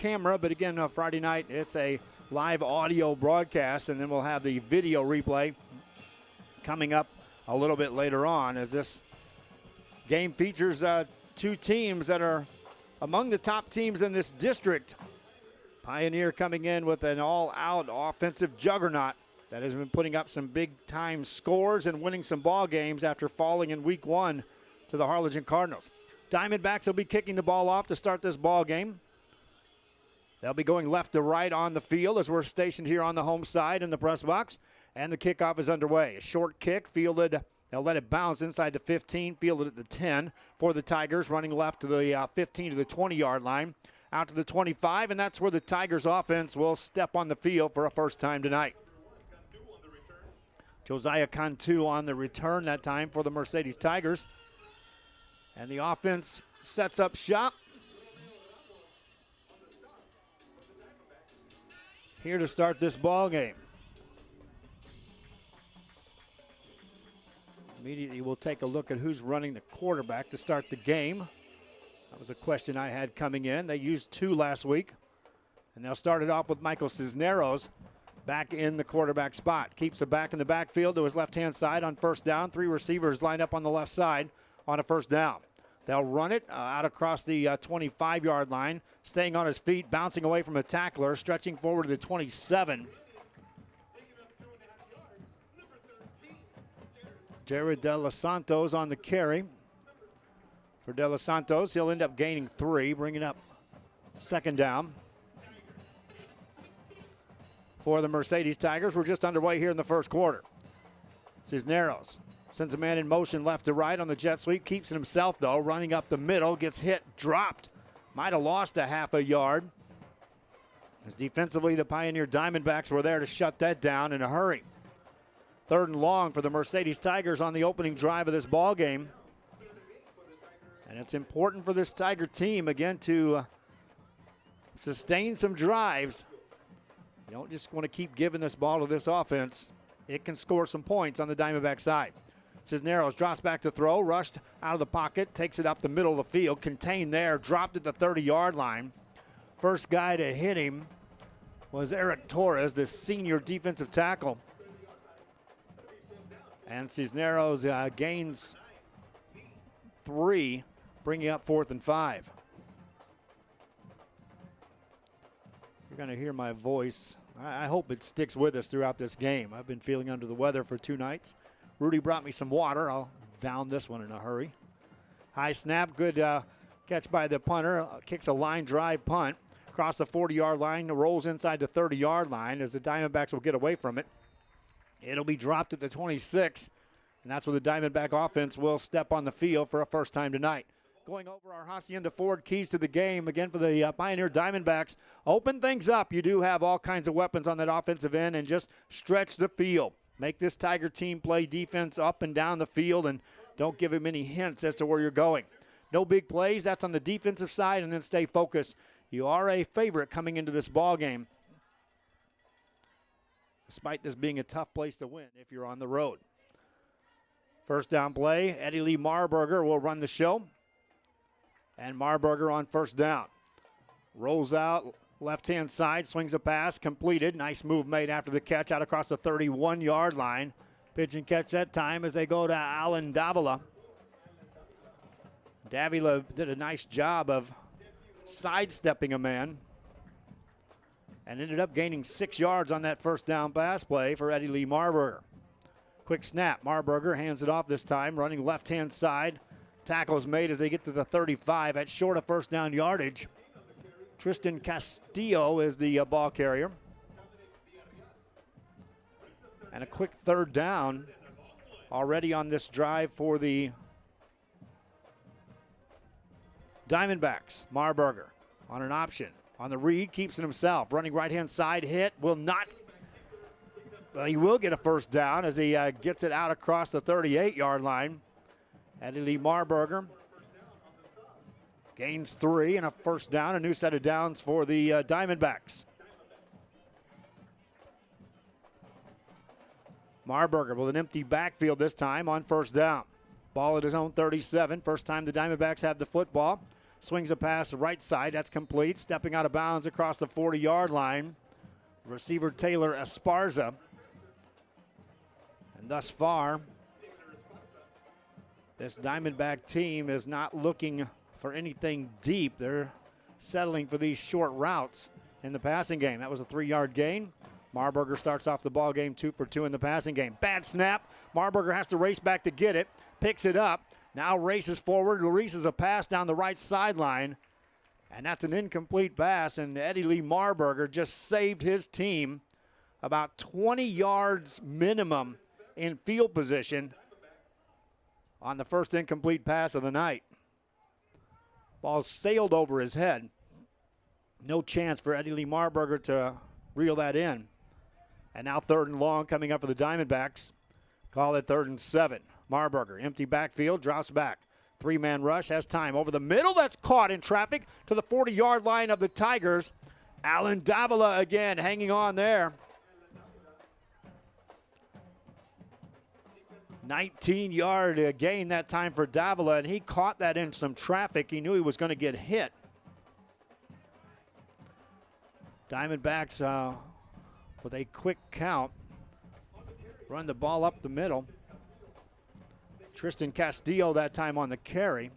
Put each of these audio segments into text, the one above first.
camera, but again, Friday night, it's a live audio broadcast, and then we'll have the video replay coming up a little bit later on, as this game features two teams that are among the top teams in this district. Pioneer coming in with an all-out offensive juggernaut that has been putting up some big-time scores and winning some ball games after falling in week 1 to the Harlingen Cardinals. Diamondbacks will be kicking the ball off to start this ball game. They'll be going left to right on the field as we're stationed here on the home side in the press box, and the kickoff is underway. A short kick fielded. They'll let it bounce inside the 15, fielded at the 10 for the Tigers, running left to the 15 to the 20-yard line. Out to the 25, and that's where the Tigers offense will step on the field for a first time tonight. Josiah Cantu on the return that time for the Mercedes Tigers. And the offense sets up shop. Here to start this ball game. Immediately we'll take a look at who's running the quarterback to start the game. That was a question I had coming in. They used 2 last week. And they'll start it off with Michael Cisneros back in the quarterback spot. Keeps it back in the backfield to his left-hand side on first down. 3 receivers lined up on the left side on a first down. They'll run it out across the 25-yard line, staying on his feet, bouncing away from a tackler, stretching forward to the 27. Jared De Los Santos on the carry. For De Los Santos, he'll end up gaining 3, bringing up second down. For the Mercedes Tigers, we're just underway here in the first quarter. Cisneros sends a man in motion left to right on the jet sweep, keeps it himself, though, running up the middle, gets hit, dropped. Might have lost a half a yard. As defensively, the Pioneer Diamondbacks were there to shut that down in a hurry. 3rd and long for the Mercedes Tigers on the opening drive of this ball game. And it's important for this Tiger team, again, to sustain some drives. You don't just want to keep giving this ball to this offense. It can score some points on the Diamondback side. Cisneros drops back to throw, rushed out of the pocket, takes it up the middle of the field, contained there, dropped at the 30-yard line. First guy to hit him was Eric Torres, the senior defensive tackle. And Cisneros gains 3, bringing up 4th and 5. You're going to hear my voice. I hope it sticks with us throughout this game. I've been feeling under the weather for 2 nights. Rudy brought me some water. I'll down this one in a hurry. High snap, good catch by the punter. Kicks a line drive punt. Across the 40-yard line, rolls inside the 30-yard line as the Diamondbacks will get away from it. It'll be dropped at the 26, and that's where the Diamondback offense will step on the field for a first time tonight. Going over our Hacienda Ford keys to the game, again for the Pioneer Diamondbacks. Open things up. You do have all kinds of weapons on that offensive end, and just stretch the field. Make this Tiger team play defense up and down the field, and don't give him any hints as to where you're going. No big plays. That's on the defensive side, and then stay focused. You are a favorite coming into this ball game, despite this being a tough place to win if you're on the road. First down play, Eddie Lee Marburger will run the show. And Marburger on first down. Rolls out, left-hand side, swings a pass, completed. Nice move made after the catch out across the 31-yard line. Pitch and catch that time as they go to Alan Davila. Davila did a nice job of sidestepping a man and ended up gaining 6 yards on that first down pass play for Eddie Lee Marburger. Quick snap. Marburger hands it off this time, running left-hand side. Tackles made as they get to the 35 at short of first down yardage. Tristan Castillo is the ball carrier. And a quick 3rd down already on this drive for the Diamondbacks. Marburger on an option. On the read, keeps it himself. Running right-hand side, hit, will not. Well, he will get a first down as he gets it out across the 38-yard line. Eddie Lee Marburger gains 3 and a first down, a new set of downs for the Diamondbacks. Marburger with an empty backfield this time on first down. Ball at his own 37. First time the Diamondbacks have the football. Swings a pass to right side. That's complete. Stepping out of bounds across the 40-yard line. Receiver Taylor Esparza. And thus far, this Diamondback team is not looking for anything deep. They're settling for these short routes in the passing game. That was a 3-yard gain. Marburger starts off the ball game 2 for 2 in the passing game. Bad snap. Marburger has to race back to get it. Picks it up. Now races forward. Releases a pass down the right sideline. And that's an incomplete pass. And Eddie Lee Marburger just saved his team about 20 yards minimum in field position on the first incomplete pass of the night. Ball sailed over his head. No chance for Eddie Lee Marburger to reel that in. And now 3rd and long coming up for the Diamondbacks. Call it 3rd and 7. Marburger, empty backfield, drops back. 3-man rush, has time over the middle. That's caught in traffic to the 40-yard line of the Tigers. Alan Davila again hanging on there. 19-yard gain that time for Davila, and he caught that in some traffic. He knew he was going to get hit. Diamondbacks with a quick count run the ball up the middle. Tristan Castillo that time on the carry.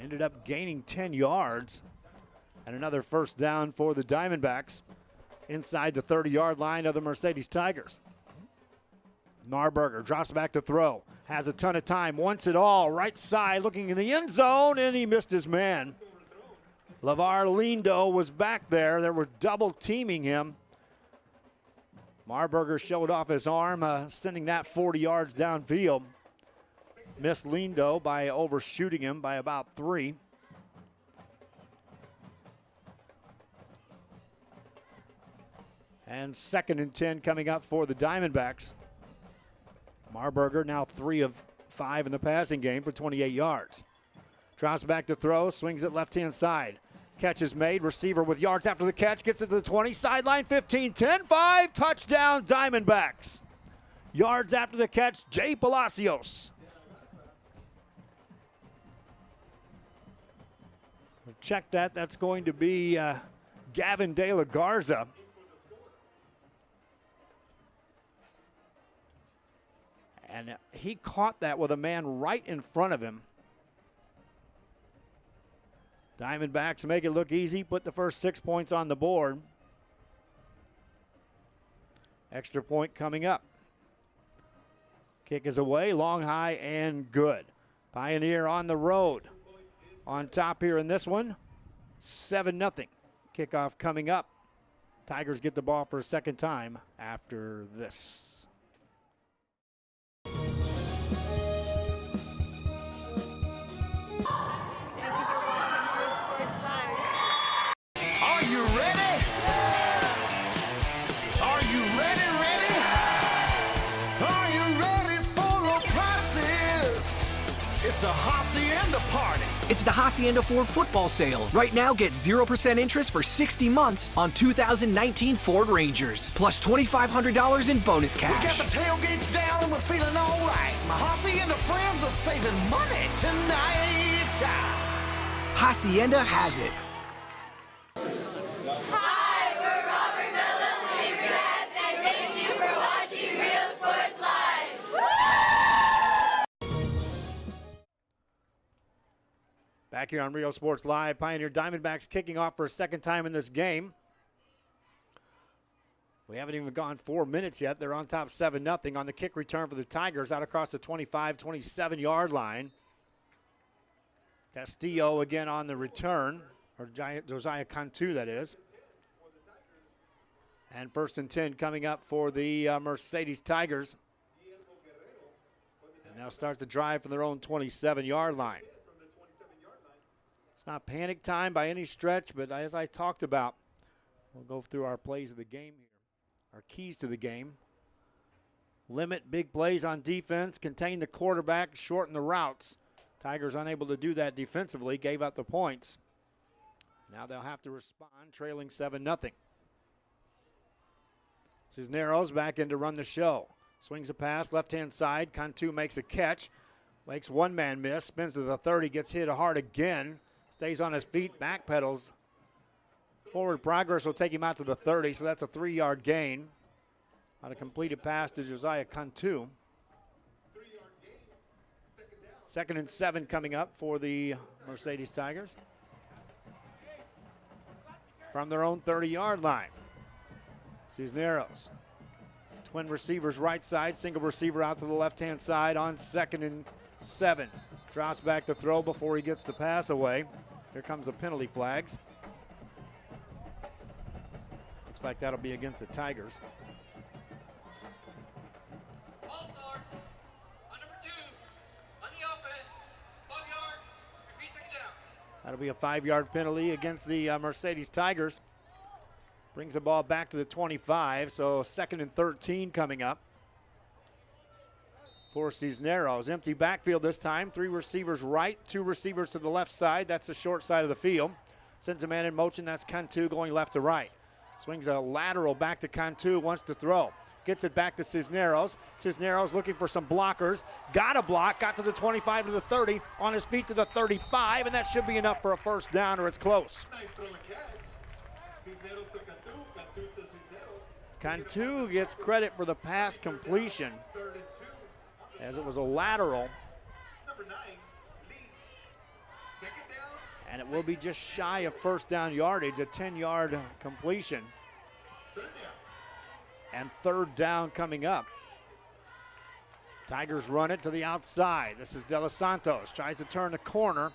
Ended up gaining 10 yards. And another first down for the Diamondbacks inside the 30-yard line of the Mercedes Tigers. Marburger drops back to throw. Has a ton of time. Wants it all. Right side looking in the end zone, and he missed his man. LeVar Lindo was back there. They were double teaming him. Marburger showed off his arm, sending that 40 yards downfield. Missed Lindo by overshooting him by about 3. And 2nd and 10 coming up for the Diamondbacks. Marburger now 3 of 5 in the passing game for 28 yards. Drops back to throw, swings it left-hand side. Catch is made, receiver with yards after the catch, gets it to the 20, sideline 15, 10-5, touchdown Diamondbacks. Yards after the catch, Jay Palacios. Check that, that's going to be Gavin De La Garza. And he caught that with a man right in front of him. Diamondbacks make it look easy, put the first 6 points on the board. Extra point coming up. Kick is away, long, high, and good. Pioneer on the road. On top here in this one, 7-0. Kickoff coming up. Tigers get the ball for a second time after this. It's a Hacienda party. It's the Hacienda Ford football sale. Right now, get 0% interest for 60 months on 2019 Ford Rangers, plus $2,500 in bonus cash. We got the tailgates down and we're feeling all right. My Hacienda friends are saving money tonight. Hacienda has it. Hi, we're Robert Mello's favorite cats, and thank you for watching Real Sports Live. Back here on Real Sports Live, Pioneer Diamondbacks kicking off for a second time in this game. We haven't even gone 4 minutes yet. They're on top 7-0 on the kick return for the Tigers out across the 25, 27-yard line. Castillo again on the return, or Josiah Cantu, that is. And 1st and 10 coming up for the Mercedes Tigers. And they'll start the drive from their own 27-yard line. It's not panic time by any stretch, but as I talked about, we'll go through our plays of the game here, our keys to the game. Limit big plays on defense, contain the quarterback, shorten the routes. Tigers unable to do that defensively, gave up the points. Now they'll have to respond, trailing 7-0. Cisneros back in to run the show. Swings a pass, left-hand side. Cantu makes a catch. Makes one man miss, spins to the 30, gets hit hard again, stays on his feet, backpedals. Forward progress will take him out to the 30, so that's a 3-yard gain on a completed pass to Josiah Cantu. 2nd and 7 coming up for the Mercedes Tigers. From their own 30-yard line. Cisneros. Twin receivers right side, single receiver out to the left-hand side on 2nd and 7. Drops back to throw before he gets the pass away. Here comes the penalty flags. Looks like that'll be against the Tigers. All-star on number 2 on the offense, 5 yard, repeat second down. That'll be a 5-yard penalty against the Mercedes Tigers. Brings the ball back to the 25, so 2nd and 13 coming up for Cisneros. Empty backfield this time. 3 receivers right, 2 receivers to the left side. That's the short side of the field. Sends a man in motion. That's Cantu going left to right. Swings a lateral back to Cantu, wants to throw. Gets it back to Cisneros. Cisneros looking for some blockers. Got a block, got to the 25 to the 30, on his feet to the 35, and that should be enough for a first down or it's close. Nice throw and catch. Cisneros to Cantu, Cantu to Cisneros. Cantu gets credit for the pass completion 3rd and 2. as it was a lateral, Number 9, lead. 2nd down. and it will be just shy of first down yardage, a 10-yard completion. 3rd down. And 3rd down coming up. Tigers run it to the outside. This is De Los Santos. Tries to turn the corner.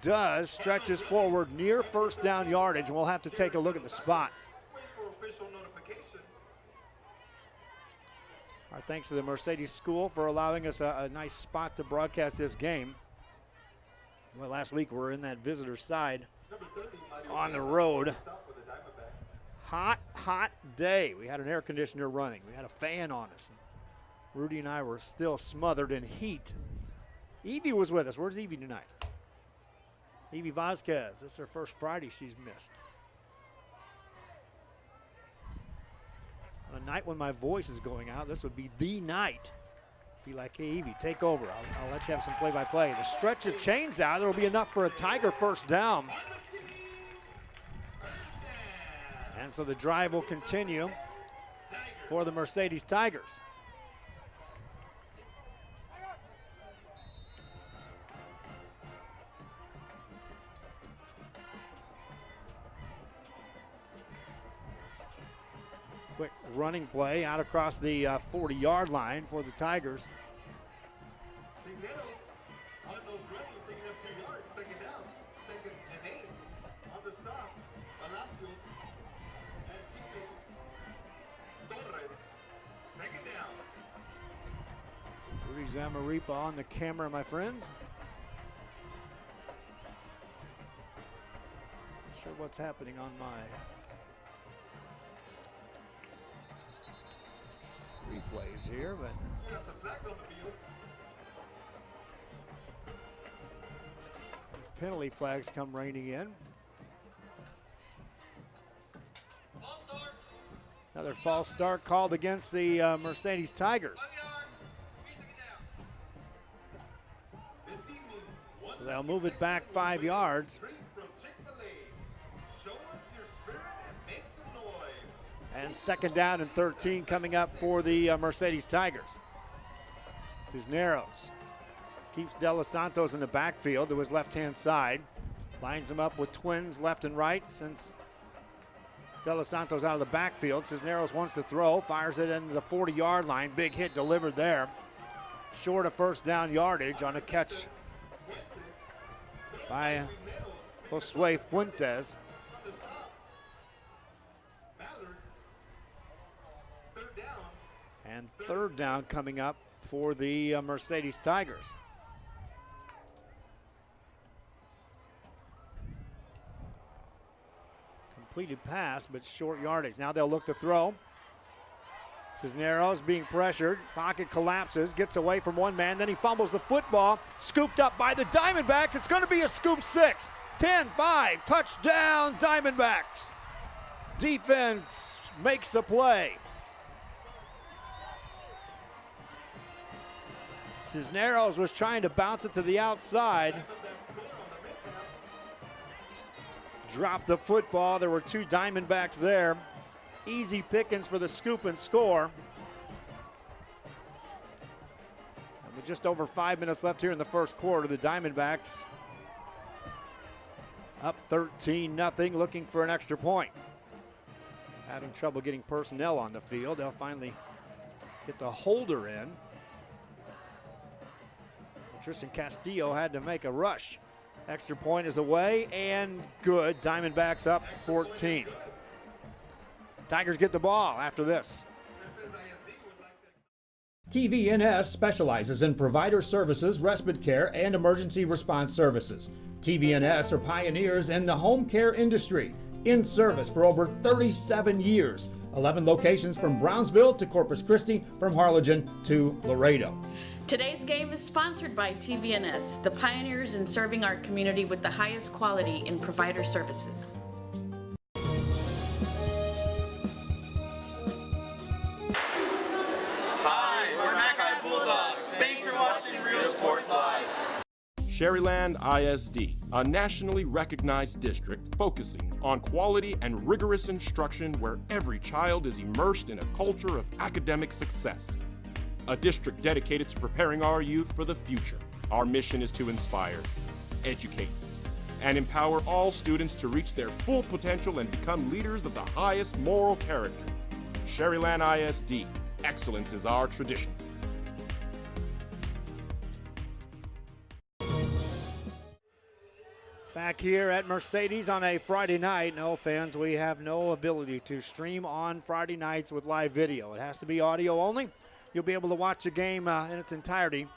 Does. Stretches forward near first down yardage. And we'll have to take a look at the spot. Wait for official notification. Our thanks to the Mercedes School for allowing us a nice spot to broadcast this game. Well, last week we were in that visitor side Number 30, Mario on the road. stop with the Diamondbacks. Hot day. We had an air conditioner running. We had a fan on us. Rudy and I were still smothered in heat. Evie was with us. Where's Evie tonight? Evie Vasquez. This is her first Friday she's missed. On a night when my voice is going out, this would be the night. Be like, hey, Evie, take over. I'll let you have some play-by-play. The stretch of chains out. There will be enough for a Tiger first down. And so the drive will continue for the Mercedes Tigers. Quick running play out across the 40-yard line for the Tigers. Cisneros on those running, picking up 2 yards. 2nd down. 2nd and 8 on the stop. Palacio and Torres. 2nd down. Rudy Zamaripa on the camera, my friends. Not sure what's happening on my replays here, but We got some flags on the field. these penalty flags come raining in. Ball start. Another false start called against the Mercedes Tigers. 5 yards. Repeat second down. This evening, So they'll move it back 5 yards. drink from Chick-fil-A. Show us your spirit and make some noise. And 2nd down and 13 coming up for the Mercedes Tigers. Cisneros keeps De Los Santos in the backfield to his left-hand side. Lines him up with twins left and right since De Los Santos out of the backfield. Cisneros wants to throw, fires it into the 40-yard line. Big hit delivered there. Short of first down yardage on a catch by Josue Fuentes. Ballard. 3rd down. And 3rd down coming up for the Mercedes Tigers. Completed pass, but short yardage. Now they'll look to throw. Cisneros being pressured. Pocket collapses, gets away from one man, then he fumbles the football. Scooped up by the Diamondbacks. It's going to be a scoop 6. 10-5, touchdown Diamondbacks. Defense makes a play. Cisneros was trying to bounce it to the outside. Dropped the football. There were two Diamondbacks there. Easy pickings for the scoop and score. And with just over 5 minutes left here in the first quarter, the Diamondbacks up 13-0, looking for an extra point. Having trouble getting personnel on the field. They'll finally get the holder in. Tristan Castillo had to make a rush. Extra point is away and good. Diamondbacks up 14. Tigers get the ball after this. TVNS specializes in provider services, respite care, and emergency response services. TVNS are pioneers in the home care industry, in service for over 37 years. 11 locations from Brownsville to Corpus Christi, from Harlingen to Laredo. Today's game is sponsored by TVNS, the pioneers in serving our community with the highest quality in provider services. Hi, we're Mackay Bulldogs. Thanks for watching Real Sports Live. Sharyland ISD, a nationally recognized district focusing on quality and rigorous instruction where every child is immersed in a culture of academic success. A district dedicated to preparing our youth for the future. Our mission is to inspire, educate, and empower all students to reach their full potential and become leaders of the highest moral character. Sharyland ISD, excellence is our tradition. Back here at Mercedes on a Friday night. No, fans, we have no ability to stream on Friday nights with live video. It has to be audio only. You'll be able to watch the game in its entirety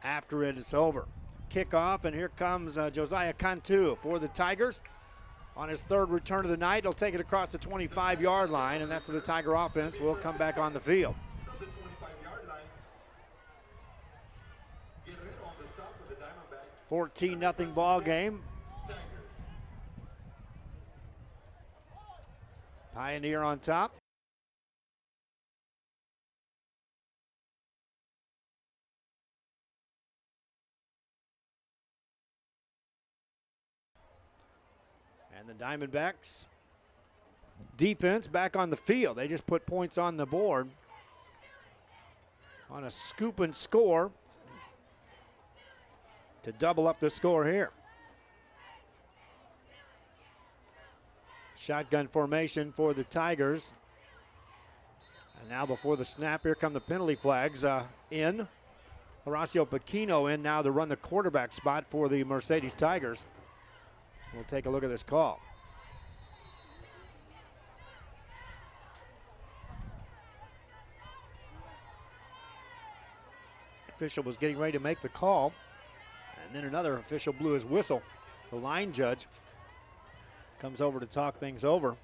after it is over. Kickoff, and here comes Josiah Cantu for the Tigers. On his third return of the night, he'll take it across the 25-yard line, and that's where the Tiger offense will come back on the field. 14-0 ball game. Pioneer on top. And the Diamondbacks defense back on the field. They just put points on the board on a scoop and score to double up the score here. Shotgun formation for the Tigers. And now before the snap, here come the penalty flags in. Horacio Paquino in now to run the quarterback spot for the Mercedes Tigers. We'll take a look at this call. Official was getting ready to make the call, and then another official blew his whistle. The line judge comes over to talk things over.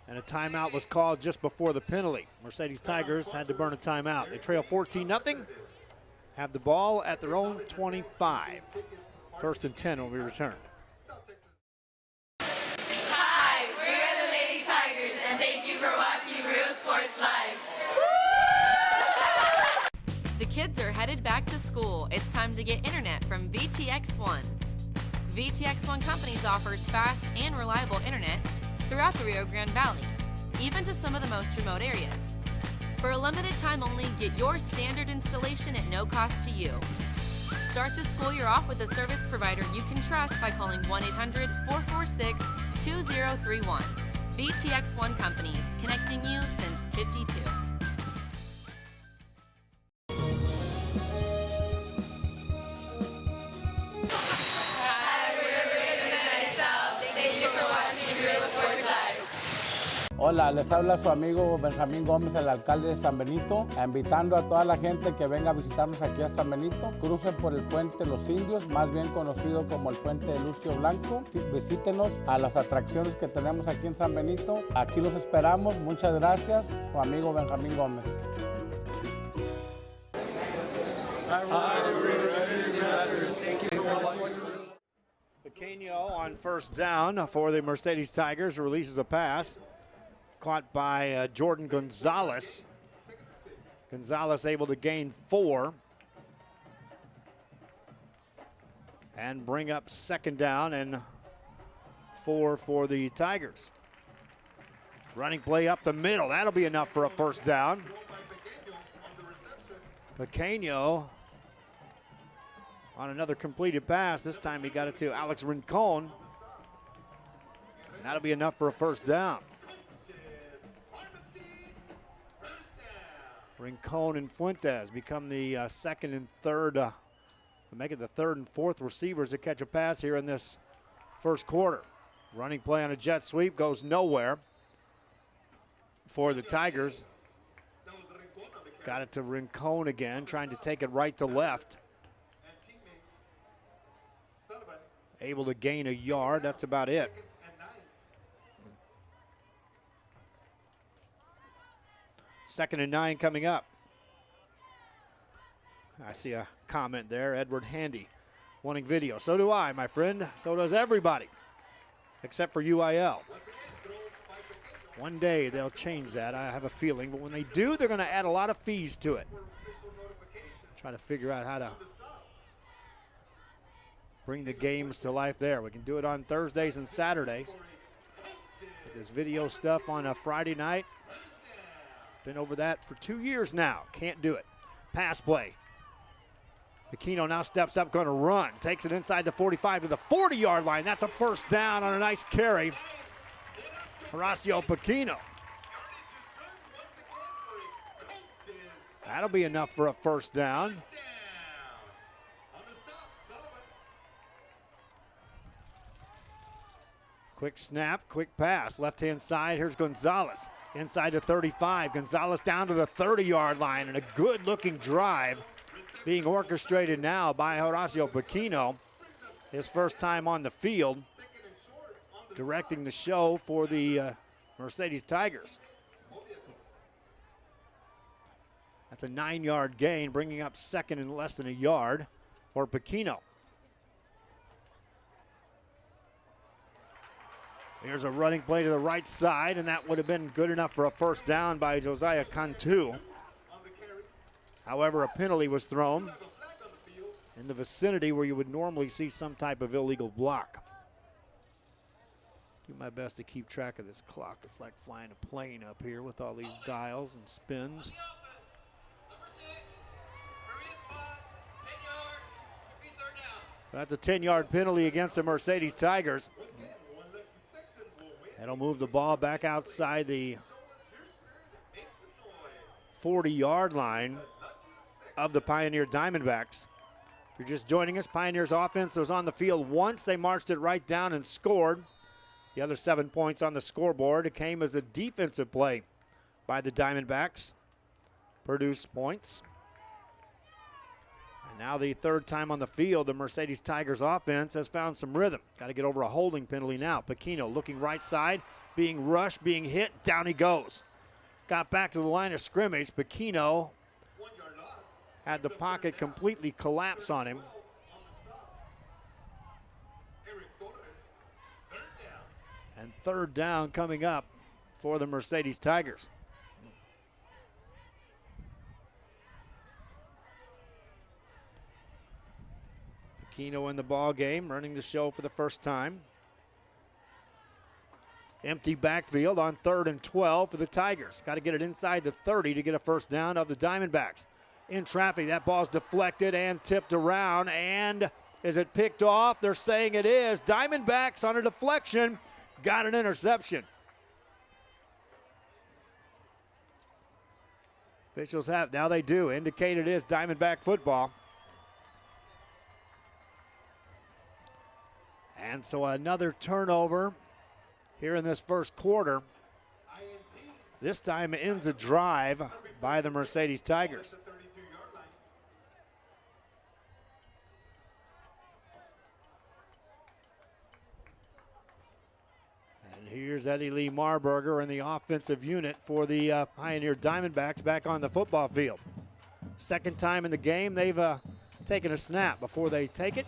And a timeout was called just before the penalty. Mercedes Tigers had to burn a timeout. They trail 14-0, have the ball at their own 25. First and 10 will be returned. Hi, we're the Lady Tigers, and thank you for watching Real Sports Live. The kids are headed back to school. It's time to get internet from VTX1. VTX1 Companies offers fast and reliable internet throughout the Rio Grande Valley, even to some of the most remote areas. For a limited time only, get your standard installation at no cost to you. Start the school year off with a service provider you can trust by calling 1-800-446-2031. VTX1 Companies, connecting you since '52. Hola, les habla su amigo Benjamín Gómez, el alcalde de San Benito, invitando a toda la gente que venga a visitarnos aquí a San Benito. Crucen por el puente Los Indios, más bien conocido como el puente de Lucio Blanco. Visítenos a las atracciones que tenemos aquí en San Benito. Aquí los esperamos. Muchas gracias. Su amigo Benjamín Gómez. Pequeño on first down for the Mercedes Tigers releases a pass. Caught by Jordan Gonzalez. Gonzalez able to gain 4 and bring up second down and 4 for the Tigers. Running play up the middle. That'll be enough for a first down. Pequeño on another completed pass. This time he got it to Alex Rincon. That'll be enough for a first down. Rincon and Fuentes become the second and third, make it the third and fourth receivers to catch a pass here in this first quarter. Running play on a jet sweep goes nowhere for the Tigers. Got it to Rincon again, trying to take it right to left. Able to gain a yard, that's about it. Second and 9 coming up. I see a comment there, Edward Handy wanting video. So do I, my friend. So does everybody, except for UIL. One day they'll change that, I have a feeling. But when they do, they're going to add a lot of fees to it. Try to figure out how to bring the games to life there. We can do it on Thursdays and Saturdays. But this video stuff on a Friday night, been over that for 2 years now. Can't do it. Pass play. Pequeño now steps up, going to run. Takes it inside the 45 to the 40-yard line. That's a first down on a nice carry. Horacio Pequeño. That'll be enough for a first down. Quick snap, quick pass. Left-hand side, here's Gonzalez. Inside the 35. Gonzalez down to the 30-yard line, and a good-looking drive being orchestrated now by Horacio Pequeño. His first time on the field, directing the show for the Mercedes Tigers. That's a 9-yard gain, bringing up second and less than a yard for Pequeño. Here's a running play to the right side, and that would have been good enough for a first down by Josiah Cantu. However, a penalty was thrown in the vicinity where you would normally see some type of illegal block. Do my best to keep track of this clock. It's like flying a plane up here with all these dials and spins. That's a 10-yard penalty against the Mercedes Tigers. That'll move the ball back outside the 40-yard line of the Pioneer Diamondbacks. If you're just joining us, Pioneers offense was on the field once. They marched it right down and scored. The other 7 points on the scoreboard, it came as a defensive play by the Diamondbacks. Produced points. And now the third time on the field, the Mercedes Tigers offense has found some rhythm. Got to get over a holding penalty now. Pequeño looking right side, being rushed, being hit, down he goes. Got back to the line of scrimmage. Pequeño had the pocket completely collapse on him. And third down coming up for the Mercedes Tigers. Pequeño in the ball game, running the show for the first time. Empty backfield on 3rd and 12 for the Tigers. Got to get it inside the 30 to get a first down of the Diamondbacks. In traffic, that ball's deflected and tipped around. And is it picked off? They're saying it is. Diamondbacks on a deflection got an interception. Officials have, now they do, indicate it is Diamondback football. And so another turnover here in this first quarter. This time ends a drive by the Mercedes Tigers. And here's Eddie Lee Marburger in the offensive unit for the Pioneer Diamondbacks back on the football field. Second time in the game they've taken a snap. Before they take it,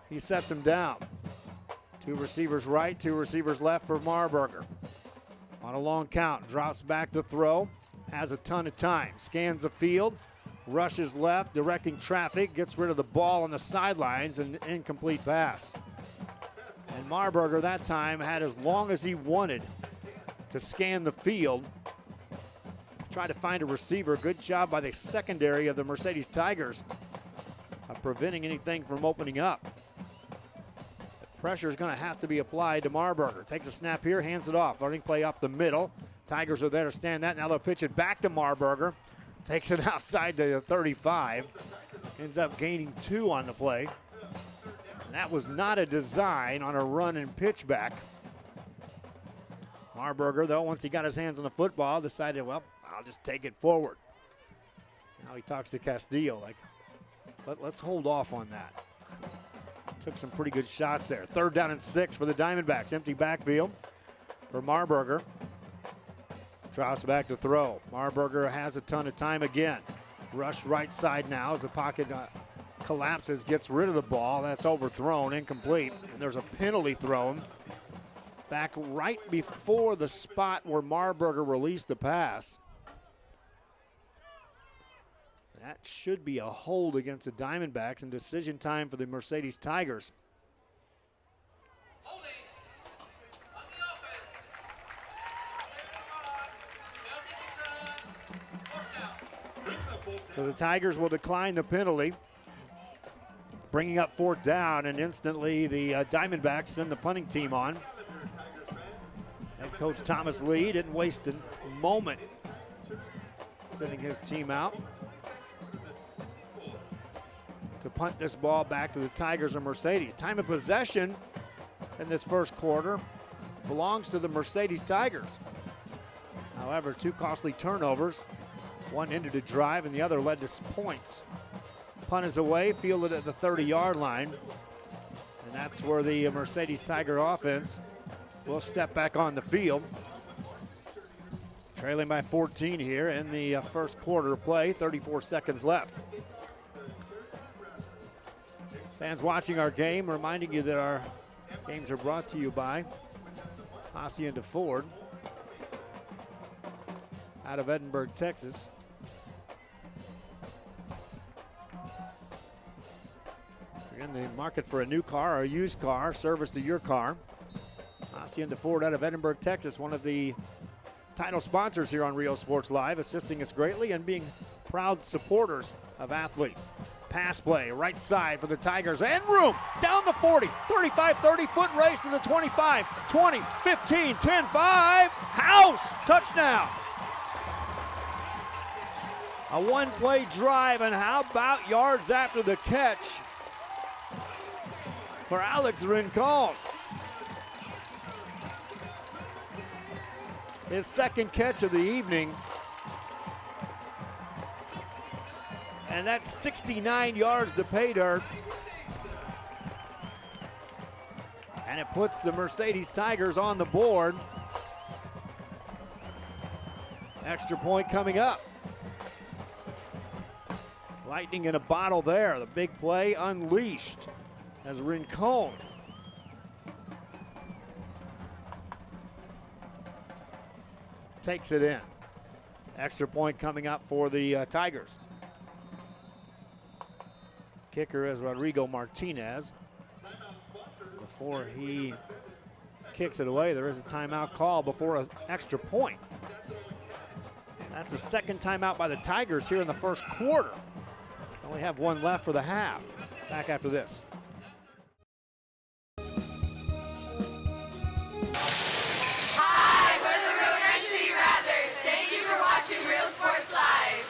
he sets him down. 2 receivers right, 2 receivers left for Marburger. On a long count, drops back to throw. has a ton of time. Scans the field, rushes left, directing traffic, gets rid of the ball on the sidelines, an incomplete pass. And Marburger that time had as long as he wanted to scan the field, try to find a receiver. Good job by the secondary of the Mercedes Tigers of preventing anything from opening up. The pressure is going to have to be applied to Marburger. Takes a snap here, hands it off. Running play up the middle. Tigers are there to stand that. Now they'll pitch it back to Marburger. Takes it outside the 35. Ends up gaining 2 on the play. And that was not a design on a run and pitch back. Marburger, though, once he got his hands on the football, decided, well, I'll just take it forward. Now he talks to Castillo like, let's hold off on that. Took some pretty good shots there. 3rd down and 6 for the Diamondbacks. Empty backfield for Marburger. Trouts back to throw. Marburger has a ton of time again. Rush right side now as the pocket collapses, gets rid of the ball. That's overthrown, incomplete. And there's a penalty thrown back right before the spot where Marburger released the pass. That should be a hold against the Diamondbacks, and decision time for the Mercedes Tigers. So the Tigers will decline the penalty, bringing up 4th down, and instantly the Diamondbacks send the punting team on. Head coach Thomas Lee didn't waste a moment sending his team out to punt this ball back to the Tigers and Mercedes. Time of possession in this first quarter belongs to the Mercedes Tigers. However, 2 costly turnovers. One ended a drive and the other led to points. Punt is away, fielded at the 30-yard line. And that's where the Mercedes Tiger offense will step back on the field. Trailing by 14 here in the first quarter of play, 34 seconds left. Fans watching our game, reminding you that our games are brought to you by Hacienda Ford out of Edinburgh, Texas. If you're in the market for a new car or a used car, service to your car, Hacienda Ford out of Edinburgh, Texas, one of the title sponsors here on Real Sports Live, assisting us greatly and being proud supporters of athletes. Pass play, right side for the Tigers, and room down the 40, 35, 30-foot race to the 25, 20, 15, 10, 5, house, touchdown. A one-play drive, and how about yards after the catch for Alex Rincon? His second catch of the evening. And that's 69 yards to pay dirt. And it puts the Mercedes Tigers on the board. Extra point coming up. Lightning in a bottle there. The big play unleashed as Rincon takes it in. Extra point coming up for the Tigers. Kicker is Rodrigo Martinez. Before he kicks it away, there is a timeout call before an extra point. That's the second timeout by the Tigers here in the first quarter. Only have one left for the half. Back after this. Hi, we're the Real Night City Rattlers. Thank you for watching Real Sports Live.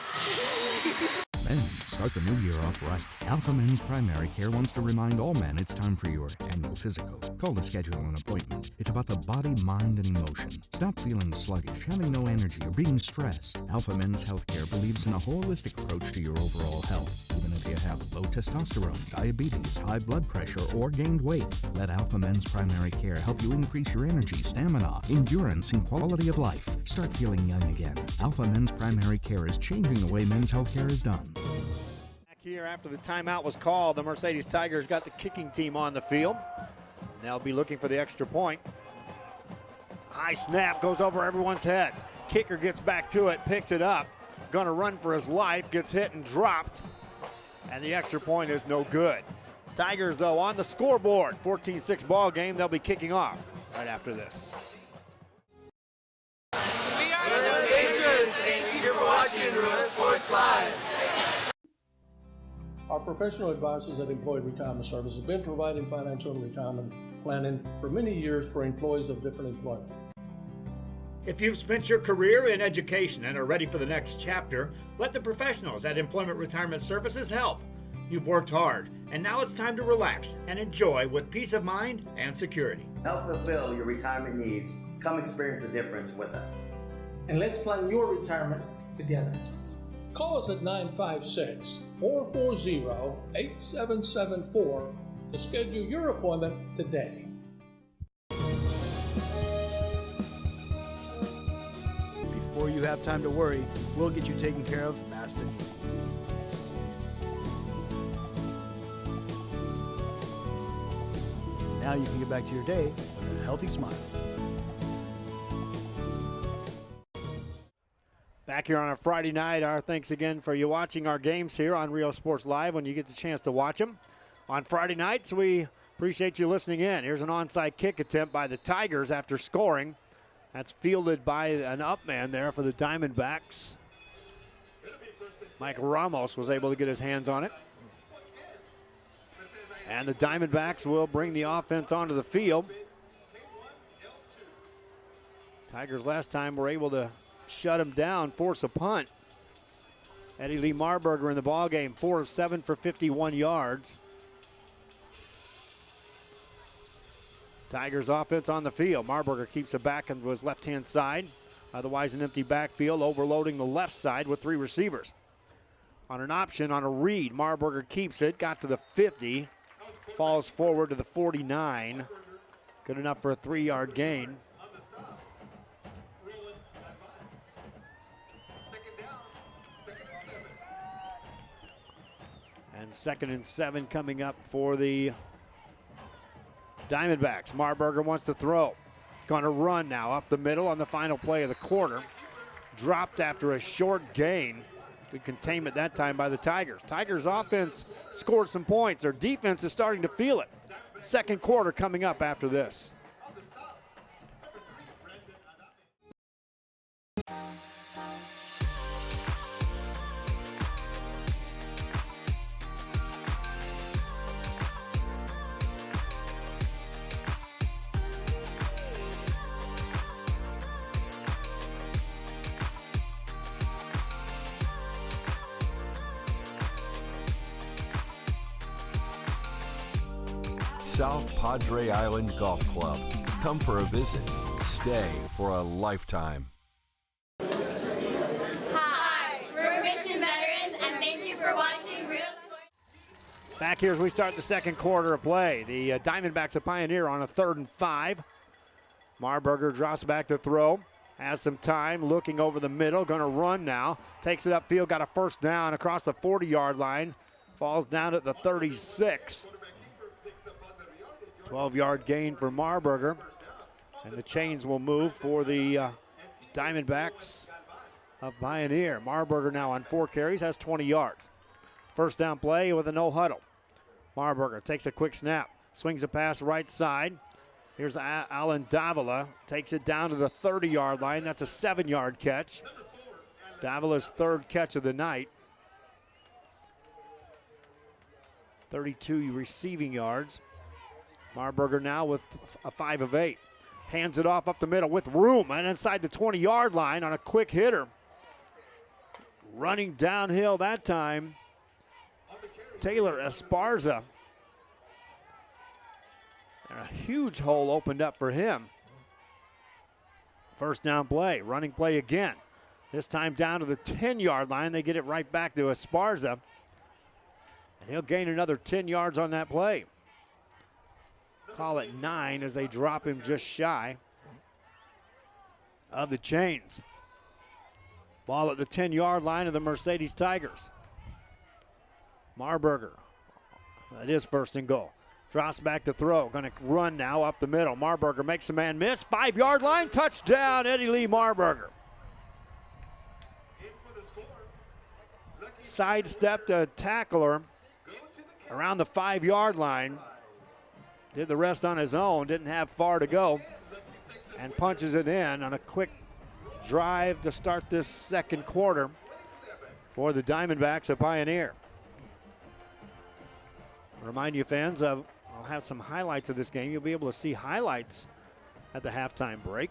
Men, start the new year off right. Alpha Men's Primary Care wants to remind all men it's time for your annual physical. Call to schedule an appointment. It's about the body, mind, and emotion. Stop feeling sluggish, having no energy, or being stressed. Alpha Men's Healthcare believes in a holistic approach to your overall health. Even if you have low testosterone, diabetes, high blood pressure, or gained weight, let Alpha Men's Primary Care help you increase your energy, stamina, endurance, and quality of life. Start feeling young again. Alpha Men's Primary Care is changing the way men's healthcare is done. Back here after the timeout was called, the Mercedes Tigers got the kicking team on the field. They'll be looking for the extra point. High snap goes over everyone's head. kicker gets back to it, picks it up, going to run for his life, gets hit and dropped, and the extra point is no good. Tigers, though, on the scoreboard. 14-6 ball game. They'll be kicking off right after this. We are the Patriots. Thank you for watching Real Sports Live. Our professional advisors at Employee Retirement Services have been providing financial and retirement planning for many years for employees of different employment. If you've spent your career in education and are ready for the next chapter, let the professionals at Employment Retirement Services help. You've worked hard, and now it's time to relax and enjoy with peace of mind and security. Help fulfill your retirement needs. Come experience the difference with us. And let's plan your retirement together. Call us at 956-440-8774 to schedule your appointment today. Before you have time to worry, we'll get you taken care of fast and easy. Now you can get back to your day with a healthy smile. Back here on a Friday night, our thanks again for you watching our games here on Real Sports Live when you get the chance to watch them. On Friday nights, we appreciate you listening in. Here's an onside kick attempt by the Tigers after scoring. That's fielded by an up man there for the Diamondbacks. Mike Ramos was able to get his hands on it. And the Diamondbacks will bring the offense onto the field. Tigers last time were able to shut him down, force a punt. Eddie Lee Marburger in the ballgame, 4 of 7 for 51 yards. Tigers offense on the field. Marburger keeps it back into his left-hand side. Otherwise an empty backfield, overloading the left side with 3 receivers. On an option, on a read, Marburger keeps it, got to the 50. Falls forward to the 49. Good enough for a 3-yard gain. And 2nd and 7 coming up for the Diamondbacks. Marburger wants to throw. Going to run now up the middle on the final play of the quarter. Dropped after a short gain. Good containment that time by the Tigers. Tigers offense scored some points. Their defense is starting to feel it. Second quarter coming up after this. South Padre Island Golf Club. Come for a visit. Stay for a lifetime. Hi, we're Mission Veterans, and thank you for watching Real Sports. Back here as we start the second quarter of play. The Diamondbacks of Pioneer on a 3rd and 5. Marburger drops back to throw. Has some time, looking over the middle, going to run now. Takes it upfield, got a first down across the 40-yard line. Falls down at the 36. 12-yard gain for Marburger. And the chains will move for the Diamondbacks of Pioneer. Marburger now on 4 carries, has 20 yards. First down play with a no huddle. Marburger takes a quick snap, swings a pass right side. Here's Alan Davila, takes it down to the 30-yard line. That's a 7-yard catch. Davila's 3rd catch of the night. 32 receiving yards. Marburger now with a 5 of 8. Hands it off up the middle with room and inside the 20-yard line on a quick hitter. Running downhill that time, Taylor Esparza. And a huge hole opened up for him. First down play, running play again. This time down to the 10-yard line. They get it right back to Esparza. And he'll gain another 10 yards on that play. Call it 9 as they drop him just shy of the chains. Ball at the 10-yard line of the Mercedes Tigers. Marburger, that is 1st and goal. Drops back to throw, gonna run now up the middle. Marburger makes a man miss, 5-yard line, touchdown, Eddie Lee Marburger. sidestepped a tackler around the 5-yard line. Did the rest on his own, didn't have far to go, and punches it in on a quick drive to start this second quarter for the Diamondbacks of Pioneer. Remind you fans, I'll have some highlights of this game. You'll be able to see highlights at the halftime break.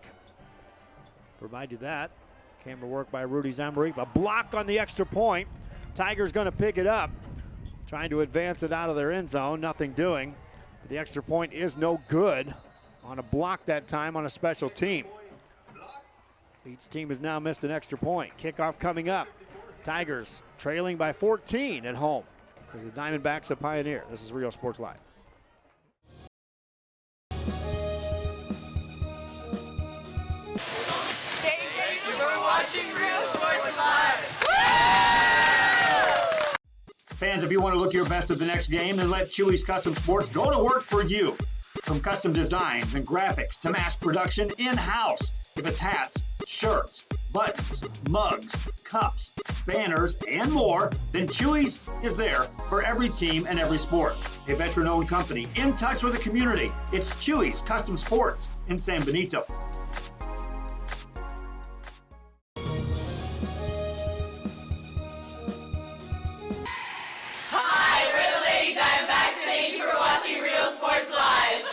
Provide you that. Camera work by Rudy Zambari. A block on the extra point. Tigers going to pick it up. Trying to advance it out of their end zone. Nothing doing. But the extra point is no good on a block that time on a special team. Each team has now missed an extra point. Kickoff coming up. Tigers trailing by 14 at home to the Diamondbacks of Pioneer. This is Real Sports Live. Thank you for watching Real Sports Live. Fans, if you want to look your best at the next game, then let Chewy's Custom Sports go to work for you. From custom designs and graphics to mass production in-house. If it's hats, shirts, buttons, mugs, cups, banners, and more, then Chewy's is there for every team and every sport. A veteran-owned company in touch with the community. It's Chewy's Custom Sports in San Benito. Hi, we're the Lady Diamondbacks, and thank you for watching Real Sports Live.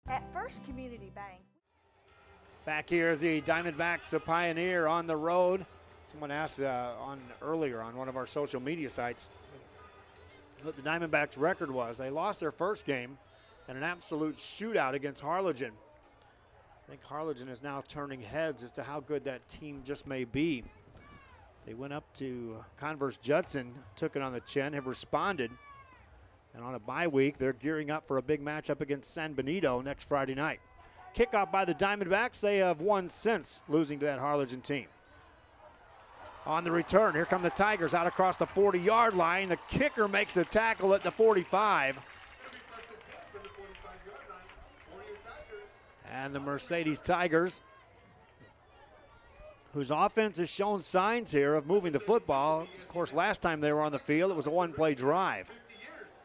At First Community Bank. Back here is the Diamondbacks of Pioneer on the road. Someone asked earlier on one of our social media sites what the Diamondbacks' record was. They lost their first game in an absolute shootout against Harlingen. I think Harlingen is now turning heads as to how good that team just may be. They went up to Converse Judson, took it on the chin, have responded. And on a bye week, they're gearing up for a big matchup against San Benito next Friday night. Kickoff by the Diamondbacks. They have won since losing to that Harlingen team. On the return, here come the Tigers out across the 40-yard line. The kicker makes the tackle at the 45. And the Mercedes Tigers, whose offense has shown signs here of moving the football. Of course, last time they were on the field, it was a one-play drive,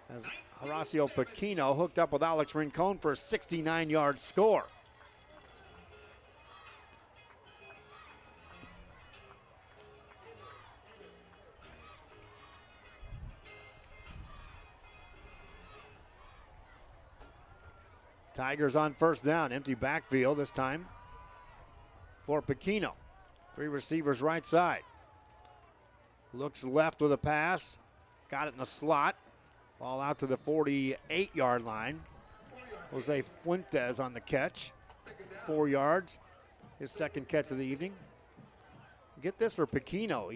as Horacio Paquino hooked up with Alex Rincon for a 69-yard score. Tigers on first down, empty backfield this time for Paquino. 3 receivers right side. Looks left with a pass, got it in the slot. Ball out to the 48-yard line. Jose Fuentes on the catch. 4 yards. His second catch of the evening. Get this for Paquino.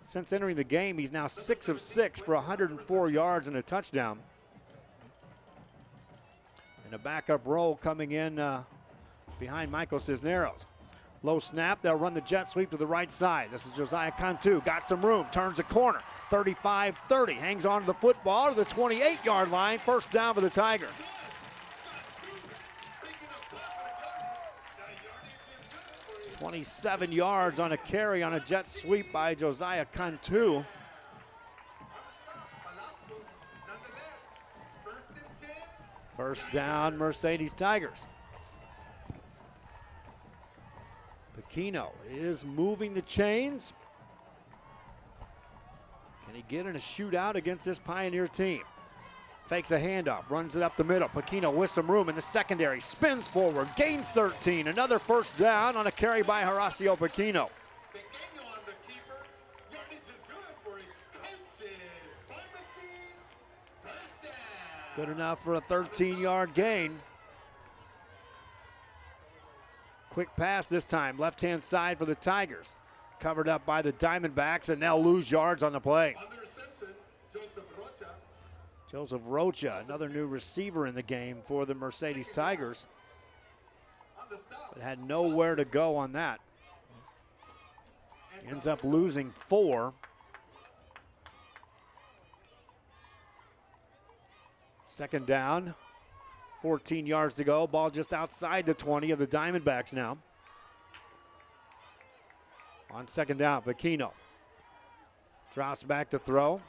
Since entering the game, he's now 6 of 6 for 104 yards and a touchdown. And a backup roll coming in behind Michael Cisneros. Low snap, they'll run the jet sweep to the right side. This is Josiah Cantu, got some room, turns a corner. 35-30, hangs on to the football to the 28-yard line. First down for the Tigers. "27 yards on a carry on a jet sweep by Josiah Cantu. First down, Mercedes Tigers. Paquino is moving the chains. Can he get in a shootout against this Pioneer team? Fakes a handoff, runs it up the middle. Paquino with some room in the secondary, spins forward, gains 13. Another first down on a carry by Horacio Paquino. Good enough for a 13-yard gain. Quick pass this time, left-hand side for the Tigers. Covered up by the Diamondbacks, and they'll lose yards on the play. Joseph Rocha, another new receiver in the game for the Mercedes Tigers, but had nowhere to go on that. Ends up losing 4. Second down, 14 yards to go. Ball just outside the 20 of the Diamondbacks now. On second down, Paquino Drops back to throw.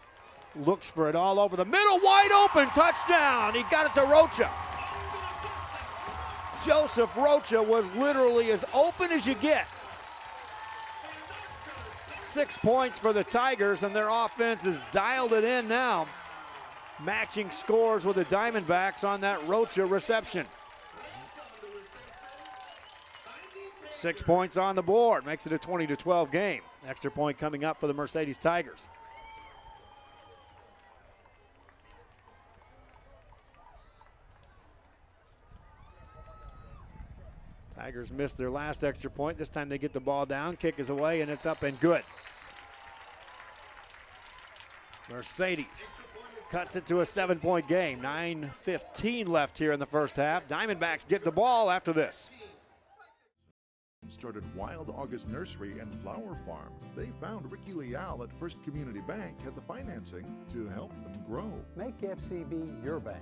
Looks for it all over the middle. Wide open. Touchdown. He got it to Rocha. Joseph Rocha was literally as open as you get. 6 points for the Tigers, and their offense has dialed it in now. Matching scores with the Diamondbacks on that Rocha reception. 6 points on the board, makes it a 20-12 game. Extra point coming up for the Mercedes Tigers. Tigers missed their last extra point. This time they get the ball down, kick is away, and it's up and good. Mercedes cuts it to a 7-point game. 9:15 left here in the first half. Diamondbacks get the ball after this. Started Wild August Nursery and Flower Farm. They found Ricky Leal at First Community Bank had the financing to help them grow. Make FCB your bank.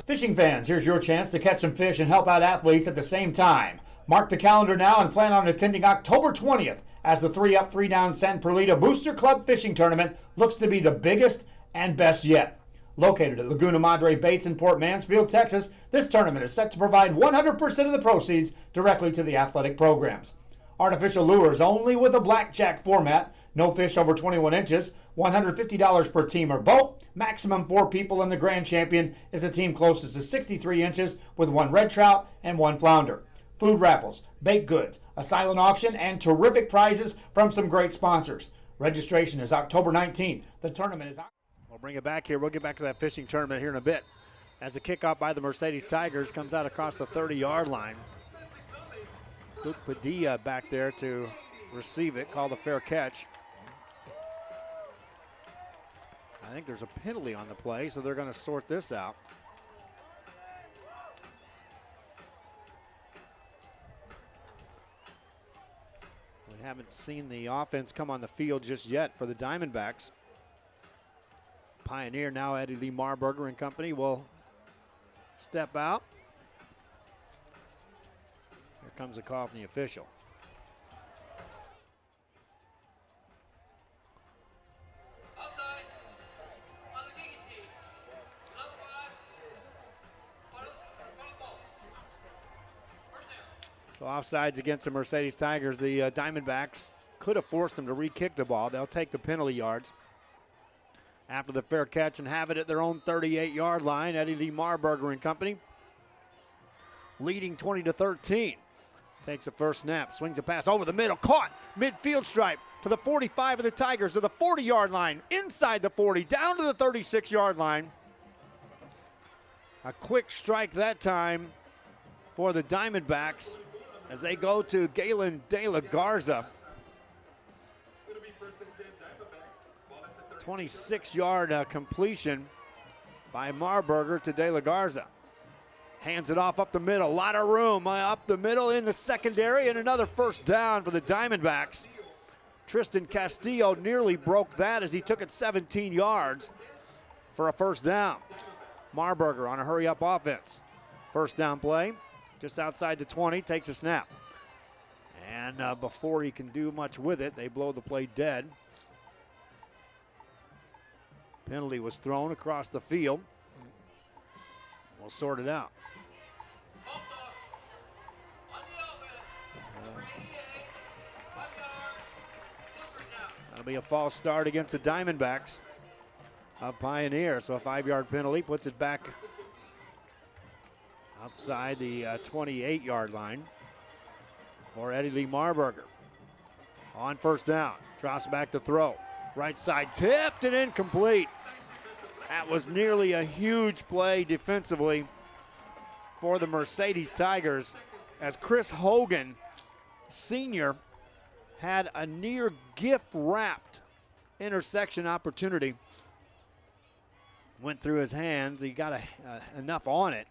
Fishing fans, here's your chance to catch some fish and help out athletes at the same time. Mark the calendar now and plan on attending October 20th as the 3-up, 3-down San Perlita Booster Club Fishing Tournament looks to be the biggest and best yet. Located at Laguna Madre Baits in Port Mansfield, Texas, this tournament is set to provide 100% of the proceeds directly to the athletic programs. Artificial lures only with a blackjack format, no fish over 21 inches, $150 per team or boat, maximum 4 people, and the grand champion is a team closest to 63 inches with 1 red trout and 1 flounder. Food raffles, baked goods, a silent auction, and terrific prizes from some great sponsors. Registration is October 19th. The tournament is... We'll bring it back here. We'll get back to that fishing tournament here in a bit. As the kickoff by the Mercedes Tigers comes out across the 30-yard line. Luke Padilla back there to receive it, called a fair catch. I think there's a penalty on the play, so they're going to sort this out. We haven't seen the offense come on the field just yet for the Diamondbacks. Pioneer now, Eddie Lee Marburger and company will step out. Here comes a call from the official. So offsides against the Mercedes Tigers. The Diamondbacks could have forced them to re-kick the ball. They'll take the penalty yards after the fair catch and have it at their own 38-yard line. Eddie Lee Marburger and company leading 20-13. Takes a first snap, swings a pass over the middle, caught midfield stripe to the 45 of the Tigers, to the 40-yard line, inside the 40, down to the 36-yard line. A quick strike that time for the Diamondbacks as they go to Galen De La Garza. 26-yard completion by Marburger to De La Garza. Hands it off up the middle, a lot of room up the middle in the secondary, and another first down for the Diamondbacks. Tristan Castillo nearly broke that as he took it 17 yards for a first down. Marburger on a hurry-up offense. First down play, just outside the 20, takes a snap. And before he can do much with it, they blow the play dead. Penalty was thrown across the field. We'll sort it out. That'll be a false start against the Diamondbacks of Pioneer. So a 5-yard penalty puts it back outside the 28-yard line for Eddie Lee Marburger. On first down, drops back to throw. Right side tipped and incomplete. That was nearly a huge play defensively for the Mercedes Tigers as Chris Hogan, Sr., had a near gift-wrapped intersection opportunity. Went through his hands. He got enough on it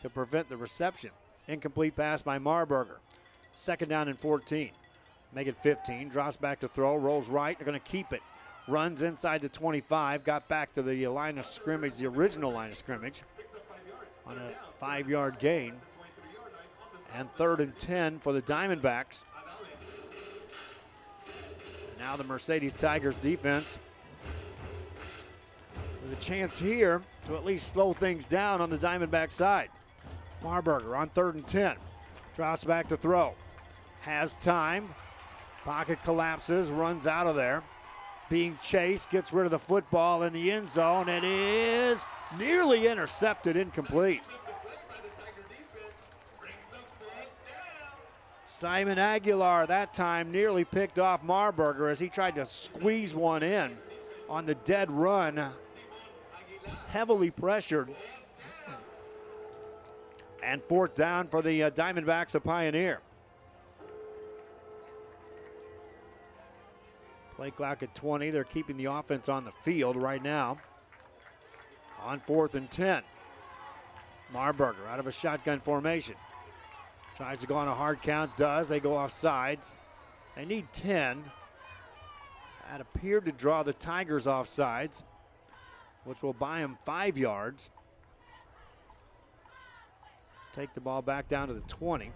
to prevent the reception. Incomplete pass by Marburger. Second down and 14. Make it 15. Drops back to throw. Rolls right. They're going to keep it. Runs inside the 25. Got back to the line of scrimmage, the original line of scrimmage. On a 5-yard gain. And 3rd and 10 for the Diamondbacks. Now the Mercedes Tigers defense with a chance here to at least slow things down on the Diamondback side. Marburger on 3rd and 10. Drops back to throw. Has time. Pocket collapses, runs out of there. Being chased, gets rid of the football in the end zone. It is nearly intercepted, incomplete. Simon Aguilar that time nearly picked off Marburger as he tried to squeeze one in on the dead run. Heavily pressured. And 4th down for the Diamondbacks of Pioneer. Play clock at 20. They're keeping the offense on the field right now. On 4th and 10. Marburger out of a shotgun formation. Tries to go on a hard count, does. They go off sides. They need 10. That appeared to draw the Tigers off sides, which will buy them 5 yards. Take the ball back down to the 20.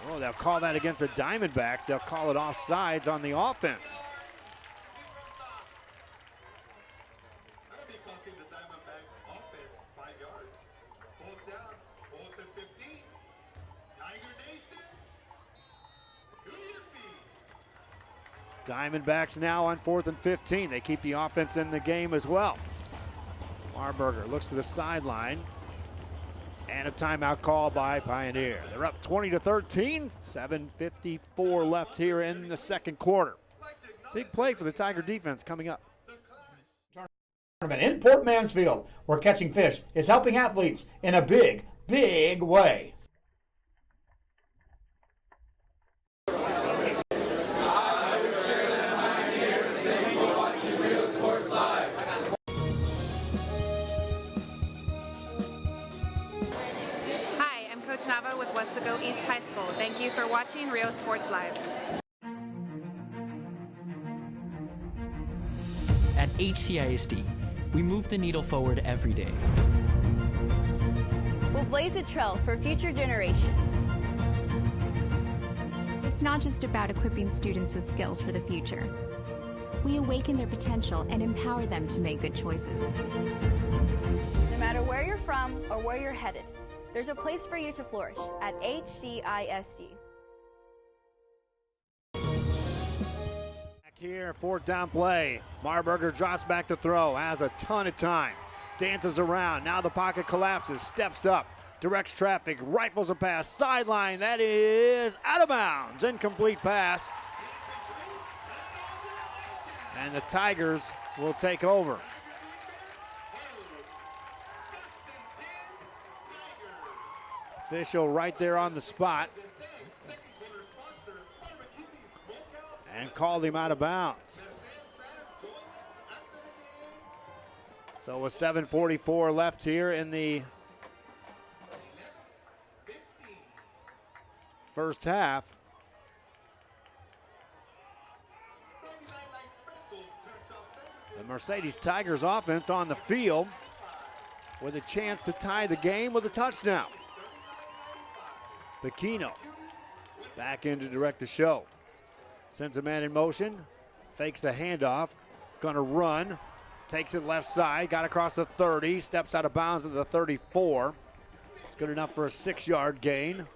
Oh, they'll call that against the Diamondbacks. They'll call it offsides on the offense. Diamondbacks now on 4th and 15. They keep the offense in the game as well. Marburger looks to the sideline. And a timeout call by Pioneer. They're up 20-13. 7:54 left here in the second quarter. Big play for the Tiger defense coming up. In Port Mansfield, where catching fish is helping athletes in a big, big way. Nava with Westago East High School. Thank you for watching Rio Sports Live. At HCISD, we move the needle forward every day. We'll blaze a trail for future generations. It's not just about equipping students with skills for the future. We awaken their potential and empower them to make good choices. No matter where you're from or where you're headed, there's a place for you to flourish at HCISD. Back here, 4th down play. Marburger drops back to throw, has a ton of time. Dances around, now the pocket collapses, steps up, directs traffic, rifles a pass, sideline, that is out of bounds. Incomplete pass. And the Tigers will take over. Official right there on the spot and called him out of bounds. So with 7:44 left here in the first half. The Mercedes Tigers offense on the field with a chance to tie the game with a touchdown. Pequeno back in to direct the show. Sends a man in motion, fakes the handoff, gonna run, takes it left side, got across the 30, steps out of bounds at the 34. It's good enough for a 6-yard gain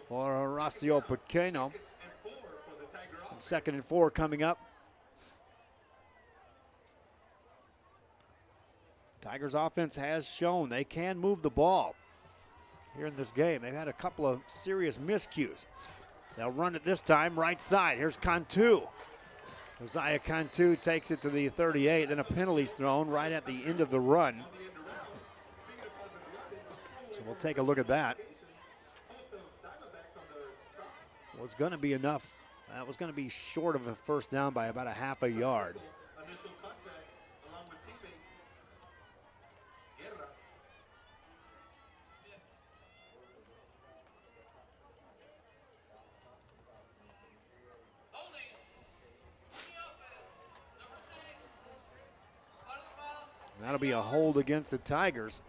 for Horacio Pequeno. And 2nd and 4 coming up. Tigers offense has shown they can move the ball here in this game. They've had a couple of serious miscues. They'll run it this time, right side. Here's Cantu. Josiah Cantu takes it to the 38, then a penalty's thrown right at the end of the run. So we'll take a look at that. Was going to be enough. That was going to be short of a first down by about a half a yard. That'll be a hold against the Tigers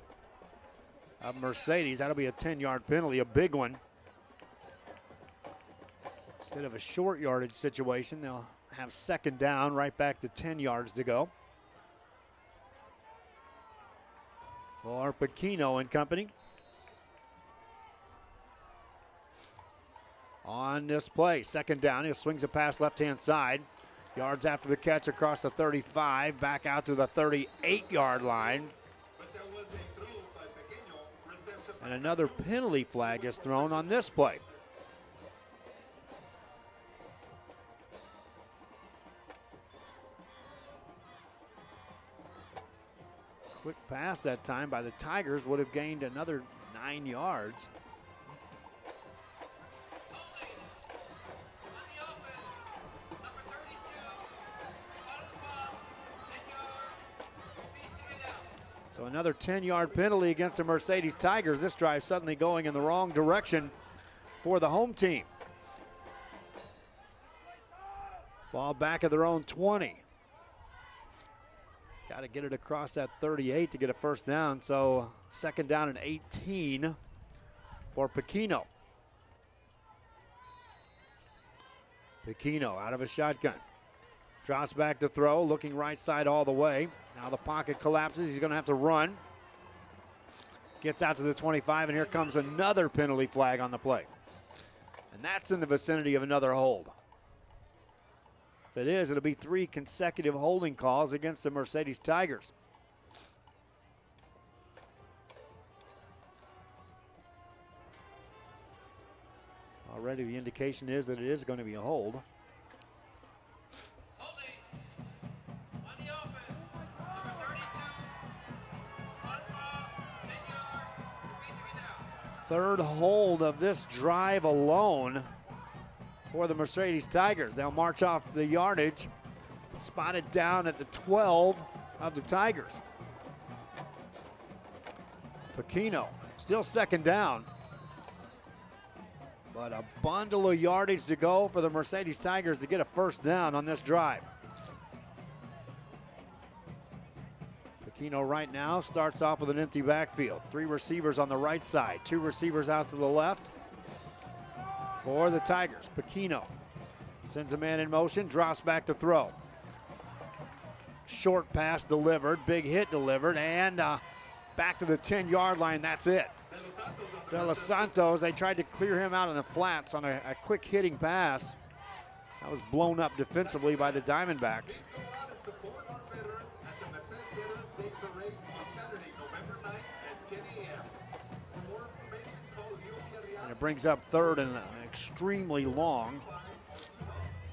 of Mercedes. That'll be a 10-yard penalty, a big one. Instead of a short yardage situation, they'll have second down, right back to 10 yards to go. For Pacino and company. On this play, second down, he swings a pass left-hand side. Yards after the catch across the 35, back out to the 38-yard line. And another penalty flag is thrown on this play. Quick pass that time by the Tigers would have gained another 9 yards. So another 10-yard penalty against the Mercedes Tigers. This drive suddenly going in the wrong direction for the home team. Ball back at their own 20. Got to get it across that 38 to get a first down. So second down and 18 for Pacino. Pacino out of a shotgun. Drops back to throw, looking right side all the way. Now the pocket collapses. He's going to have to run. Gets out to the 25, and here comes another penalty flag on the play. And that's in the vicinity of another hold. If it is, it'll be 3 consecutive holding calls against the Mercedes Tigers. Already the indication is that it is going to be a hold. Third hold of this drive alone for the Mercedes Tigers. They'll march off the yardage, spotted down at the 12 of the Tigers. Pacino still second down, but a bundle of yardage to go for the Mercedes Tigers to get a first down on this drive. Pacino right now starts off with an empty backfield. 3 receivers on the right side, 2 receivers out to the left for the Tigers. Pacino sends a man in motion, drops back to throw. Short pass delivered, big hit delivered, and back to the 10-yard line. That's it. De Los Santos, they tried to clear him out in the flats on a quick hitting pass. That was blown up defensively by the Diamondbacks. And it brings up third and extremely long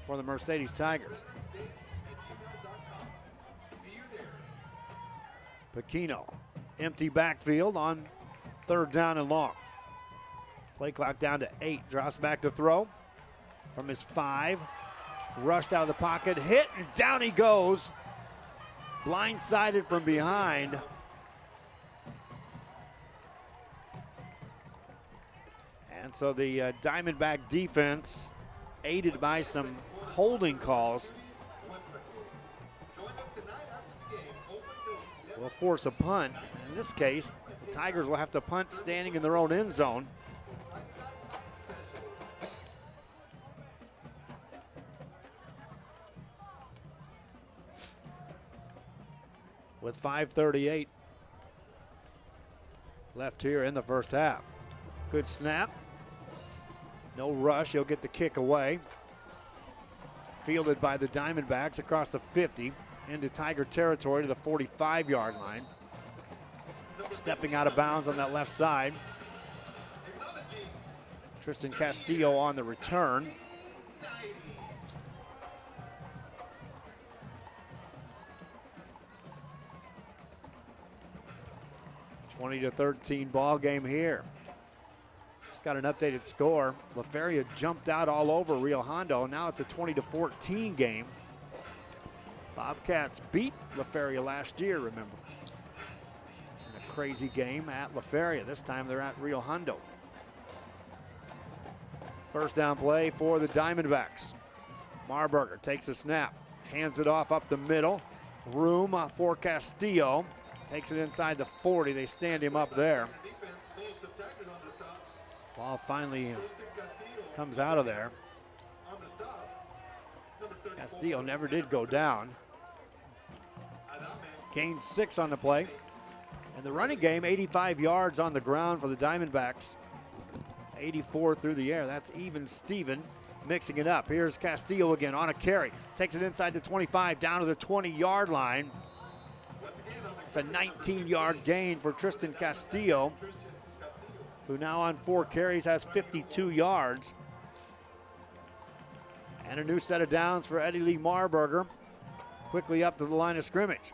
for the Mercedes Tigers. Pacino, empty backfield on third down and long. Play clock down to 8, drops back to throw from his 5. Rushed out of the pocket, hit, and down he goes. Blindsided from behind. And so the Diamondback defense, aided by some holding calls, will force a punt. In this case, the Tigers will have to punt standing in their own end zone. With 5:38 left here in the first half. Good snap. No rush. He'll get the kick away. Fielded by the Diamondbacks across the 50 into Tiger territory to the 45-yard line. Stepping out of bounds on that left side. Tristan Castillo on the return. (20-13) ball game here. Just got an updated score. La Feria jumped out all over Rio Hondo. Now it's a 20-14 game. Bobcats beat La Feria last year, remember. In a crazy game at La Feria. This time they're at Rio Hondo. First down play for the Diamondbacks. Marburger takes a snap, hands it off up the middle. Room for Castillo. Takes it inside the 40. They stand him up there. Ball finally comes out of there. Castillo never did go down. Gains 6 on the play. And the running game, 85 yards on the ground for the Diamondbacks. 84 through the air. That's even Steven mixing it up. Here's Castillo again on a carry. Takes it inside the 25, down to the 20-yard line. It's a 19-yard gain for Tristan Castillo, who now on 4 carries has 52 yards. And a new set of downs for Eddie Lee Marburger. Quickly up to the line of scrimmage.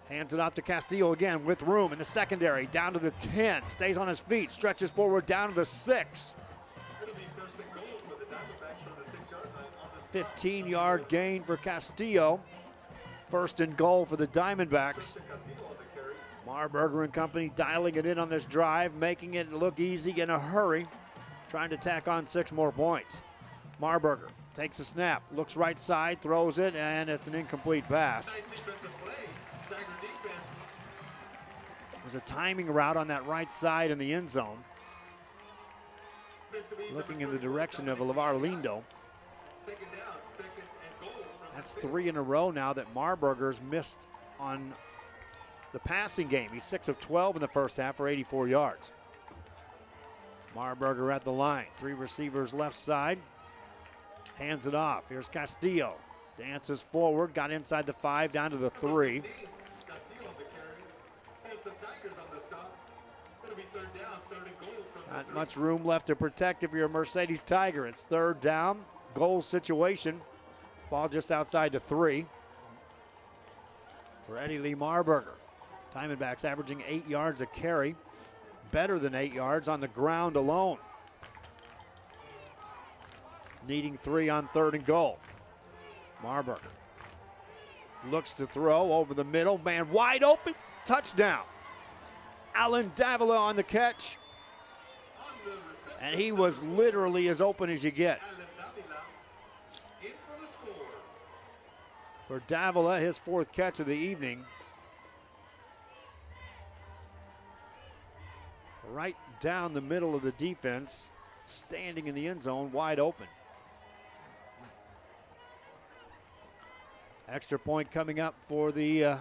Hands it off to Castillo again with room in the secondary. Down to the 10. Stays on his feet. Stretches forward down to the 6. 15-yard gain for Castillo. First and goal for the Diamondbacks. Marburger and company dialing it in on this drive, making it look easy in a hurry. Trying to tack on 6 more points. Marburger takes a snap, looks right side, throws it, and it's an incomplete pass. There's a timing route on that right side in the end zone. Looking in the direction of LeVar Lindo. That's 3 in a row now that Marburger's missed on the passing game. He's 6 of 12 in the first half for 84 yards. Marburger at the line. 3 receivers left side. Hands it off. Here's Castillo. Dances forward, got inside the 5, down to the 3. Not much room left to protect if you're a Mercedes Tiger. It's 3rd down, goal situation. Ball just outside the 3 for Eddie Lee Marburger. Diamondbacks averaging 8 yards a carry, better than 8 yards on the ground alone. Needing 3 on 3rd and goal. Marburger looks to throw over the middle, man wide open, touchdown. Alan Davila on the catch. And he was literally as open as you get. For Davila, his 4th catch of the evening. Right down the middle of the defense, standing in the end zone, wide open. Extra point coming up for the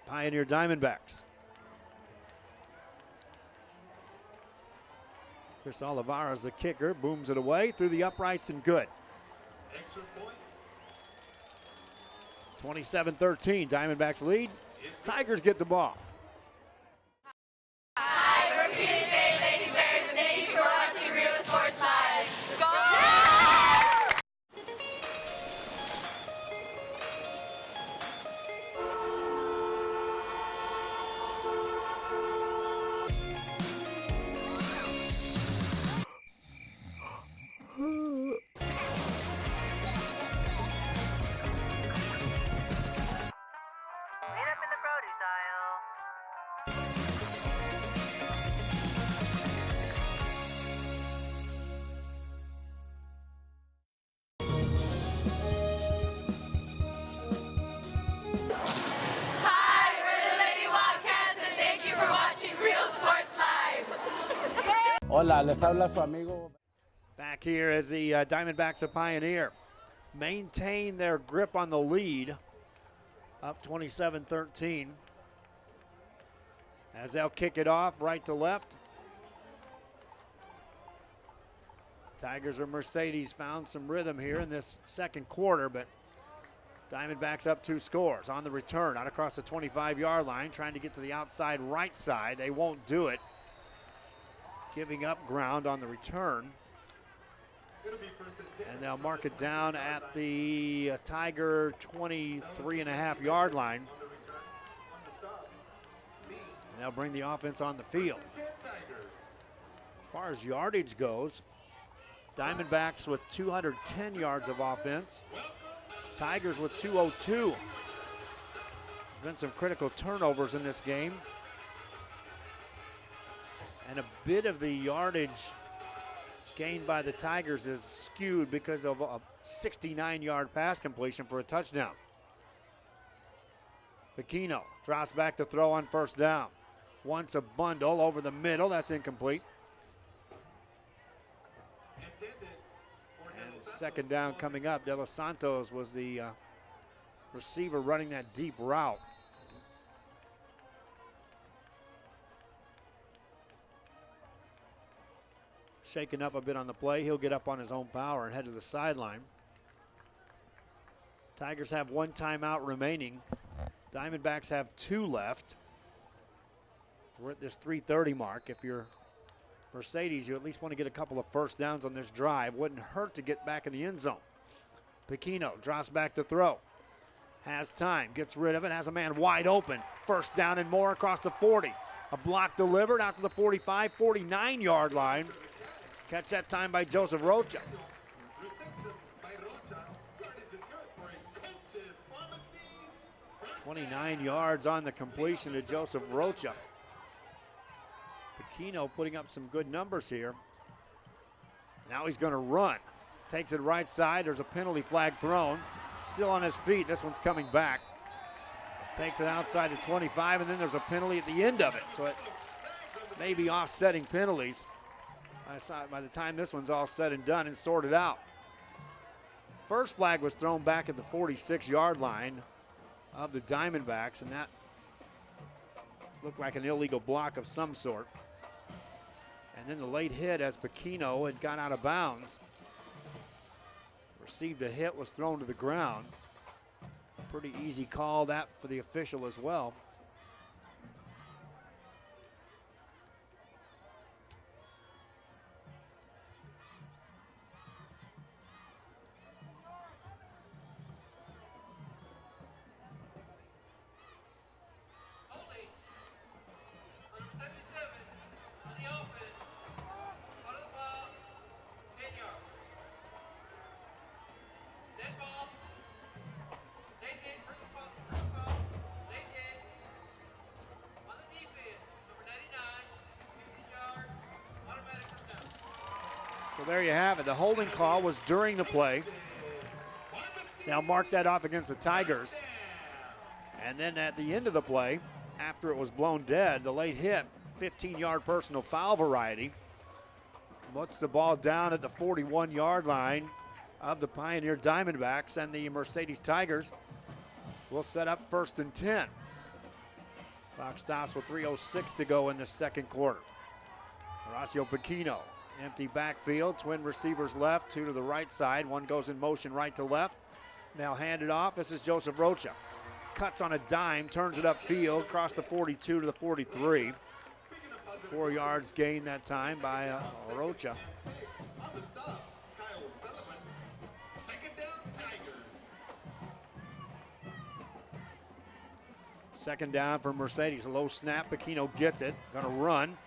Pioneer Diamondbacks. Chris Olivares, the kicker, booms it away through the uprights and good. 27-13, Diamondbacks lead. Tigers get the ball. Hi, we're PJ Lady Bears, and thank you for watching Real Sports Live. Go! Hola, les habla su amigo. Back here as the Diamondbacks of Pioneer maintain their grip on the lead, up 27-13. As they'll kick it off right to left. Tigers or Mercedes found some rhythm here in this second quarter, but Diamondbacks up 2 scores. On the return, out across the 25-yard line, trying to get to the outside right side. They won't do it. Giving up ground on the return. And they'll mark it down at the Tiger 23.5-yard line. And they'll bring the offense on the field. As far as yardage goes, Diamondbacks with 210 yards of offense. Tigers with 202. There's been some critical turnovers in this game. And a bit of the yardage gained by the Tigers is skewed because of a 69-yard pass completion for a touchdown. Pequeno drops back to throw on first down. Wants a bundle over the middle. That's incomplete. And second down coming up. De Los Santos was the receiver running that deep route. Shaken up a bit on the play. He'll get up on his own power and head to the sideline. Tigers have one timeout remaining. Diamondbacks have 2 left. We're at this 3:30 mark. If you're Mercedes, you at least want to get a couple of first downs on this drive. Wouldn't hurt to get back in the end zone. Pequeno drops back to throw. Has time, gets rid of it, has a man wide open. First down and more across the 40. A block delivered out to the 45, 49-yard line. Catch that time by Joseph Rocha. 29 yards on the completion to Joseph Rocha. Pequeno putting up some good numbers here. Now he's going to run. Takes it right side. There's a penalty flag thrown. Still on his feet. This one's coming back. Takes it outside to 25, and then there's a penalty at the end of it. So it may be offsetting penalties by the time this one's all said and done and sorted out. First flag was thrown back at the 46-yard line of the Diamondbacks, and that looked like an illegal block of some sort. And then the late hit as Pequeno had got out of bounds. Received a hit, was thrown to the ground. Pretty easy call that for the official as well. There you have it. The holding call was during the play. Now mark that off against the Tigers. And then at the end of the play, after it was blown dead, the late hit, 15-yard personal foul variety, puts the ball down at the 41-yard line of the Pioneer Diamondbacks, and the Mercedes Tigers will set up 1st and 10. Clock stops with 3:06 to go in the second quarter. Horacio Pequeno. Empty backfield, twin receivers left, 2 to the right side. One goes in motion right to left. Now handed off. This is Joseph Rocha. Cuts on a dime, turns it upfield, across the 42 to the 43. 4 yards gained that time by Rocha. Second down for Mercedes. A low snap. Pequeno gets it. Gonna run.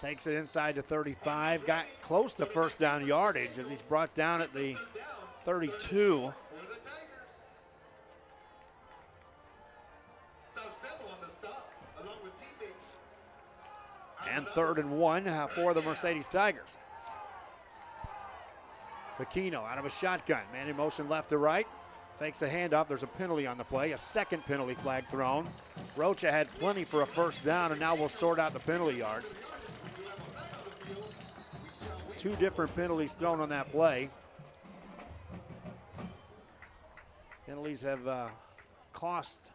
Takes it inside to 35. Got close to first down yardage as he's brought down at the 32. And 3rd and 1 for the Mercedes Tigers. Pequeno out of a shotgun. Man in motion left to right. Fakes the handoff. There's a penalty on the play. A second penalty flag thrown. Rocha had plenty for a first down, and now we'll sort out the penalty yards. 2 different penalties thrown on that play. Penalties have cost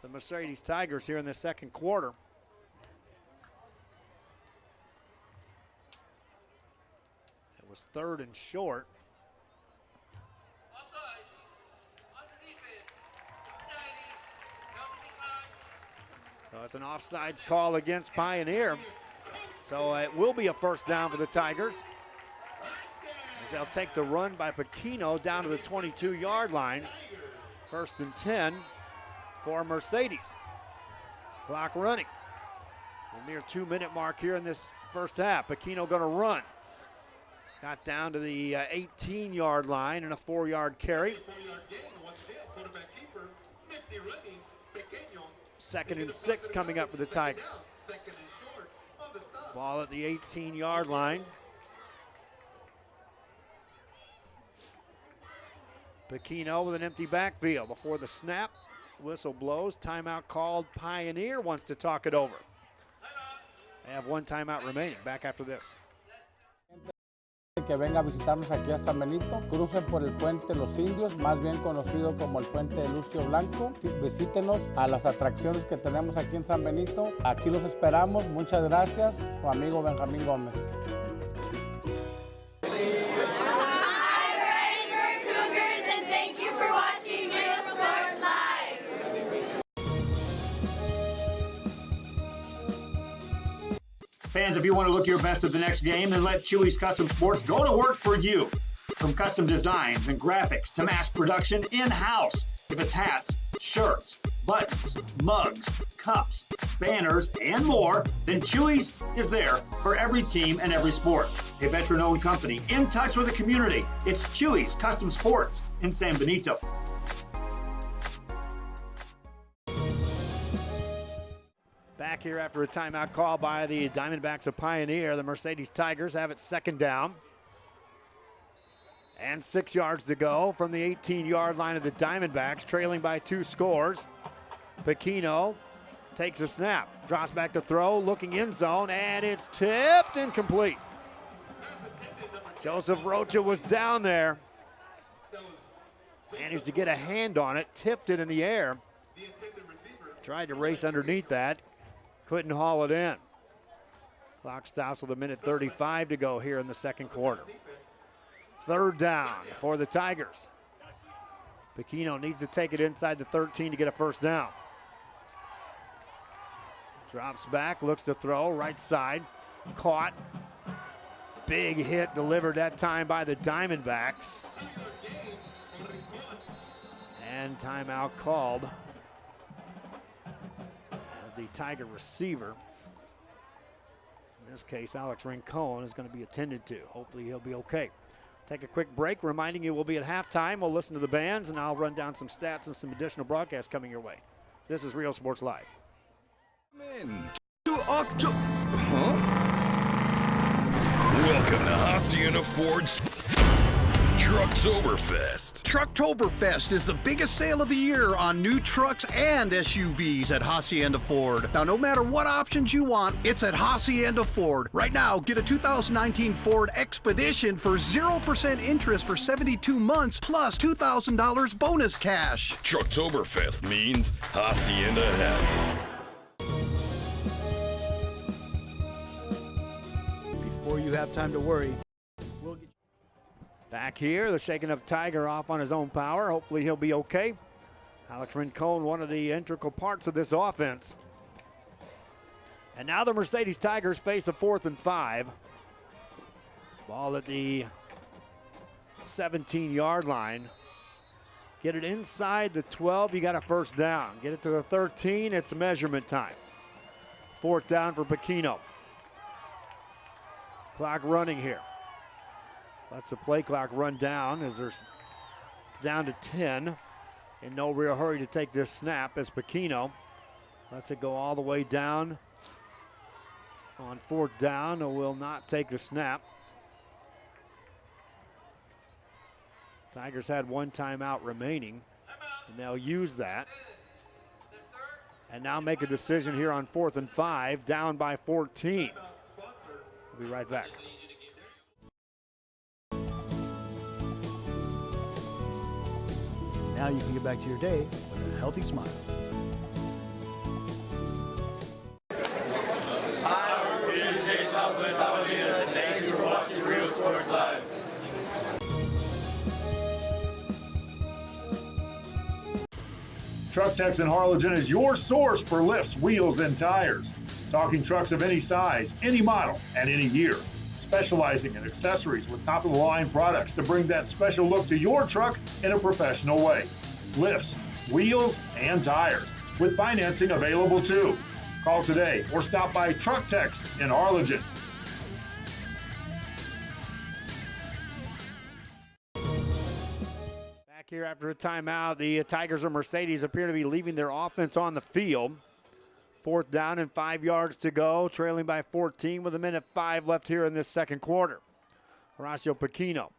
the Mercedes Tigers here in the second quarter. It was 3rd and short. So it's an offsides call against Pioneer. So it will be a first down for the Tigers, as they'll take the run by Pequeno down to the 22-yard line. 1st and 10 for Mercedes. Clock running. A mere 2-minute mark here in this first half. Pequeno going to run. Got down to the 18-yard line and a 4-yard carry. 2nd and 6 coming up for the Tigers. Ball at the 18-yard line. Pequeno with an empty backfield before the snap. Whistle blows. Timeout called. Pioneer wants to talk it over. They have one timeout remaining. Back after this. Que venga a visitarnos aquí a San Benito, crucen por el puente Los Indios, más bien conocido como el puente de Lucio Blanco. Visítenos a las atracciones que tenemos aquí en San Benito. Aquí los esperamos. Muchas gracias. Su amigo Benjamín Gómez. Fans, if you want to look your best at the next game, then let Chewy's Custom Sports go to work for you. From custom designs and graphics to mass production in-house. If it's hats, shirts, buttons, mugs, cups, banners, and more, then Chewy's is there for every team and every sport. A veteran-owned company in touch with the community. It's Chewy's Custom Sports in San Benito. Back here after a timeout call by the Diamondbacks of Pioneer. The Mercedes Tigers have it second down. And 6 yards to go from the 18-yard line of the Diamondbacks, trailing by 2 scores. Pequeno takes a snap, drops back to throw, looking end zone, and it's tipped incomplete. Joseph Rocha was down there. Managed to get a hand on it, tipped it in the air. Tried to race underneath that. Couldn't haul it in. Clock stops with 1:35 to go here in the second quarter. Third down for the Tigers. Pequeno needs to take it inside the 13 to get a first down. Drops back, looks to throw, right side, caught. Big hit delivered that time by the Diamondbacks. And timeout called. The Tiger receiver, in this case Alex Rincon, is going to be attended to. Hopefully he'll be okay. Take a quick break, reminding you we'll be at halftime. We'll listen to the bands, and I'll run down some stats and some additional broadcasts coming your way. This is Real Sports Live. Welcome to Hacienda Ford's Trucktoberfest. Trucktoberfest is the biggest sale of the year on new trucks and SUVs at Hacienda Ford. Now, no matter what options you want, it's at Hacienda Ford. Right now, get a 2019 Ford Expedition for 0% interest for 72 months plus $2,000 bonus cash. Trucktoberfest means Hacienda has it. Before you have time to worry, back here, the shaken up Tiger off on his own power. Hopefully he'll be okay. Alex Rincon, one of the integral parts of this offense. And now the Mercedes Tigers face a 4th and 5. Ball at the 17-yard line. Get it inside the 12, you got a first down. Get it to the 13, it's measurement time. 4th down for Pequeno. Clock running here. Lets the play clock run down as it's down to 10. In no real hurry to take this snap as Pequeno lets it go all the way down. On 4th down, and will not take the snap. Tigers had one timeout remaining, and they'll use that. And now make a decision here on 4th and 5, down by 14. We'll be right back. Now you can get back to your day with a healthy smile. Hi, we're PJ Southwest Alameda. Thank you for watching Real Sports Live. Truck Techs in Harlingen is your source for lifts, wheels, and tires. Talking trucks of any size, any model, and any year. Specializing in accessories with top-of-the-line products to bring that special look to your truck in a professional way. Lifts, wheels, and tires, with financing available too. Call today or stop by Truck Techs in Harlingen. Back here after a timeout, the Tigers or Mercedes appear to be leaving their offense on the field. 4th down and 5 yards to go, trailing by 14 with 1:05 left here in this second quarter. Horacio Pequeno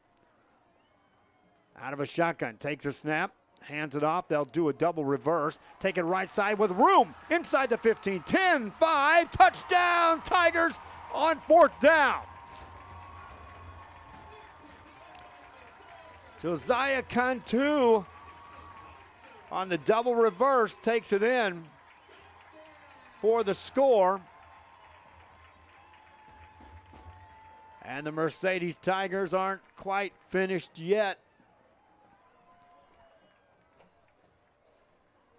Out of a shotgun, takes a snap, hands it off. They'll do a double reverse. Take it right side with room inside the 15. 10-5, touchdown Tigers on 4th down. Josiah Cantu on the double reverse takes it in for the score. And the Mercedes Tigers aren't quite finished yet.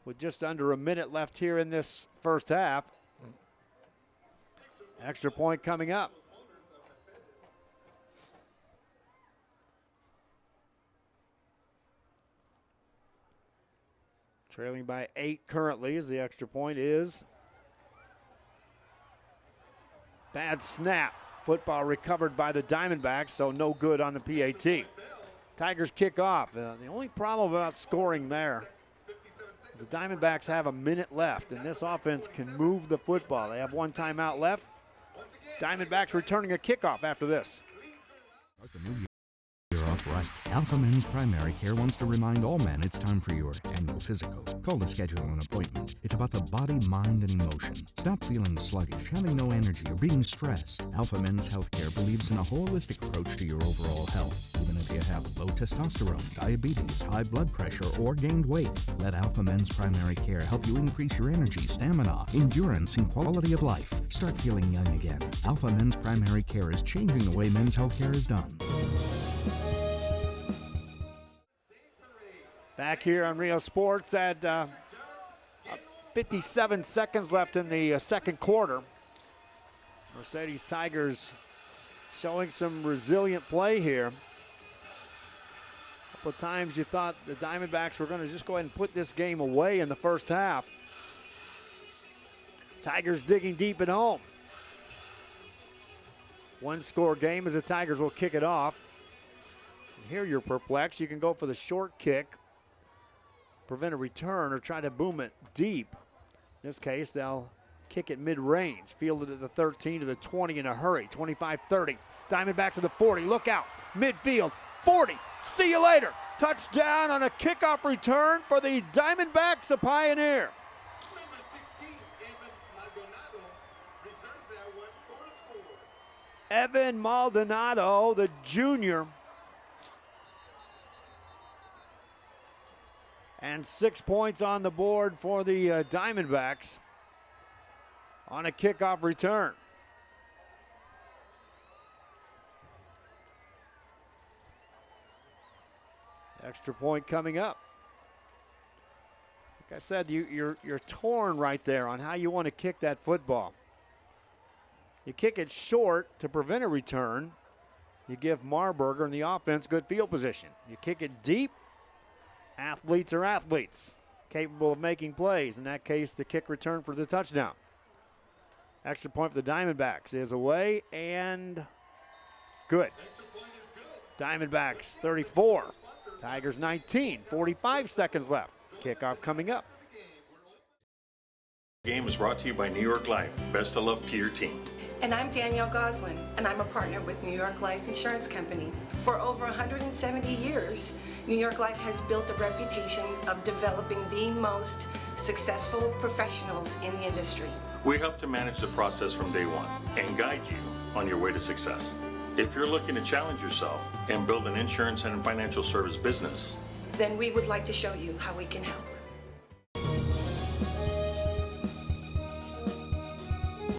With just under a minute left here in this first half. Extra point coming up. Trailing by 8 currently as the extra point is. Bad snap. Football recovered by the Diamondbacks, so no good on the PAT. Tigers kick off. The only problem about scoring there is the Diamondbacks have a minute left, and this offense can move the football. They have 1 timeout left. Diamondbacks returning a kickoff after this. You're off right. Alpha Men's Primary Care wants to remind all men it's time for your annual physical. Call to schedule an appointment. It's about the body, mind, and emotion. Stop feeling sluggish, having no energy, or being stressed. Alpha Men's Healthcare believes in a holistic approach to your overall health. Even if you have low testosterone, diabetes, high blood pressure, or gained weight, let Alpha Men's Primary Care help you increase your energy, stamina, endurance, and quality of life. Start feeling young again. Alpha Men's Primary Care is changing the way men's healthcare is done. Back here on Rio Sports at 57 seconds left in the second quarter. Mercedes Tigers showing some resilient play here. A couple of times you thought the Diamondbacks were going to just go ahead and put this game away in the first half. Tigers digging deep at home. 1-score game as the Tigers will kick it off. And here you're perplexed. You can go for the short kick, prevent a return, or try to boom it deep. In this case, they'll kick it mid-range. Fielded at the 13 to the 20 in a hurry. 25-30. Diamondbacks at the 40. Look out. Midfield. 40. See you later. Touchdown on a kickoff return for the Diamondbacks of Pioneer. Evan Maldonado, the junior. And 6 points on the board for the Diamondbacks on a kickoff return. Extra point coming up. Like I said, you're torn right there on how you want to kick that football. You kick it short to prevent a return. You give Marburger and the offense good field position. You kick it deep. Athletes are athletes, capable of making plays. In that case, the kick return for the touchdown. Extra point for the Diamondbacks is away and good. Diamondbacks 34, Tigers 19, 45 seconds left. Kickoff coming up. Game is brought to you by New York Life. Best of luck to your team. And I'm Danielle Goslin, and I'm a partner with New York Life Insurance Company. For over 170 years, New York Life has built a reputation of developing the most successful professionals in the industry. We help to manage the process from day one and guide you on your way to success. If you're looking to challenge yourself and build an insurance and financial service business, then we would like to show you how we can help.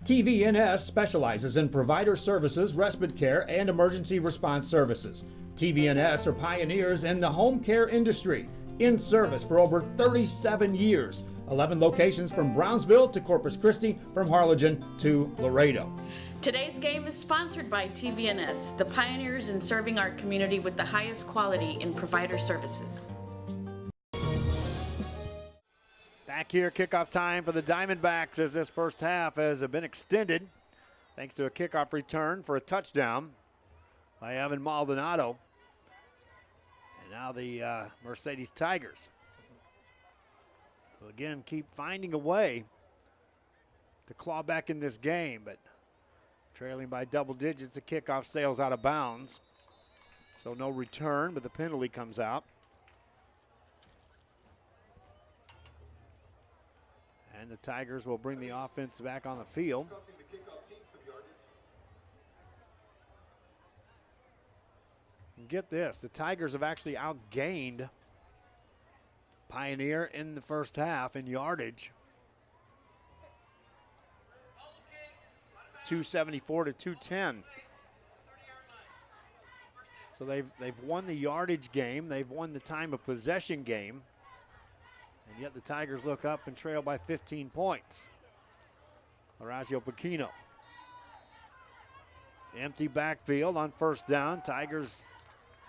TVNS specializes in provider services, respite care, and emergency response services. TVNS are pioneers in the home care industry, in service for over 37 years. 11 locations from Brownsville to Corpus Christi, from Harlingen to Laredo. Today's game is sponsored by TVNS, the pioneers in serving our community with the highest quality in provider services. Back here, kickoff time for the Diamondbacks as this first half has been extended thanks to a kickoff return for a touchdown by Evan Maldonado. And now the Mercedes Tigers will again keep finding a way to claw back in this game, but trailing by double digits, the kickoff sails out of bounds. So no return, but the penalty comes out. And the Tigers will bring the offense back on the field. And get this, the Tigers have actually outgained Pioneer in the first half in yardage. 274 to 210. So they've won the yardage game. They've won the time of possession game. And yet the Tigers look up and trail by 15 points. Horacio Pequino. Empty backfield on first down. Tigers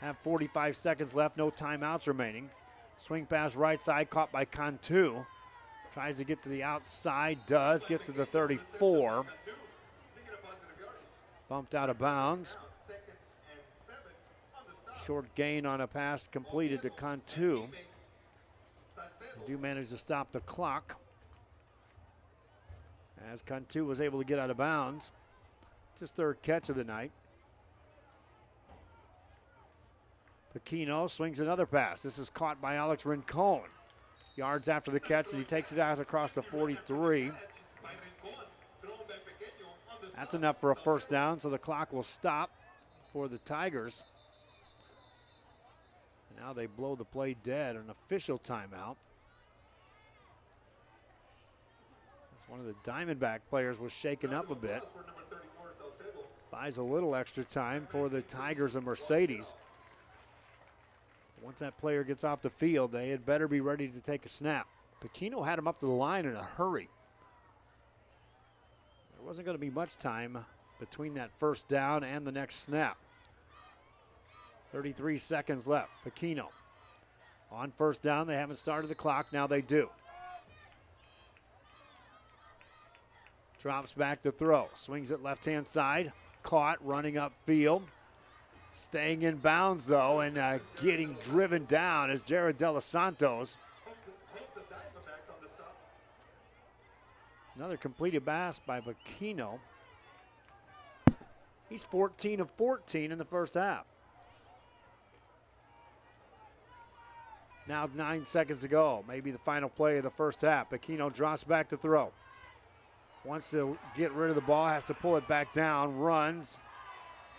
have 45 seconds left, no timeouts remaining. Swing pass right side, caught by Cantu. Tries to get to the outside, does, gets to the 34. Bumped out of bounds. Short gain on a pass completed to Cantu. They do manage to stop the clock as Cantu was able to get out of bounds. It's his third catch of the night. Pequino swings another pass. This is caught by Alex Rincon. Yards after the catch as he takes it out across the 43. That's enough for a first down, so the clock will stop for the Tigers. Now they blow the play dead, an official timeout. As one of the Diamondback players was shaken up a bit. Buys a little extra time for the Tigers and Mercedes. Once that player gets off the field, they had better be ready to take a snap. Pequino had him up to the line in a hurry. There wasn't going to be much time between that first down and the next snap. 33 seconds left. Pequino on first down. They haven't started the clock. Now they do. Drops back to throw. Swings it left-hand side. Caught running upfield. Staying in bounds, though, and getting driven down is Jared De Los Santos. Another completed pass by Pequino. He's 14 of 14 in the first half. Now 9 seconds to go. Maybe the final play of the first half. Pequino drops back to throw. Wants to get rid of the ball, has to pull it back down, runs,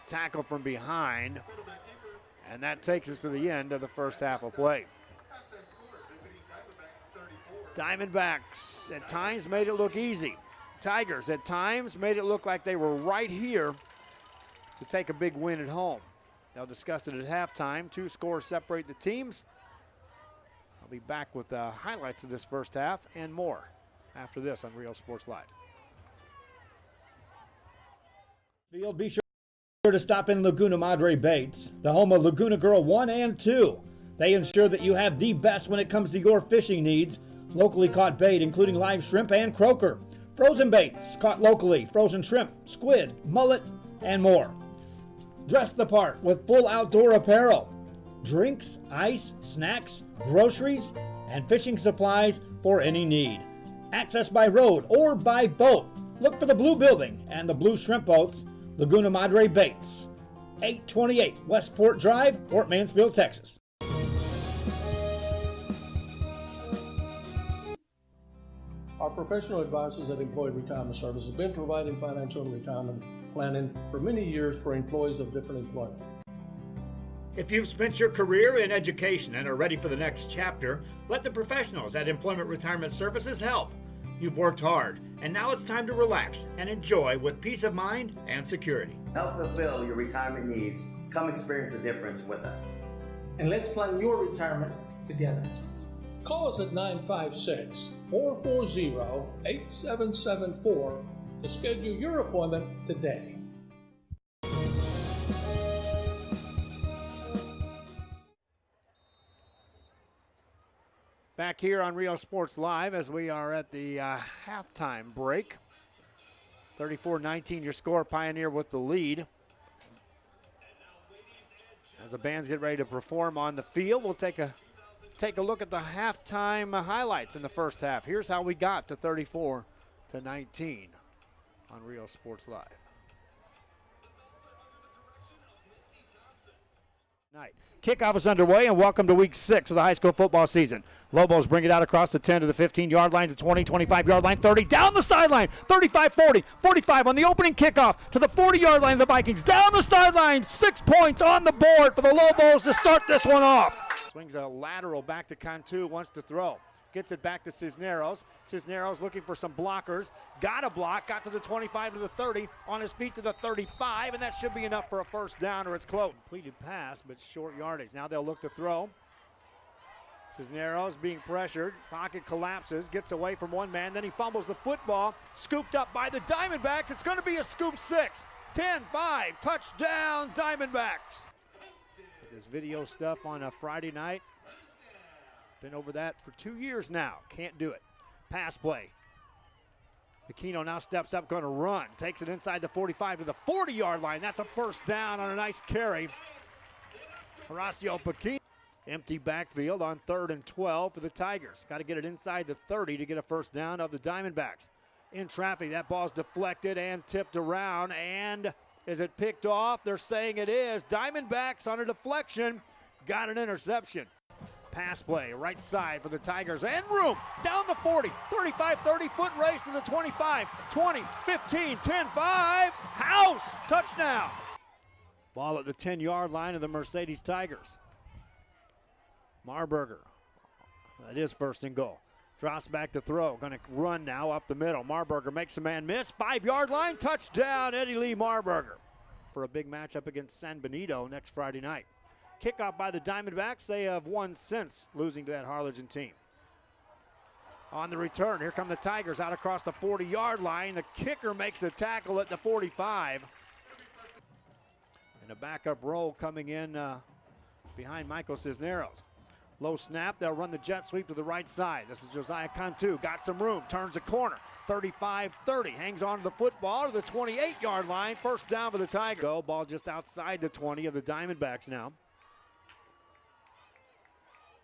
tackle from behind, and that takes us to the end of the first half of play. Diamondbacks at times made it look easy. Tigers at times made it look like they were right here to take a big win at home. They'll discuss it at halftime. 2 scores separate the teams. I'll be back with the highlights of this first half and more after this on Real Sports Live. Field, be sure to stop in Laguna Madre Baits, the home of Laguna Girl 1 and 2. They ensure that you have the best when it comes to your fishing needs. Locally caught bait, including live shrimp and croaker. Frozen baits, caught locally, frozen shrimp, squid, mullet, and more. Dress the part with full outdoor apparel. Drinks, ice, snacks, groceries, and fishing supplies for any need. Access by road or by boat. Look for the blue building and the blue shrimp boats. Laguna Madre Baits, 828 Westport Drive, Fort Mansfield, Texas. Our professional advisors at Employee Retirement Services have been providing financial and retirement planning for many years for employees of different employment. If you've spent your career in education and are ready for the next chapter, let the professionals at Employment Retirement Services help. You've worked hard, and now it's time to relax and enjoy with peace of mind and security. Help fulfill your retirement needs. Come experience the difference with us. And let's plan your retirement together. Call us at 956-440-8774 to schedule your appointment today. Back here on Real Sports Live as we are at the halftime break. 34-19 your score, Pioneer with the lead. As the bands get ready to perform on the field, we'll take a look at the halftime highlights in the first half. Here's how we got to 34-19 on Real Sports Live. Night. Kickoff is underway, and welcome to week 6 of the high school football season. Lobos bring it out across the 10 to the 15-yard line to 20, 25-yard line, 30, down the sideline, 35, 40, 45 on the opening kickoff to the 40-yard line of the Vikings. Down the sideline, 6 points on the board for the Lobos to start this one off. Swings a lateral back to Cantu, wants to throw. Gets it back to Cisneros. Cisneros looking for some blockers. Got a block, got to the 25 to the 30, on his feet to the 35, and that should be enough for a first down or it's close. Completed pass, but short yardage. Now they'll look to throw. Cisneros being pressured. Pocket collapses, gets away from one man, then he fumbles the football. Scooped up by the Diamondbacks. It's going to be a scoop 6. 10-5, touchdown Diamondbacks. This video stuff on a Friday night. Been over that for 2 years now. Can't do it. Pass play. Aquino now steps up, going to run. Takes it inside the 45 to the 40-yard line. That's a first down on a nice carry. Horacio Paquino. Empty backfield on 3rd and 12 for the Tigers. Got to get it inside the 30 to get a first down of the Diamondbacks. In traffic, that ball's deflected and tipped around. And is it picked off? They're saying it is. Diamondbacks on a deflection. Got an interception. Pass play, right side for the Tigers, and room, down the 40, 35, 30, foot race to the 25, 20, 15, 10, 5, house, touchdown. Ball at the 10-yard line of the Mercedes Tigers. Marburger, that is first and goal. Drops back to throw, gonna run now up the middle. Marburger makes a man miss, 5-yard line, touchdown, Eddie Lee Marburger. For a big matchup against San Benito next Friday night. Kickoff by the Diamondbacks. They have won since losing to that Harlingen team. On the return, here come the Tigers out across the 40-yard line. The kicker makes the tackle at the 45. And a backup roll coming in behind Michael Cisneros. Low snap, they'll run the jet sweep to the right side. This is Josiah Cantu, got some room, turns a corner. 35-30, hangs on to the football to the 28-yard line. First down for the Tigers. Go, ball just outside the 20 of the Diamondbacks now.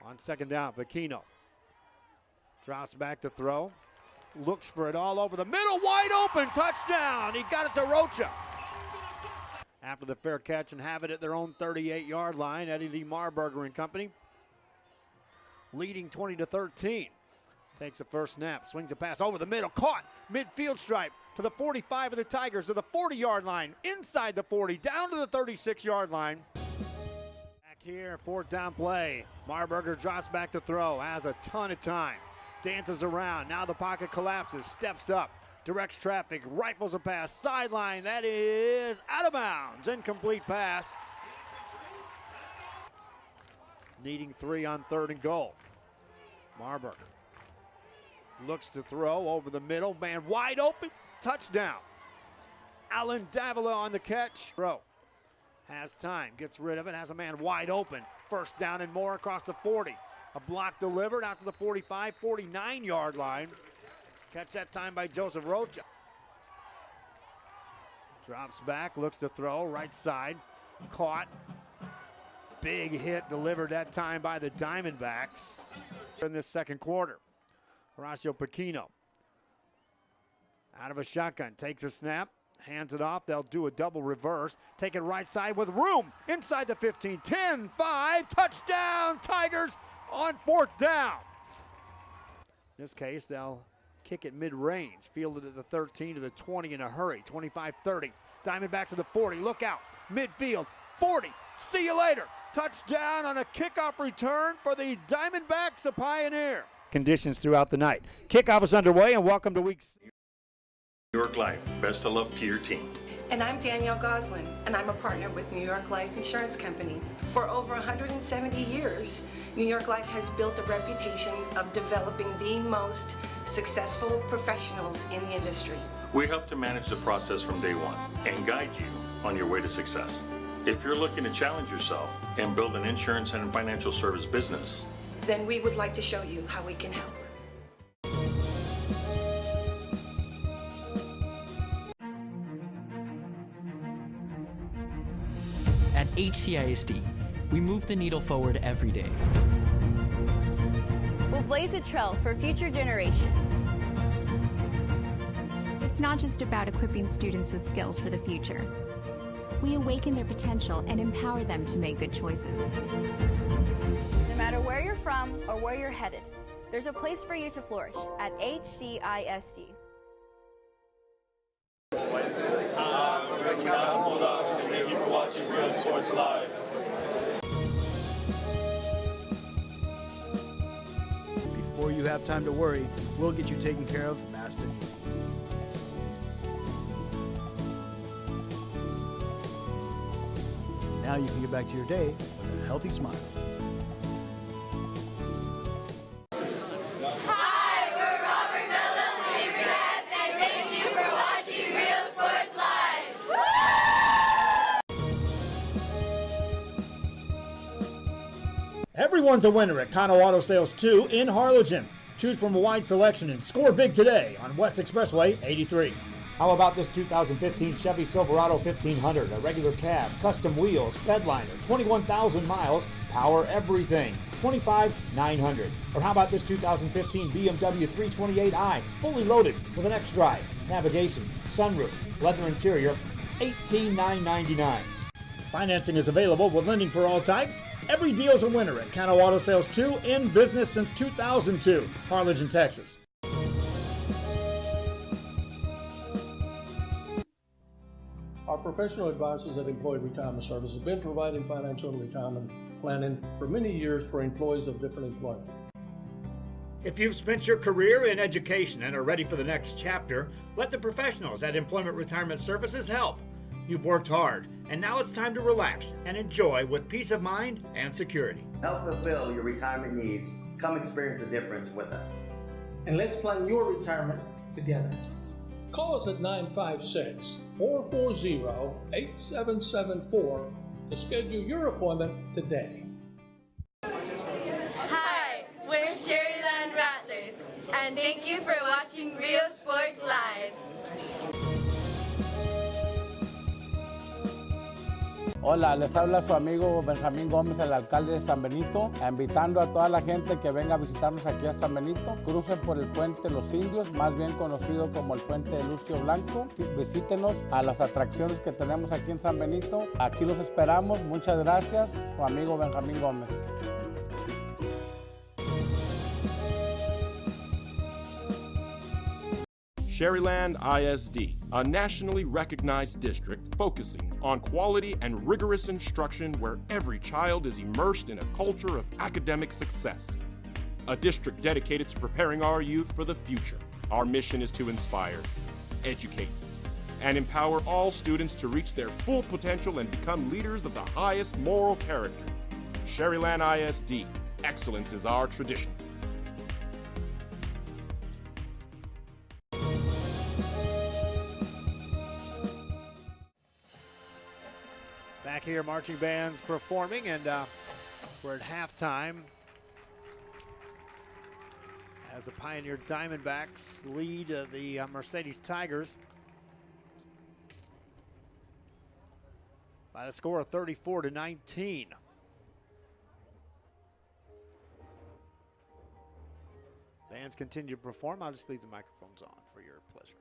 On second down, Aquino drops back to throw. Looks for it all over the middle, wide open, touchdown. He got it to Rocha. After the fair catch and have it at their own 38-yard line, Eddie Lee Marburger and company. Leading 20-13. Takes a first snap, swings a pass over the middle, caught, midfield stripe to the 45 of the Tigers, to the 40-yard line, inside the 40, down to the 36-yard line. Here, 4th down play. Marburger drops back to throw, has a ton of time. Dances around, now the pocket collapses, steps up, directs traffic, rifles a pass, sideline, that is out of bounds. Incomplete pass. Needing 3 on 3rd and goal. Marburger looks to throw over the middle, man wide open, touchdown. Alan Davila on the catch. Throw. Has time, gets rid of it, has a man wide open. First down and more across the 40. A block delivered out to the 45, 49-yard line. Catch that time by Joseph Rocha. Drops back, looks to throw, right side. Caught. Big hit delivered that time by the Diamondbacks in this second quarter. Horacio Paquino out of a shotgun, takes a snap. Hands it off, they'll do a double reverse. Take it right side with room, inside the 15, 10-5, touchdown Tigers on 4th down. In this case, they'll kick it mid-range, fielded at the 13 to the 20 in a hurry, 25-30. Diamondbacks to the 40, look out, midfield, 40, see you later. Touchdown on a kickoff return for the Diamondbacks of Pioneer. Conditions throughout the night. Kickoff is underway, and welcome to week 6. New York Life, best of luck to your team. And I'm Danielle Goslin, and I'm a partner with New York Life Insurance Company. For over 170 years, New York Life has built a reputation of developing the most successful professionals in the industry. We help to manage the process from day one and guide you on your way to success. If you're looking to challenge yourself and build an insurance and financial service business, then we would like to show you how we can help. At HCISD, we move the needle forward every day. We'll blaze a trail for future generations. It's not just about equipping students with skills for the future. We awaken their potential and empower them to make good choices. No matter where you're from or where you're headed, there's a place for you to flourish at HCISD. Thank you for watching Real Sports Live. Before you have time to worry, we'll get you taken care of fast and easy. Now you can get back to your day with a healthy smile. Hi, we're Robert Dulles, Favorite Cats, and thank you for watching Real Sports Live. Everyone's a winner at Kano Auto Sales 2 in Harlingen. Choose from a wide selection and score big today on West Expressway 83. How about this 2015 Chevy Silverado 1500, a regular cab, custom wheels, bedliner, 21,000 miles, power everything, $25,900. Or how about this 2015 BMW 328i, fully loaded with an X-Drive, navigation, sunroof, leather interior, $18,999. Financing is available with lending for all types. Every deal's a winner at Kano Auto Sales 2, in business since 2002, Harlingen, Texas. Our professional advisors at Employee Retirement Service have been providing financial and retirement planning for many years for employees of different employment. If you've spent your career in education and are ready for the next chapter, let the professionals at Employment Retirement Services help. You've worked hard, and now it's time to relax and enjoy with peace of mind and security. Help fulfill your retirement needs. Come experience the difference with us. And let's plan your retirement together. Call us at 956-440-8774 to schedule your appointment today. Hi, we're Sherryland Rattlers, and thank you for watching Real Sports Live. Hola, les habla su amigo Benjamín Gómez, el alcalde de San Benito, invitando a toda la gente que venga a visitarnos aquí a San Benito. Crucen por el puente Los Indios, más bien conocido como el puente de Lucio Blanco. Visítenos a las atracciones que tenemos aquí en San Benito. Aquí los esperamos. Muchas gracias. Su amigo Benjamín Gómez. Sherryland ISD, a nationally recognized district focusing on quality and rigorous instruction where every child is immersed in a culture of academic success. A district dedicated to preparing our youth for the future. Our mission is to inspire, educate, and empower all students to reach their full potential and become leaders of the highest moral character. Sherryland ISD, excellence is our tradition. Back here, marching bands performing, and we're at halftime as the Pioneer Diamondbacks lead the Mercedes Tigers by the score of 34-19. Bands continue to perform. I'll just leave the microphones on for your pleasure.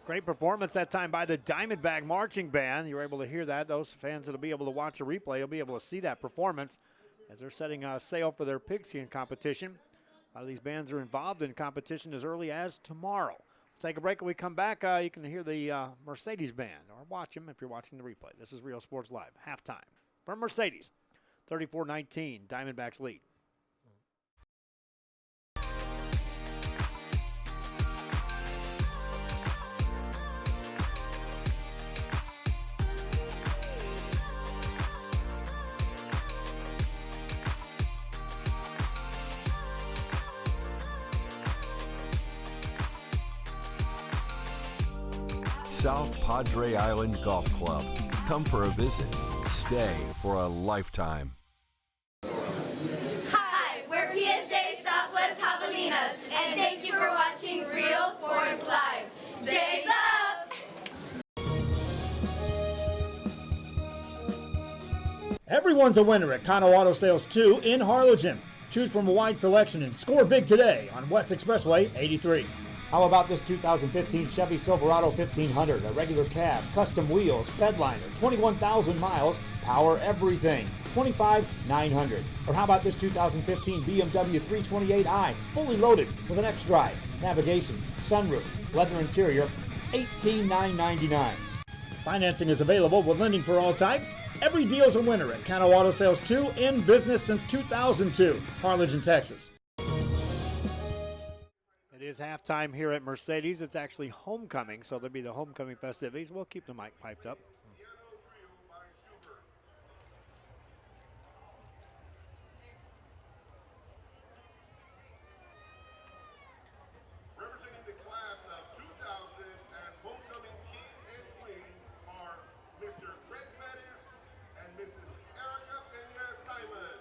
Great performance that time by the Diamondback Marching Band. You were able to hear that. Those fans that will be able to watch the replay will be able to see that performance as they're setting sail for their pigskin competition. A lot of these bands are involved in competition as early as tomorrow. We'll take a break. When we come back, you can hear the Mercedes Band, or watch them if you're watching the replay. This is Real Sports Live, halftime from Mercedes. 34-19, Diamondbacks lead. South Padre Island Golf Club. Come for a visit. Stay for a lifetime. Hi, we're PSJ Southwest Javelinas, and thank you for watching Real Sports Live. Jays up! Everyone's a winner at Kano Auto Sales 2 in Harlingen. Choose from a wide selection and score big today on West Expressway 83. How about this 2015 Chevy Silverado 1500, a regular cab, custom wheels, bedliner, 21,000 miles, power everything, $25,900. Or how about this 2015 BMW 328i, fully loaded with an X-Drive, navigation, sunroof, leather interior, $18,999. Financing is available with lending for all types. Every deal's a winner at Kano Auto Sales 2, in business since 2002, Harlingen, Texas. It is halftime here at Mercedes. It's actually homecoming, so there'll be the homecoming festivities. We'll keep the mic piped up. Representing the class of 2000 as homecoming king and queen are Mr. Chris Pettis and Mrs. Erica Pena Simon.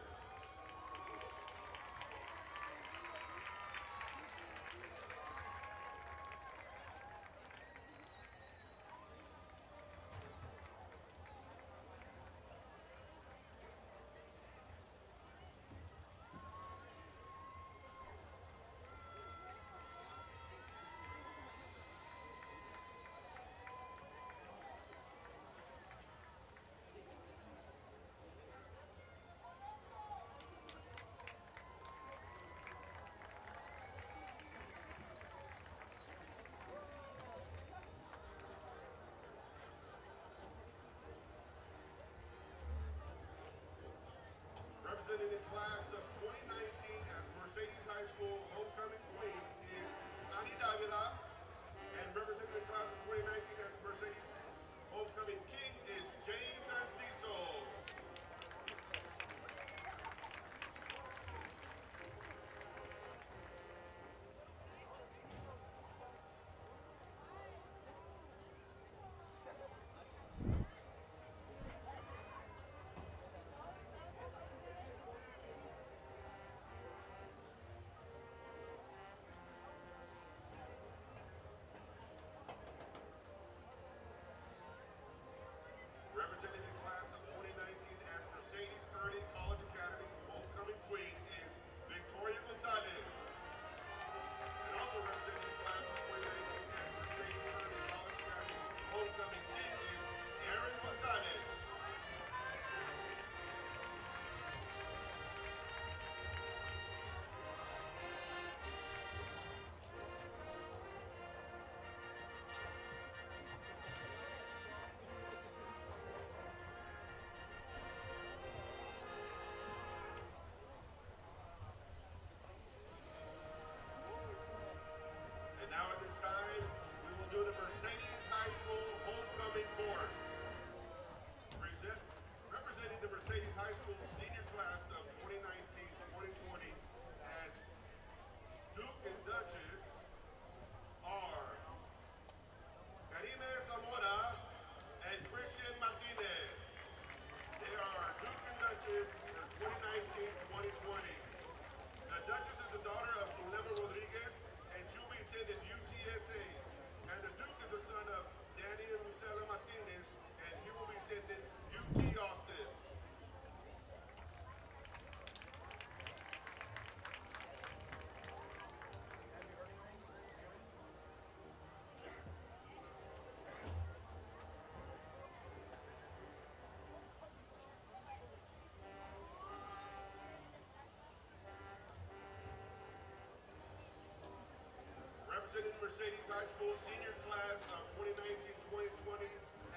Mercedes High School senior class of 2019-2020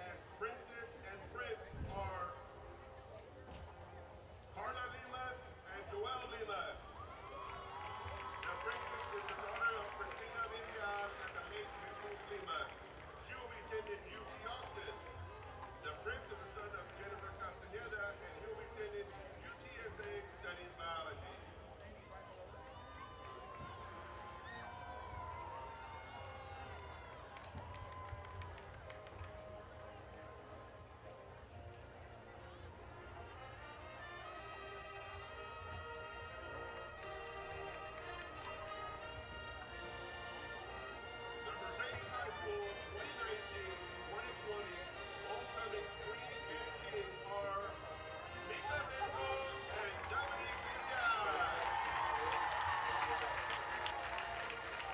as Princess and Prince are Carla Limas and Joel Limas. The princess is the daughter of Christina Villar and the late Jesus Limas. She will be attending UT Austin. The prince is the son of Jennifer Castaneda, and he will be attending UTSA studying biology. The Mercedes High School 2019-2020 homecoming queen and king are Mika Vento and Dominic Villar.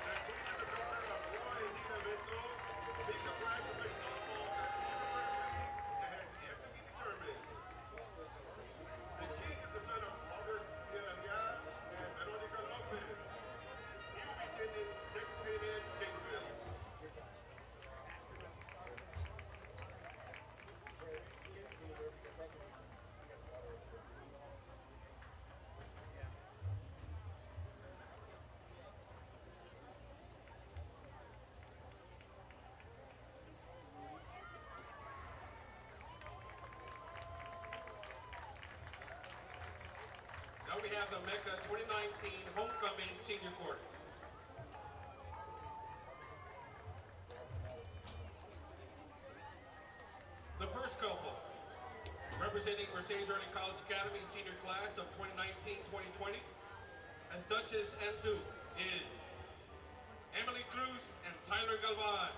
The queen is the daughter of Roy and Nina Vento. Mika graduates softball at the university and has yet to be determined. The king is the son of Albert Villar and Veronica Lopez. He will be attending Texas A&M Kingsville. Now we have the Mecca 2019 Homecoming Senior Court. The first couple, representing Mercedes Early College Academy senior class of 2019-2020, as Duchess and Duke, is Emily Cruz and Tyler Galvan.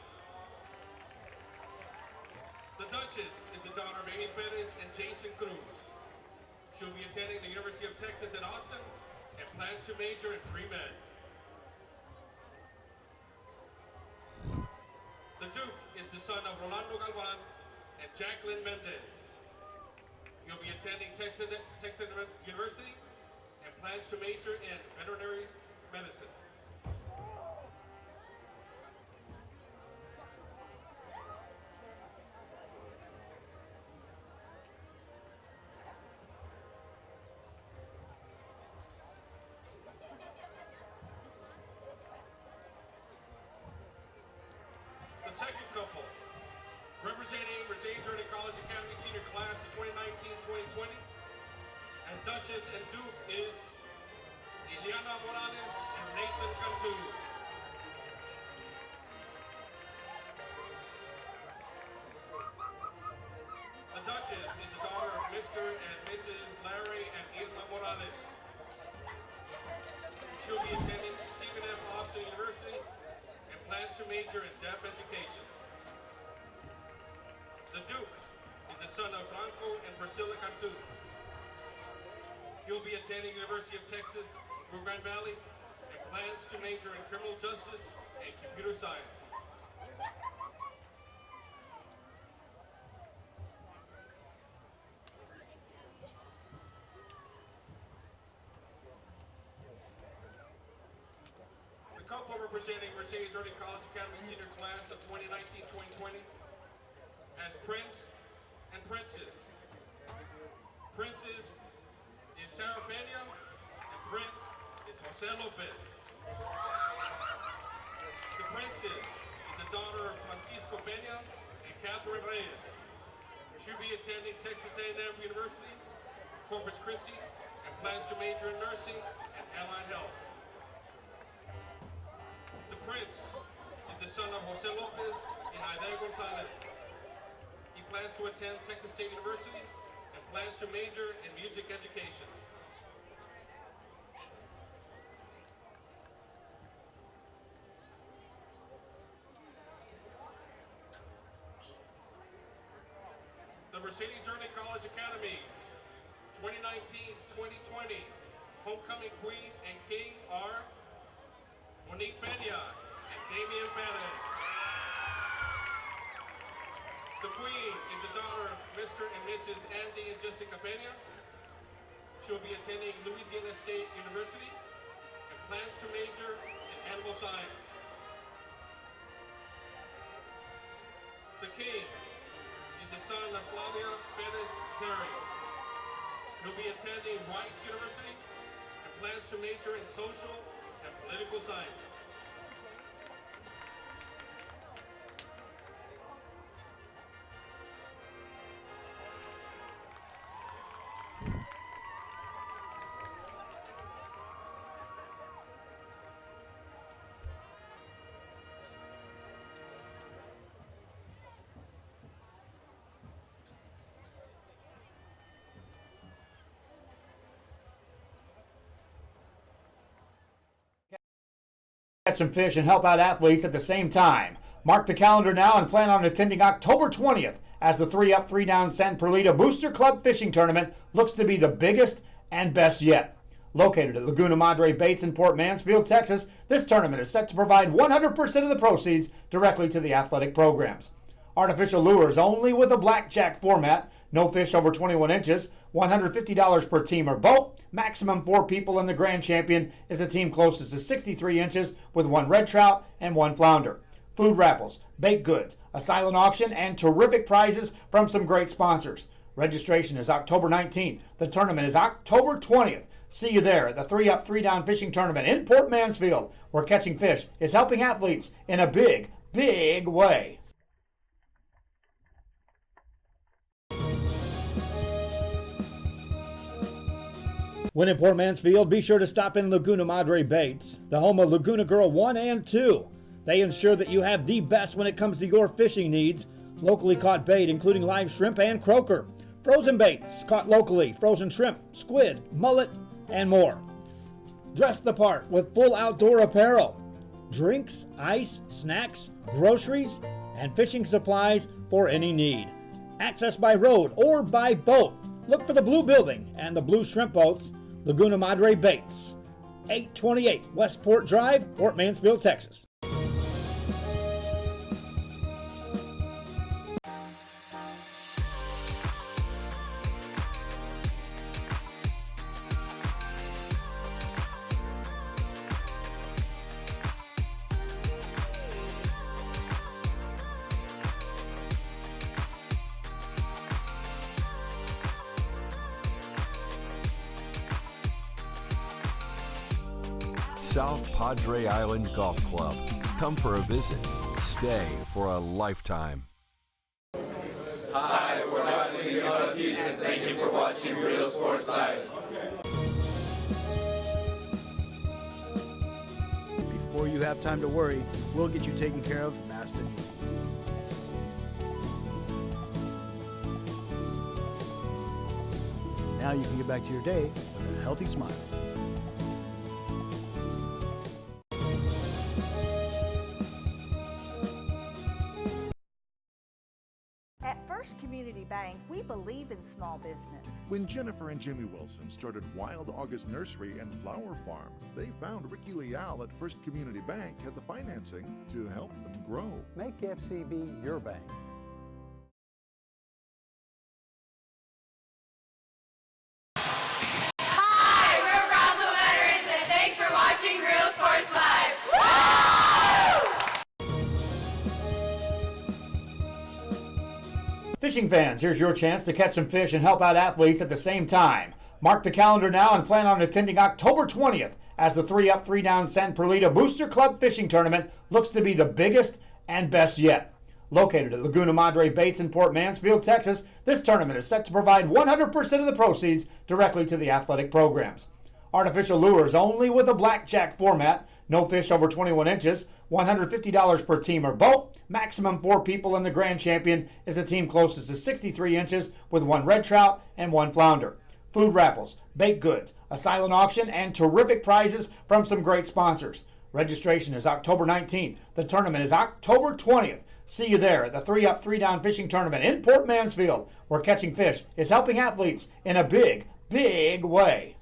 The Duchess is the daughter of Amy Perez and Jason Cruz. She'll be attending the University of Texas at Austin and plans to major in pre-med. The Duke is the son of Rolando Galvan and Jacqueline Mendez. He'll be attending Texas University and plans to major in veterinary medicine. The second couple, representing Mercedes Early College Academy senior class of 2019-2020, as Duchess and Duke, is Ileana Morales and Nathan Cantu. The Duchess is the daughter of Mr. and Mrs. Larry and Isla Morales. She'll be attending Stephen F. Austin University and plans to major in deaf education. The Duke is the son of Franco and Priscilla Cantu. He'll be attending University of Texas, Rio Grande Valley, and plans to major in criminal justice and computer science. The couple representing Mercedes Early College Academy senior class of 2019-2020 as Prince and Princess. Princess is Sarah Peña and Prince is Jose Lopez. The Princess is the daughter of Francisco Peña and Catherine Reyes. She'll be attending Texas A&M University, Corpus Christi, and plans to major in nursing and allied health. The Prince is the son of Jose Lopez and Aida Gonzalez. He plans to attend Texas State University and plans to major in music education. The Mercedes Early College Academies 2019-2020 homecoming queen and king are Monique Peña and Damian Perez. The queen is the daughter of Mr. and Mrs. Andy and Jessica Peña. She'll be attending Louisiana State University and plans to major in animal science. The king is the son of Claudia Perez Terrio. He'll be attending Rice University and plans to major in social and political science. Catch some fish and help out athletes at the same time. Mark the calendar now and plan on attending October 20th as the 3-up, 3-down San Perlita Booster Club Fishing Tournament looks to be the biggest and best yet. Located at Laguna Madre Baits in Port Mansfield, Texas, this tournament is set to provide 100% of the proceeds directly to the athletic programs. Artificial lures only with a blackjack format, no fish over 21 inches, $150 per team or boat, maximum 4 people, and the grand champion is a team closest to 63 inches with 1 red trout and 1 flounder. Food raffles, baked goods, a silent auction, and terrific prizes from some great sponsors. Registration is October 19th. The tournament is October 20th. See you there at the 3-up, 3-down fishing tournament in Port Mansfield, where catching fish is helping athletes in a big, big way. When in Port Mansfield, be sure to stop in Laguna Madre Baits, the home of Laguna Girl 1 and 2. They ensure that you have the best when it comes to your fishing needs. Locally caught bait, including live shrimp and croaker. Frozen baits, caught locally, frozen shrimp, squid, mullet, and more. Dress the part with full outdoor apparel. Drinks, ice, snacks, groceries, and fishing supplies for any need. Access by road or by boat. Look for the blue building and the blue shrimp boats. Laguna Madre Baits, 828 Westport Drive, Port Mansfield, Texas. South Padre Island Golf Club. Come for a visit. Stay for a lifetime. Hi, we're not leaving another season. Thank you for watching Real Sports Live. Before you have time to worry, we'll get you taken care of fast and easy. Now you can get back to your day with a healthy smile. At First Community Bank, we believe in small business. When Jennifer and Jimmy Wilson started Wild August Nursery and Flower Farm, they found Ricky Leal at First Community Bank had the financing to help them grow. Make FCB your bank. Hi, we're Brownsville veterans, and thanks for watching Real Sports Live. Woo! Fishing fans, here's your chance to catch some fish and help out athletes at the same time. Mark the calendar now and plan on attending October 20th as the 3-up, 3-down San Perlita Booster Club Fishing Tournament looks to be the biggest and best yet. Located at Laguna Madre Baits in Port Mansfield, Texas, this tournament is set to provide 100% of the proceeds directly to the athletic programs. Artificial lures only with a blackjack format, no fish over 21 inches, $150 per team or boat, maximum 4 people, and the grand champion is a team closest to 63 inches with 1 red trout and 1 flounder. Food raffles, baked goods, a silent auction, and terrific prizes from some great sponsors. Registration is October 19th. The tournament is October 20th. See you there at the 3-up, 3-down fishing tournament in Port Mansfield, where catching fish is helping athletes in a big, big way.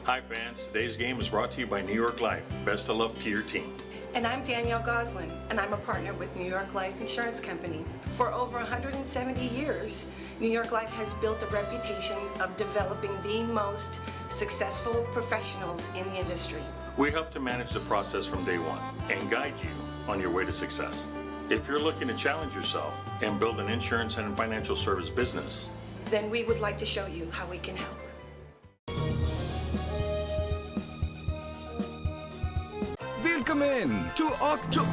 Hi fans, today's game is brought to you by New York Life. Best of luck to your team. And I'm Danielle Goslin, and I'm a partner with New York Life Insurance Company. For over 170 years, New York Life has built a reputation of developing the most successful professionals in the industry. We help to manage the process from day one and guide you on your way to success. If you're looking to challenge yourself and build an insurance and financial service business, then we would like to show you how we can help. Willkommen to October.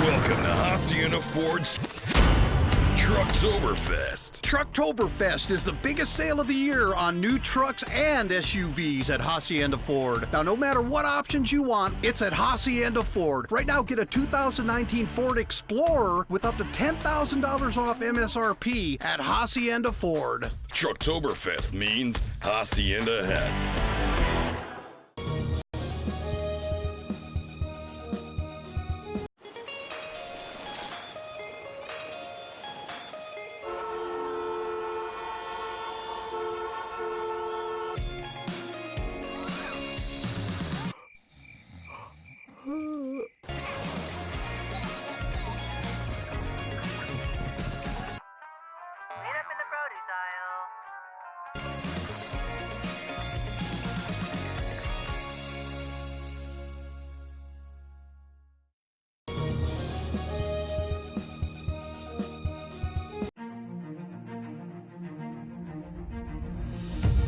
Welcome to Hacienda Ford's Trucktoberfest. Trucktoberfest is the biggest sale of the year on new trucks and SUVs at Hacienda Ford. Now, no matter what options you want, it's at Hacienda Ford. Right now, get a 2019 Ford Explorer with up to $10,000 off MSRP at Hacienda Ford. Trucktoberfest means Hacienda has it.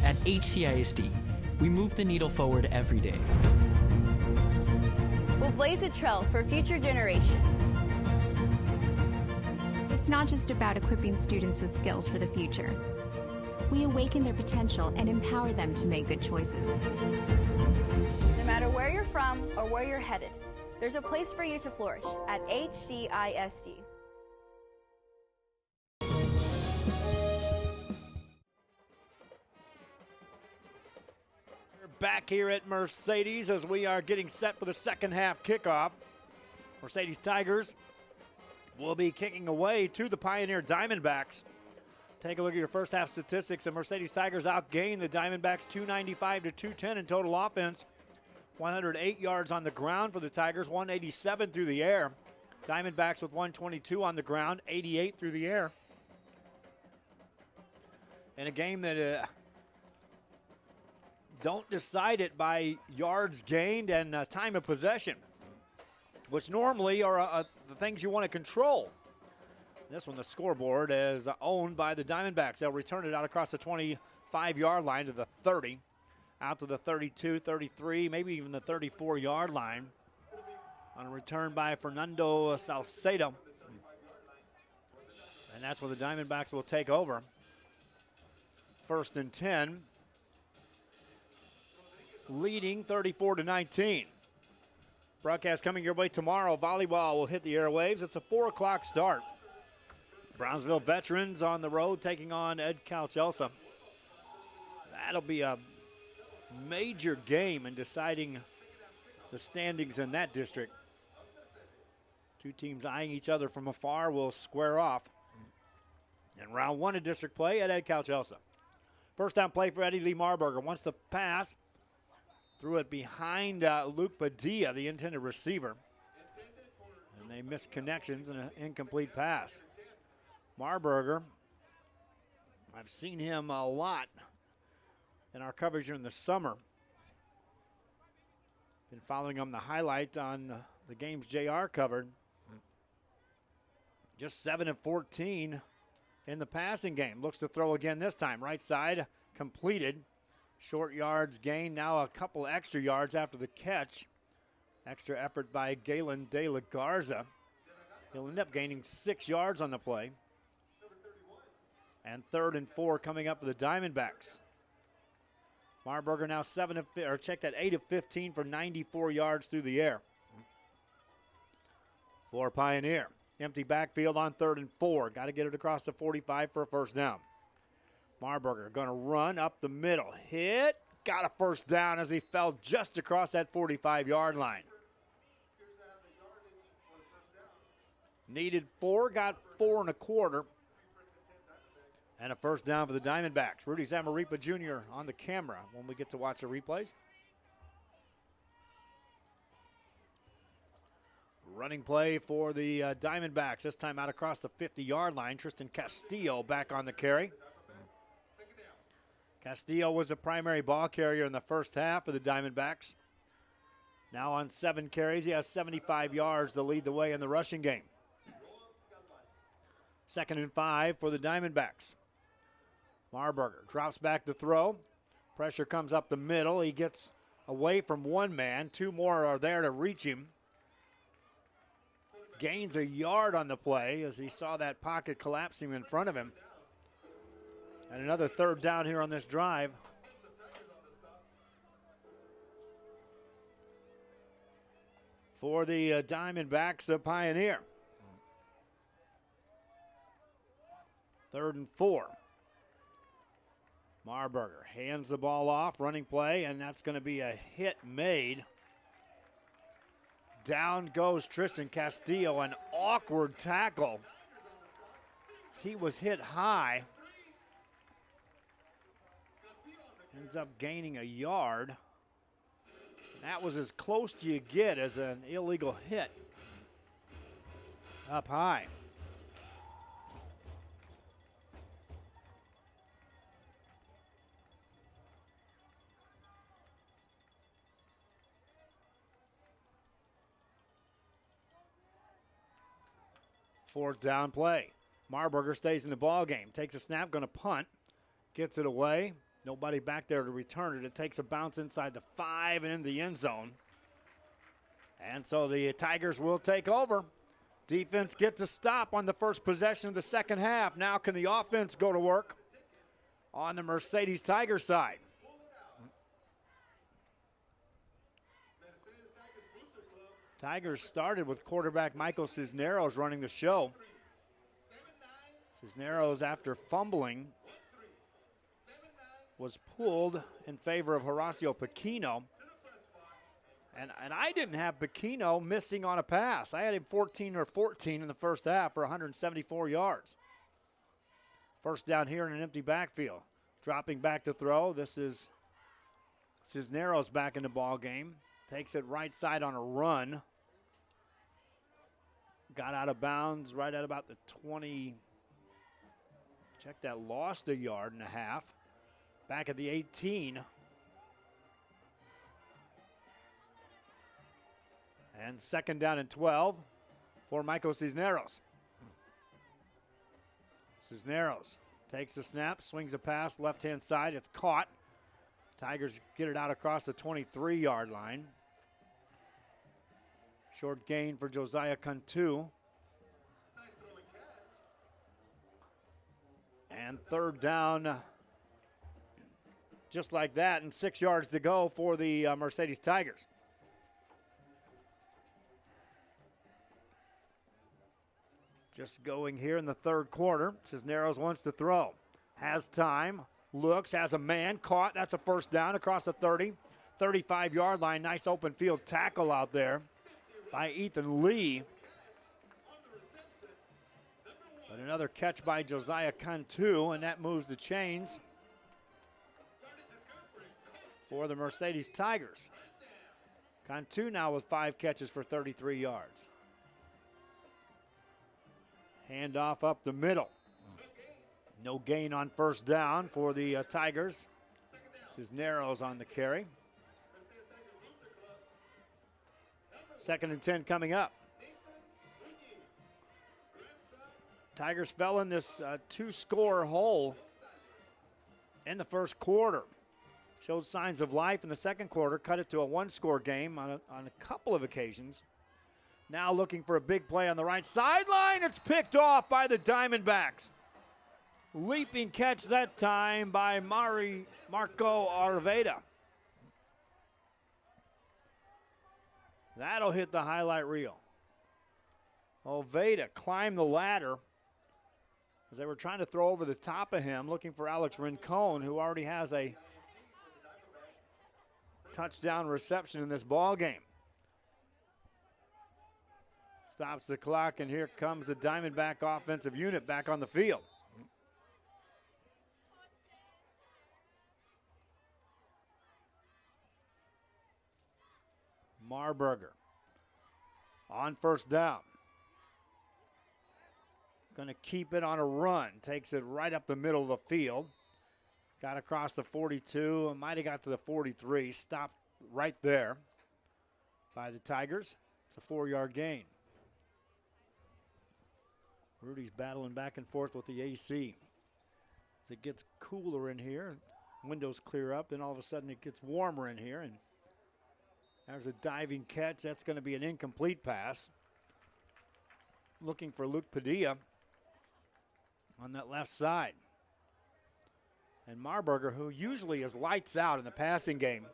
At HCISD, we move the needle forward every day. We'll blaze a trail for future generations. It's not just about equipping students with skills for the future. We awaken their potential and empower them to make good choices. No matter where you're from or where you're headed, there's a place for you to flourish at HCISD. Back here at Mercedes as we are getting set for the second half kickoff. Mercedes Tigers will be kicking away to the Pioneer Diamondbacks. Take a look at your first half statistics. The Mercedes Tigers outgained the Diamondbacks 295 to 210 in total offense. 108 yards on the ground for the Tigers, 187 through the air. Diamondbacks with 122 on the ground, 88 through the air. In a game that don't decide it by yards gained and time of possession, which normally are the things you want to control. This one, the scoreboard, is owned by the Diamondbacks. They'll return it out across the 25-yard line to the 30, out to the 32, 33, maybe even the 34-yard line on a return by Fernando Salcedo. And that's where the Diamondbacks will take over. 1st and 10. Leading 34-19. Broadcast coming your way tomorrow. Volleyball will hit the airwaves. It's a 4 o'clock start. Brownsville Veterans on the road taking on Ed Calchelsa. That'll be a major game in deciding the standings in that district. Two teams eyeing each other from afar will square off in round one of district play at Ed Calchelsa. First down play for Eddie Lee Marburger. Wants to pass. Threw it behind Luke Padilla, the intended receiver. And they missed connections and an incomplete pass. Marburger, I've seen him a lot in our coverage during the summer. Been following him the highlight on the games JR covered. Just 7 of 14 in the passing game. Looks to throw again this time. Right side completed. Short yards gained, now a couple extra yards after the catch. Extra effort by Galen De La Garza. He'll end up gaining 6 yards on the play. And 3rd and 4 coming up for the Diamondbacks. Marburger now 8 of 15 for 94 yards through the air. For Pioneer. Empty backfield on 3rd and 4. Got to get it across the 45 for a first down. Marburger going to run up the middle. Hit. Got a first down as he fell just across that 45-yard line. Needed 4, got 4 1/4. And a first down for the Diamondbacks. Rudy Zamaripa Jr. on the camera when we get to watch the replays. Running play for the Diamondbacks, this time out across the 50-yard line. Tristan Castillo back on the carry. Castillo was a primary ball carrier in the first half of the Diamondbacks. Now on 7 carries, he has 75 yards to lead the way in the rushing game. 2nd and 5 for the Diamondbacks. Marburger drops back to throw. Pressure comes up the middle. He gets away from one man. 2 more are there to reach him. Gains a yard on the play as he saw that pocket collapsing in front of him. And another 3rd down here on this drive. For the Diamondbacks of Pioneer. 3rd and 4. Marburger hands the ball off, running play, and that's going to be a hit made. Down goes Tristan Castillo, an awkward tackle. He was hit high. Ends up gaining a yard. That was as close as you get as an illegal hit. Up high. Fourth down play. Marburger stays in the ball game. Takes a snap, going to punt. Gets it away. Nobody back there to return it. It takes a bounce inside the 5 and into the end zone. And so the Tigers will take over. Defense gets a stop on the first possession of the second half. Now can the offense go to work on the Mercedes Tiger side? Tigers started with quarterback Michael Cisneros running the show. Cisneros, after fumbling, was pulled in favor of Horacio Pequeno. And I didn't have Pequeno missing on a pass. I had him 14 in the first half for 174 yards. First down here in an empty backfield. Dropping back to throw. This is Cisneros back in the ball game. Takes it right side on a run. Got out of bounds right at about the 20. Check that, lost a yard and a half. Back at the 18. And 2nd down and 12 for Michael Cisneros. Cisneros takes the snap, swings a pass, left-hand side. It's caught. Tigers get it out across the 23-yard line. Short gain for Josiah Cantu. And 3rd down, just like that, and 6 yards to go for the Mercedes Tigers. Just going here in the 3rd quarter. Cisneros wants to throw. Has time, looks, has a man, caught. That's a 1st down across the 30, 35-yard line. Nice open field tackle out there by Ethan Lee. But another catch by Josiah Cantu, and that moves the chains for the Mercedes Tigers. Cantu now with 5 catches for 33 yards. Handoff up the middle. No gain on 1st down for the Tigers. Cisneros on the carry. 2nd and 10 coming up. Tigers fell in this 2-score hole in the 1st quarter. Showed signs of life in the 2nd quarter, cut it to a 1-score game on a couple of occasions. Now looking for a big play on the right sideline. It's picked off by the Diamondbacks. Leaping catch that time by Marco Arveda. That'll hit the highlight reel. Arveda climbed the ladder as they were trying to throw over the top of him, looking for Alex Rincon, who already has a touchdown reception in this ball game. Stops the clock, and here comes the Diamondback offensive unit back on the field. Marburger on first down. Going to keep it on a run. Takes it right up the middle of the field. Got across the 42. Might have got to the 43. Stopped right there by the Tigers. It's a 4-yard gain. Rudy's battling back and forth with the AC. As it gets cooler in here, windows clear up, and all of a sudden it gets warmer in here. And there's a diving catch. That's going to be an incomplete pass. Looking for Luke Padilla on that left side. And Marburger, who usually is lights out in the passing game,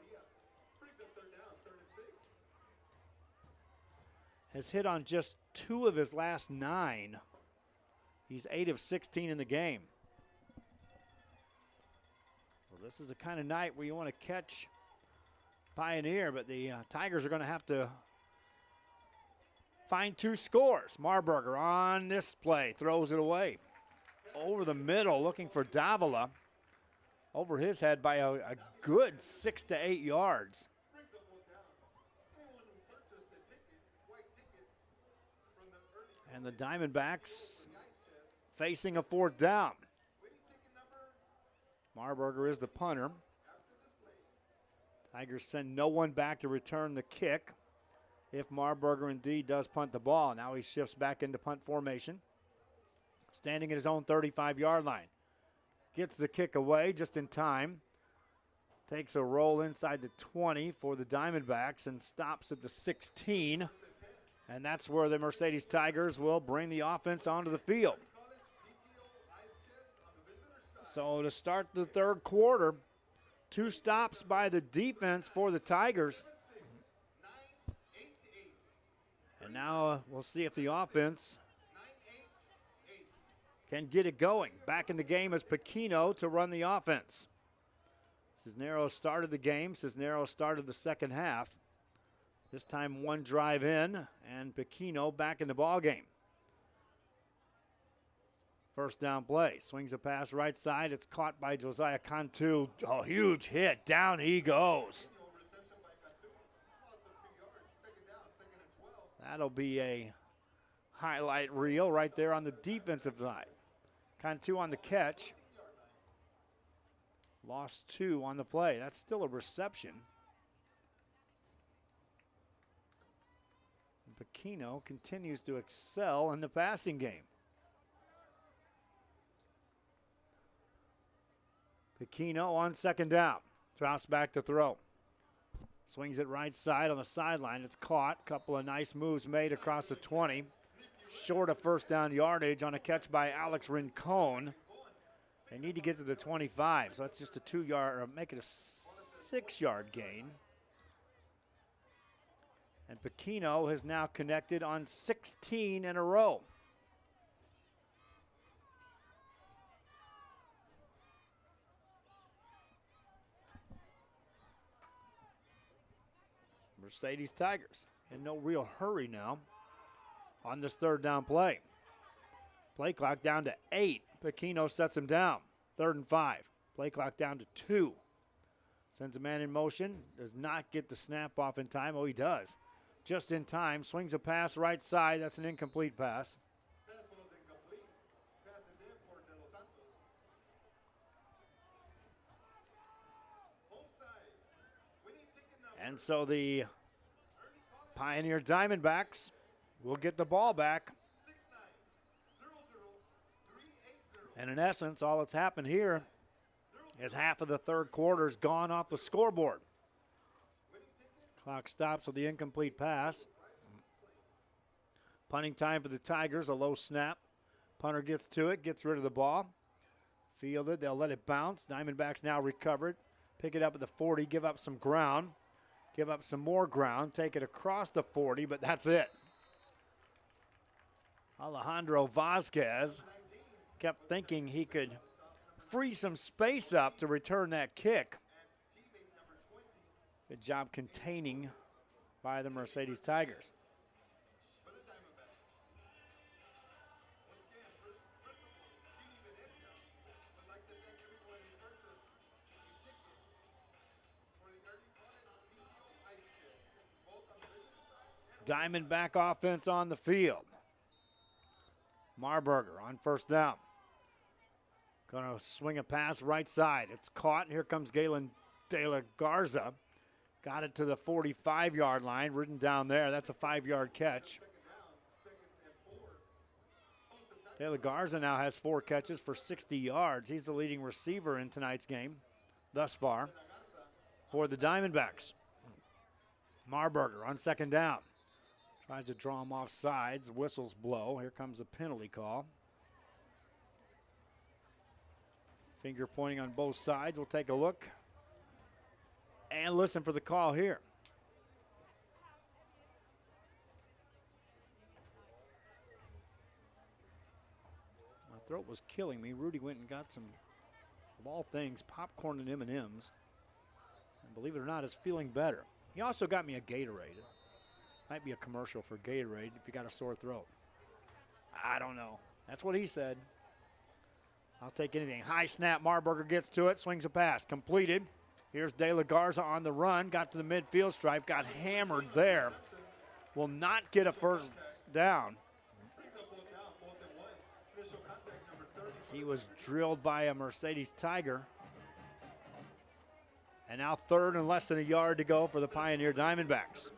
has hit on just 2 of his last 9. He's 8 of 16 in the game. Well, this is the kind of night where you want to catch Pioneer, but the Tigers are going to have to find 2 scores. Marburger on this play throws it away. Over the middle, looking for Davila. Over his head by a good 6 to 8 yards. And the Diamondbacks facing a 4th down. Marburger is the punter. Tigers send no one back to return the kick if Marburger indeed does punt the ball. Now he shifts back into punt formation. Standing at his own 35-yard line. Gets the kick away just in time. Takes a roll inside the 20 for the Diamondbacks and stops at the 16. And that's where the Mercedes Tigers will bring the offense onto the field. So to start the third quarter, 2 stops by the defense for the Tigers. And now we'll see if the offense can get it going. Back in the game is Pequeno to run the offense. Cisneros started the game. Cisneros started the second half. This time 1 drive in, and Pequeno back in the ball game. First down play. Swings a pass right side. It's caught by Josiah Cantu. Oh, huge hit. Down he goes. That'll be a highlight reel right there on the defensive side. Cantu on the catch. Lost 2 on the play. That's still a reception. Pequeno continues to excel in the passing game. Pequeno on second down. Drops back to throw. Swings it right side on the sideline. It's caught. Couple of nice moves made across the 20. Short of first down yardage on a catch by Alex Rincon. They need to get to the 25, so that's just a 2-yard, or make it a 6-yard gain. And Pequeno has now connected on 16 in a row. Mercedes Tigers in no real hurry now on this third down play. Play clock down to 8. Pequeno sets him down. 3rd and 5. Play clock down to 2. Sends a man in motion. Does not get the snap off in time. Oh, he does. Just in time. Swings a pass right side. That's an incomplete pass. And so the Pioneer Diamondbacks will get the ball back. And in essence, all that's happened here is half of the third quarter's gone off the scoreboard. Clock stops with the incomplete pass. Punting time for the Tigers, a low snap. Punter gets to it, gets rid of the ball. Fielded, they'll let it bounce. Diamondbacks now recovered. Pick it up at the 40, give up some ground. Give up some more ground, take it across the 40, but that's it. Alejandro Vasquez kept thinking he could free some space up to return that kick. Good job containing by the Mercedes Tigers. Diamondback offense on the field. Marburger on first down. Gonna swing a pass right side. It's caught, and here comes Galen De La Garza. Got it to the 45-yard line, ridden down there. That's a 5-yard catch. De La Garza now has 4 catches for 60 yards. He's the leading receiver in tonight's game thus far for the Diamondbacks. Marburger on second down. Tries to draw him off sides. Whistles blow. Here comes a penalty call. Finger pointing on both sides. We'll take a look and listen for the call here. My throat was killing me. Rudy went and got some, of all things, popcorn and M&Ms. And believe it or not, it's feeling better. He also got me a Gatorade. Might be a commercial for Gatorade if you got a sore throat. I don't know. That's what he said. I'll take anything. High snap. Marburger gets to it. Swings a pass. Completed. Here's De La Garza on the run. Got to the midfield stripe. Got hammered there. Will not get a first down. He was drilled by a Mercedes Tiger. And now third and less than a yard to go for the Pioneer Diamondbacks.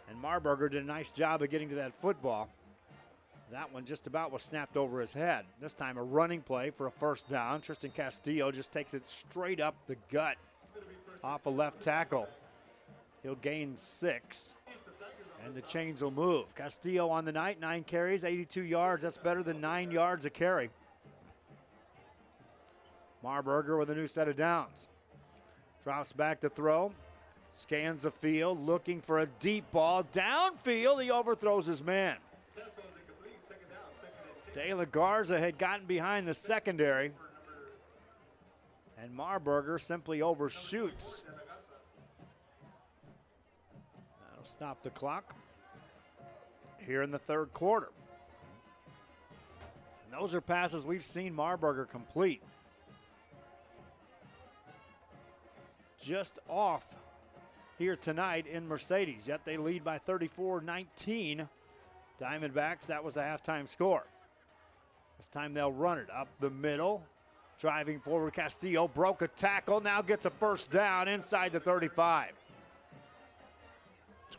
And Marburger did a nice job of getting to that football. That one just about was snapped over his head. This time a running play for a first down. Tristan Castillo just takes it straight up the gut off a left tackle. He'll gain 6. And the chains will move. Castillo on the night, 9 carries, 82 yards. That's better than 9 yards a carry. Marburger with a new set of downs. Drops back to throw. Scans the field, looking for a deep ball. Downfield, he overthrows his man. De La Garza had gotten behind the secondary. And Marburger simply overshoots. That'll stop the clock here in the third quarter. And those are passes we've seen Marburger complete. Just off here tonight in Mercedes, yet they lead by 34-19. Diamondbacks, that was a halftime score. This time they'll run it up the middle. Driving forward, Castillo broke a tackle, now gets a first down inside the 35.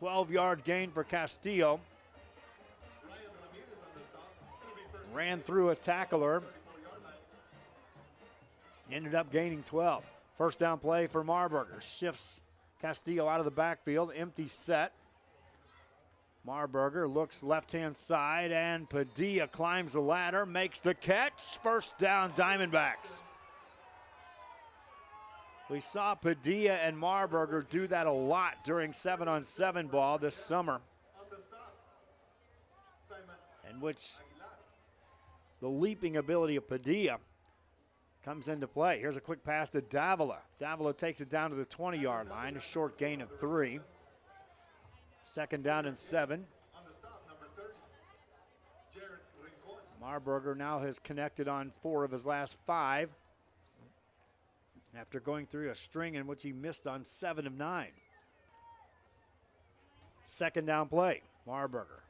12-yard gain for Castillo. Ran through a tackler. Ended up gaining 12. First down play for Marburger. Shifts Castillo out of the backfield. Empty set. Marburger looks left-hand side, and Padilla climbs the ladder, makes the catch. First down, Diamondbacks. We saw Padilla and Marburger do that a lot during 7-on-7 ball this summer, in which the leaping ability of Padilla comes into play. Here's a quick pass to Davila. Davila takes it down to the 20-yard line, a short gain of 3. Second down and 7. Marburger now has connected on 4 of his last 5 after going through a string in which he missed on 7 of 9. Second down play. Marburger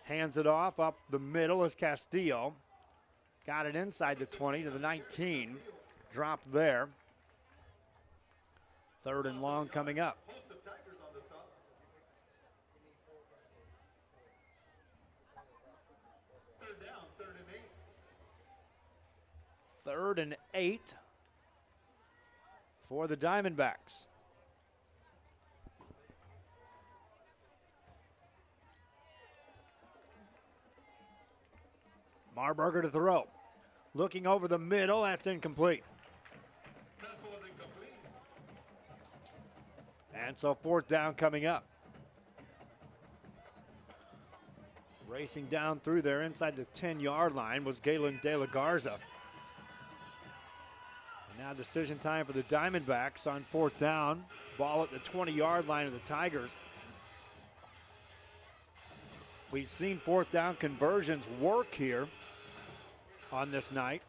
hands it off up the middle as Castillo. Got it inside the 20 to the 19. Dropped there. Third and long coming up. Third and 8 for the Diamondbacks. Marburger to throw. Looking over the middle, that's incomplete. And so fourth down coming up. Racing down through there inside the 10-yard line was Galen De La Garza. And now decision time for the Diamondbacks on fourth down. Ball at the 20-yard line of the Tigers. We've seen fourth down conversions work here on this night.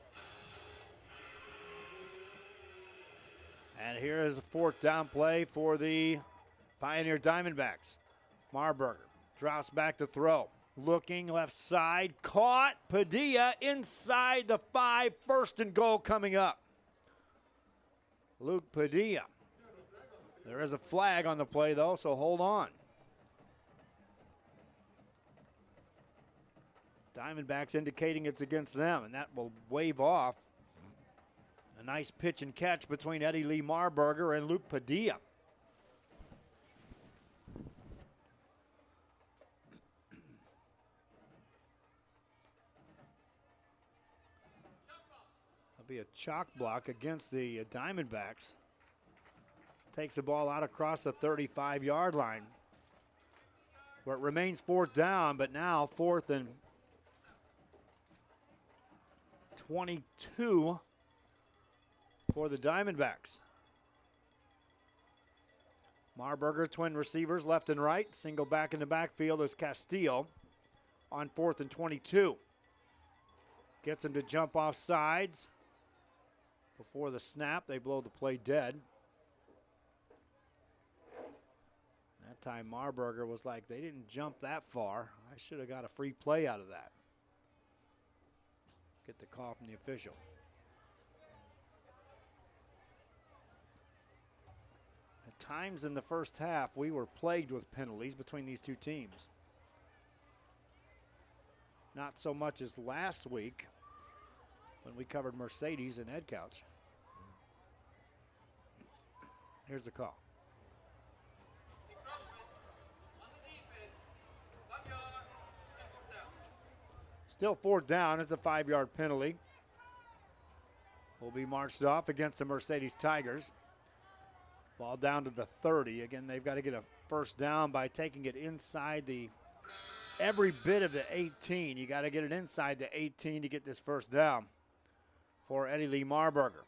And here is a fourth down play for the Pioneer Diamondbacks. Marburger Drops back to throw. Looking left side. Caught. Padilla inside the 5. First and goal coming up. Luke Padilla. There is a flag on the play, though, so hold on. Diamondbacks indicating it's against them, and that will wave off. A nice pitch and catch between Eddie Lee Marburger and Luke Padilla. That'll be a chalk block against the Diamondbacks. Takes the ball out across the 35-yard line, where it remains 4th down, but now 4th and 22 for the Diamondbacks. Marburger, twin receivers left and right. Single back in the backfield is Castillo on 4th and 22. Gets him to jump off sides. Before the snap, they blow the play dead. That time Marburger was like, they didn't jump that far. I should have got a free play out of that. Get the call from the official. At times in the first half, we were plagued with penalties between these two teams. Not so much as last week when we covered Mercedes and Ed Couch. Here's the call. Still 4th down. It's a 5-yard penalty. Will be marched off against the Mercedes Tigers. Ball down to the 30. Again, they've got to get a first down by taking it inside every bit of the 18. You got to get it inside the 18 to get this first down for Eddie Lee Marburger.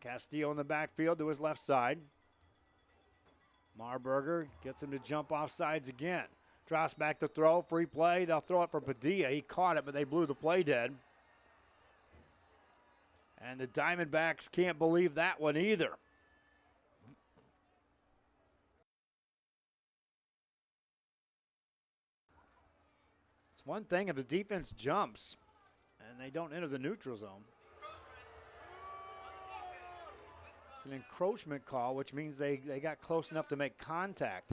Castillo in the backfield to his left side. Marburger gets him to jump off sides again. Drops back to throw, free play. They'll throw it for Padilla. He caught it, but they blew the play dead. And the Diamondbacks can't believe that one either. It's one thing if the defense jumps and they don't enter the neutral zone. It's an encroachment call, which means they got close enough to make contact.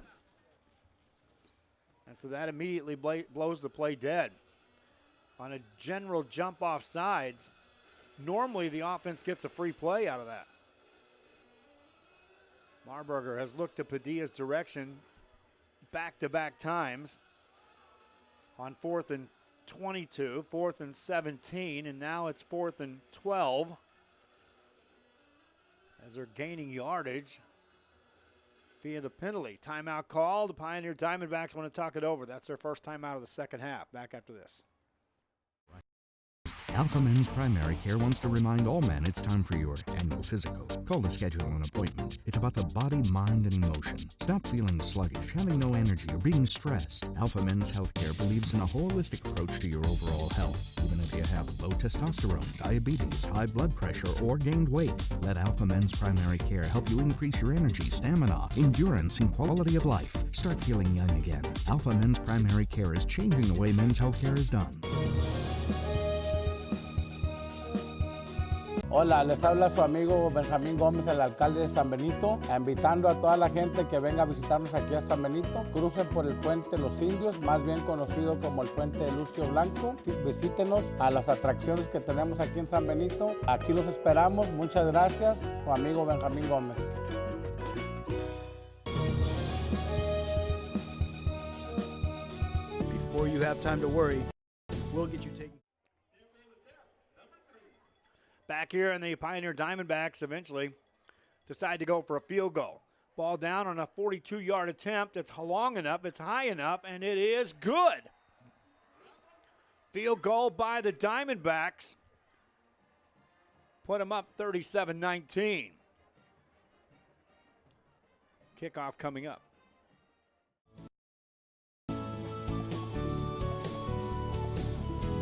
And so that immediately blows the play dead. On a general jump off sides, normally the offense gets a free play out of that. Marburger has looked to Padilla's direction back-to-back times on 4th and 22, 4th and 17, and now it's 4th and 12 as they're gaining yardage via the penalty. Timeout call. The Pioneer Diamondbacks want to talk it over. That's their first timeout of the second half. Back after this. Alpha Men's Primary Care wants to remind all men it's time for your annual physical. Call to schedule an appointment. It's about the body, mind, and emotion. Stop feeling sluggish, having no energy, or being stressed. Alpha Men's Healthcare believes in a holistic approach to your overall health. Even if you have low testosterone, diabetes, high blood pressure, or gained weight, let Alpha Men's Primary Care help you increase your energy, stamina, endurance, and quality of life. Start feeling young again. Alpha Men's Primary Care is changing the way men's healthcare is done. Hola, les habla su amigo Benjamín Gómez, el alcalde de San Benito, invitando a toda la gente que venga a visitarnos aquí a San Benito. Crucen por el puente Los Indios, más bien conocido como el puente de Lucio Blanco. Visítenos a las atracciones que tenemos aquí en San Benito. Aquí los esperamos. Muchas gracias. Su amigo Benjamín Gómez. Before you have time to worry, we'll get you taken. Back here, and the Pioneer Diamondbacks eventually decide to go for a field goal. Ball down on a 42-yard attempt. It's long enough, it's high enough, and it is good. Field goal by the Diamondbacks. Put them up 37-19. Kickoff coming up.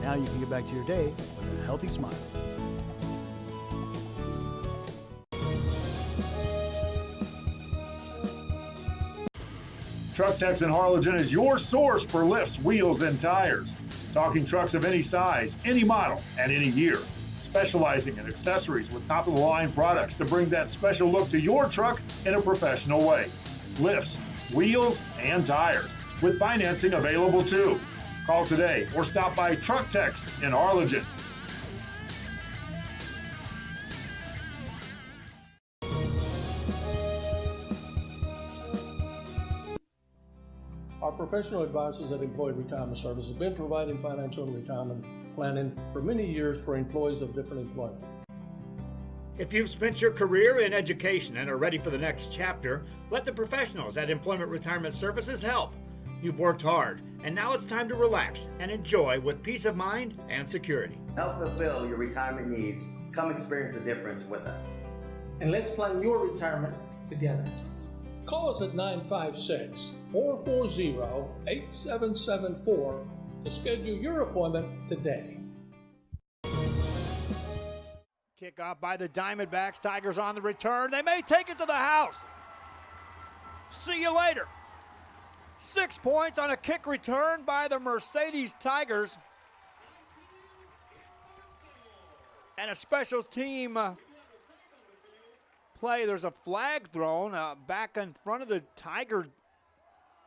Now you can get back to your day with a healthy smile. Truck Techs in Harlingen is your source for lifts, wheels, and tires. Talking trucks of any size, any model, and any year. Specializing in accessories with top-of-the-line products to bring that special look to your truck in a professional way. Lifts, wheels, and tires, with financing available too. Call today or stop by Truck Techs in Harlingen. Our professional advisors at Employee Retirement Services have been providing financial and retirement planning for many years for employees of different employment. If you've spent your career in education and are ready for the next chapter, let the professionals at Employment Retirement Services help. You've worked hard, and now it's time to relax and enjoy with peace of mind and security. Help fulfill your retirement needs. Come experience the difference with us. And let's plan your retirement together. Call us at 956-440-8774 to schedule your appointment today. Kickoff by the Diamondbacks. Tigers on the return. They may take it to the house. See you later. 6 points on a kick return by the Mercedes Tigers. And a special team play. There's a flag thrown back in front of the Tiger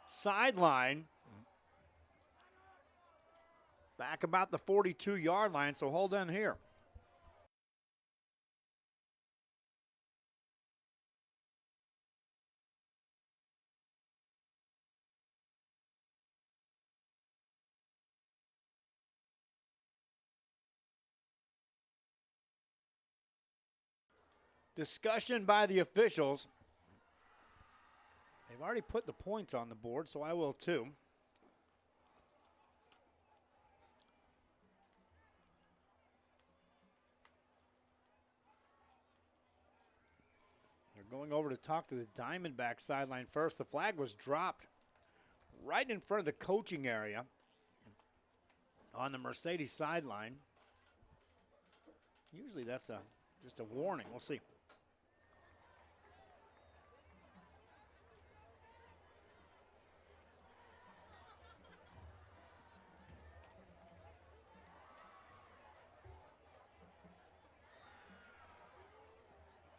sideline. Back about the 42-yard line, so hold on here. Discussion by the officials. They've already put the points on the board, so I will too. They're going over to talk to the Diamondback sideline first. The flag was dropped right in front of the coaching area on the Mercedes sideline. Usually that's just a warning. We'll see.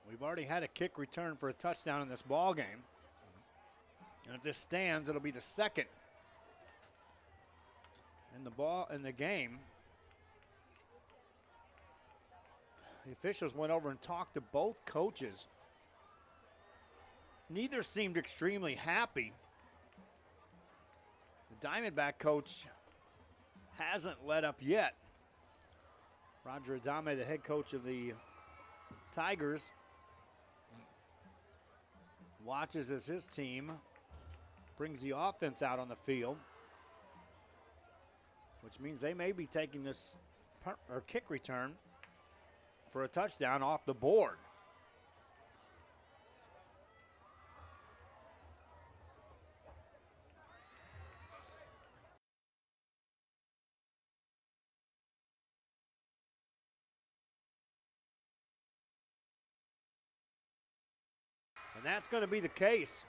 We've already had a kick return for a touchdown in this ball game. And if this stands, it'll be the second in the game. The officials went over and talked to both coaches. Neither seemed extremely happy. The Diamondback coach hasn't let up yet. Roger Adame, the head coach of the Tigers, watches as his team brings the offense out on the field, which means they may be taking this kick return for a touchdown off the board. And that's going to be the case.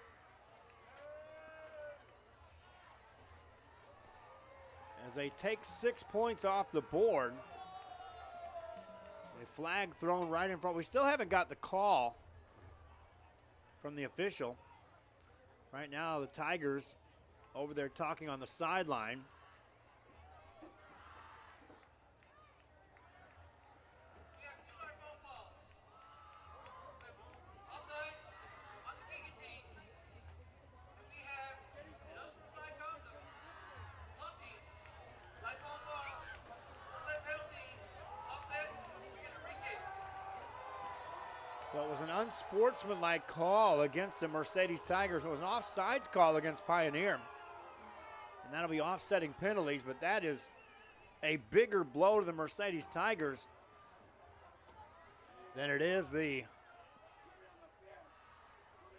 As they take 6 points off the board. A flag thrown right in front. We still haven't got the call from the official. Right now, the Tigers over there talking on the sideline. So it was an unsportsmanlike call against the Mercedes Tigers. It was an offsides call against Pioneer. And that'll be offsetting penalties, but that is a bigger blow to the Mercedes Tigers than it is the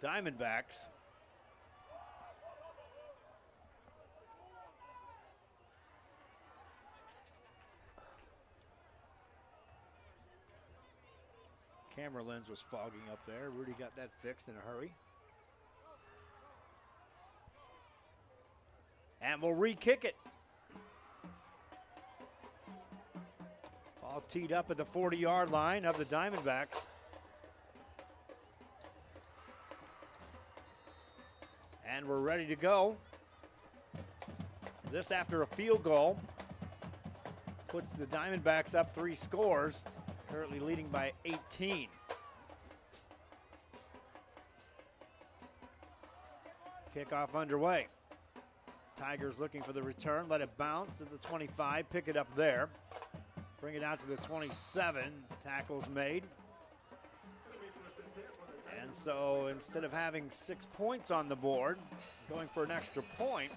Diamondbacks. Camera lens was fogging up there. Rudy got that fixed in a hurry. And we'll re-kick it. Ball teed up at the 40-yard line of the Diamondbacks. And we're ready to go. This after a field goal. Puts the Diamondbacks up 3 scores, currently leading by 18. Kickoff underway. Tigers looking for the return. Let it bounce at the 25. Pick it up there. Bring it out to the 27. Tackles made. And so instead of having 6 points on the board, going for an extra point,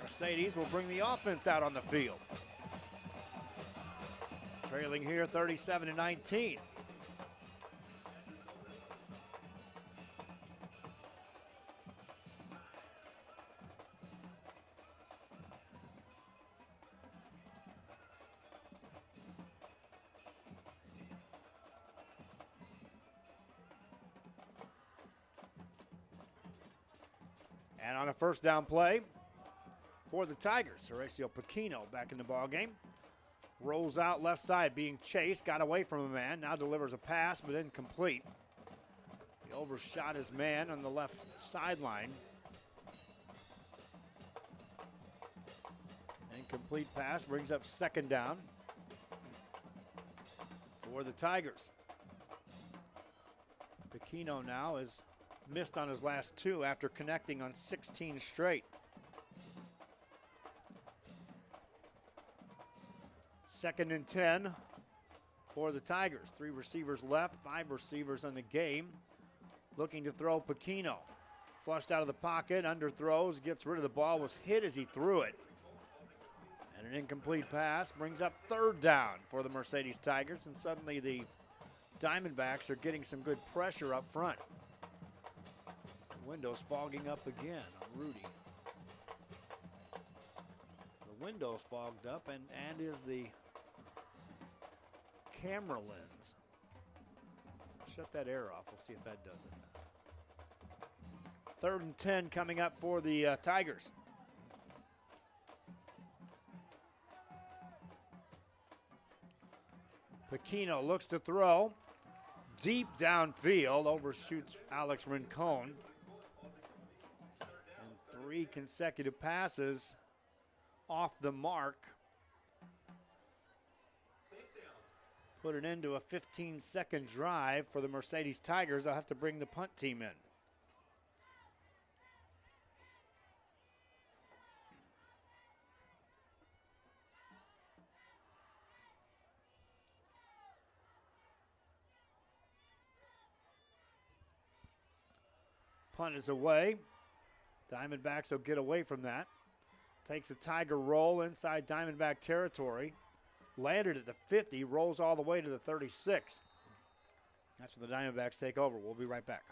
Mercedes will bring the offense out on the field. Trailing here 37-19. And on a first down play for the Tigers, Horacio Paquino back in the ballgame. Rolls out left side, being chased, got away from a man, now delivers a pass, but incomplete. He overshot his man on the left sideline. Incomplete pass brings up second down for the Tigers. Paquino now is missed on his last 2 after connecting on 16 straight. Second and 10 for the Tigers. 3 receivers left, 5 receivers in the game. Looking to throw Paquino. Flushed out of the pocket, underthrows, gets rid of the ball, was hit as he threw it. And an incomplete pass brings up third down for the Mercedes Tigers, and suddenly the Diamondbacks are getting some good pressure up front. Windows fogging up again on Rudy. The window's fogged up, and is the camera lens. Shut that air off. We'll see if that does it. Third and 10 coming up for the Tigers. Paquino looks to throw. Deep downfield, overshoots Alex Rincon. And 3 consecutive passes off the mark. Put it into a 15-second drive for the Mercedes Tigers. They'll have to bring the punt team in. Punt is away. Diamondbacks will get away from that. Takes a Tiger roll inside Diamondback territory. Landed at the 50, rolls all the way to the 36. That's when the Diamondbacks take over. We'll be right back.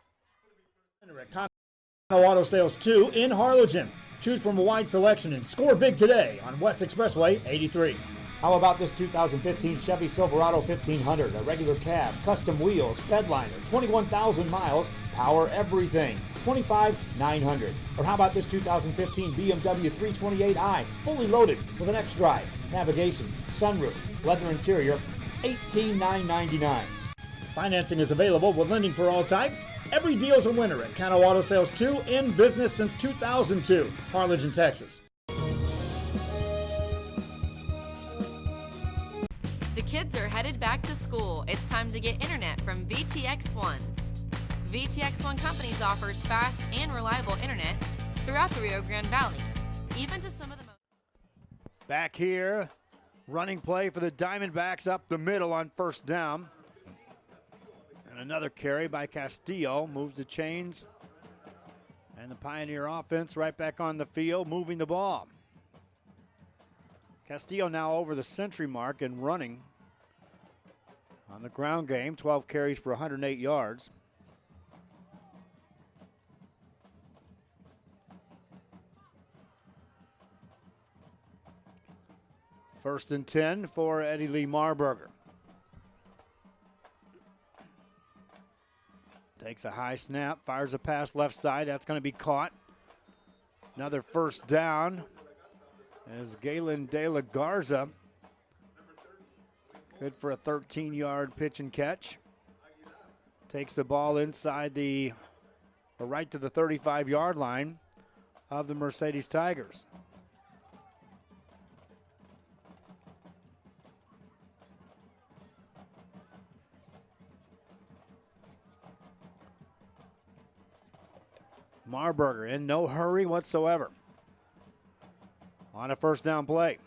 Auto Sales 2 in Harlingen. Choose from a wide selection and score big today on West Expressway 83. How about this 2015 Chevy Silverado 1500, a regular cab, custom wheels, bedliner, 21,000 miles, power everything, $25,900. Or how about this 2015 BMW 328i, fully loaded with an X-Drive, navigation, sunroof, leather interior, $18,999. Financing is available with lending for all types. Every deal's a winner at Cano Auto Sales 2, in business since 2002, Harlingen, Texas. The kids are headed back to school. It's time to get internet from VTX1. VTX1 Companies offers fast and reliable internet throughout the Rio Grande Valley, even to some of the most. Back here, running play for the Diamondbacks up the middle on first down. And another carry by Castillo moves the chains. And the Pioneer offense right back on the field, moving the ball. Castillo now over the century mark and running on the ground game, 12 carries for 108 yards. First and 10 for Eddie Lee Marburger. Takes a high snap, fires a pass left side. That's going to be caught. Another first down as Galen De La Garza. Good for a 13-yard pitch and catch. Takes the ball inside right to the 35-yard line of the Mercedes Tigers. Marburger in no hurry whatsoever. On a first down play.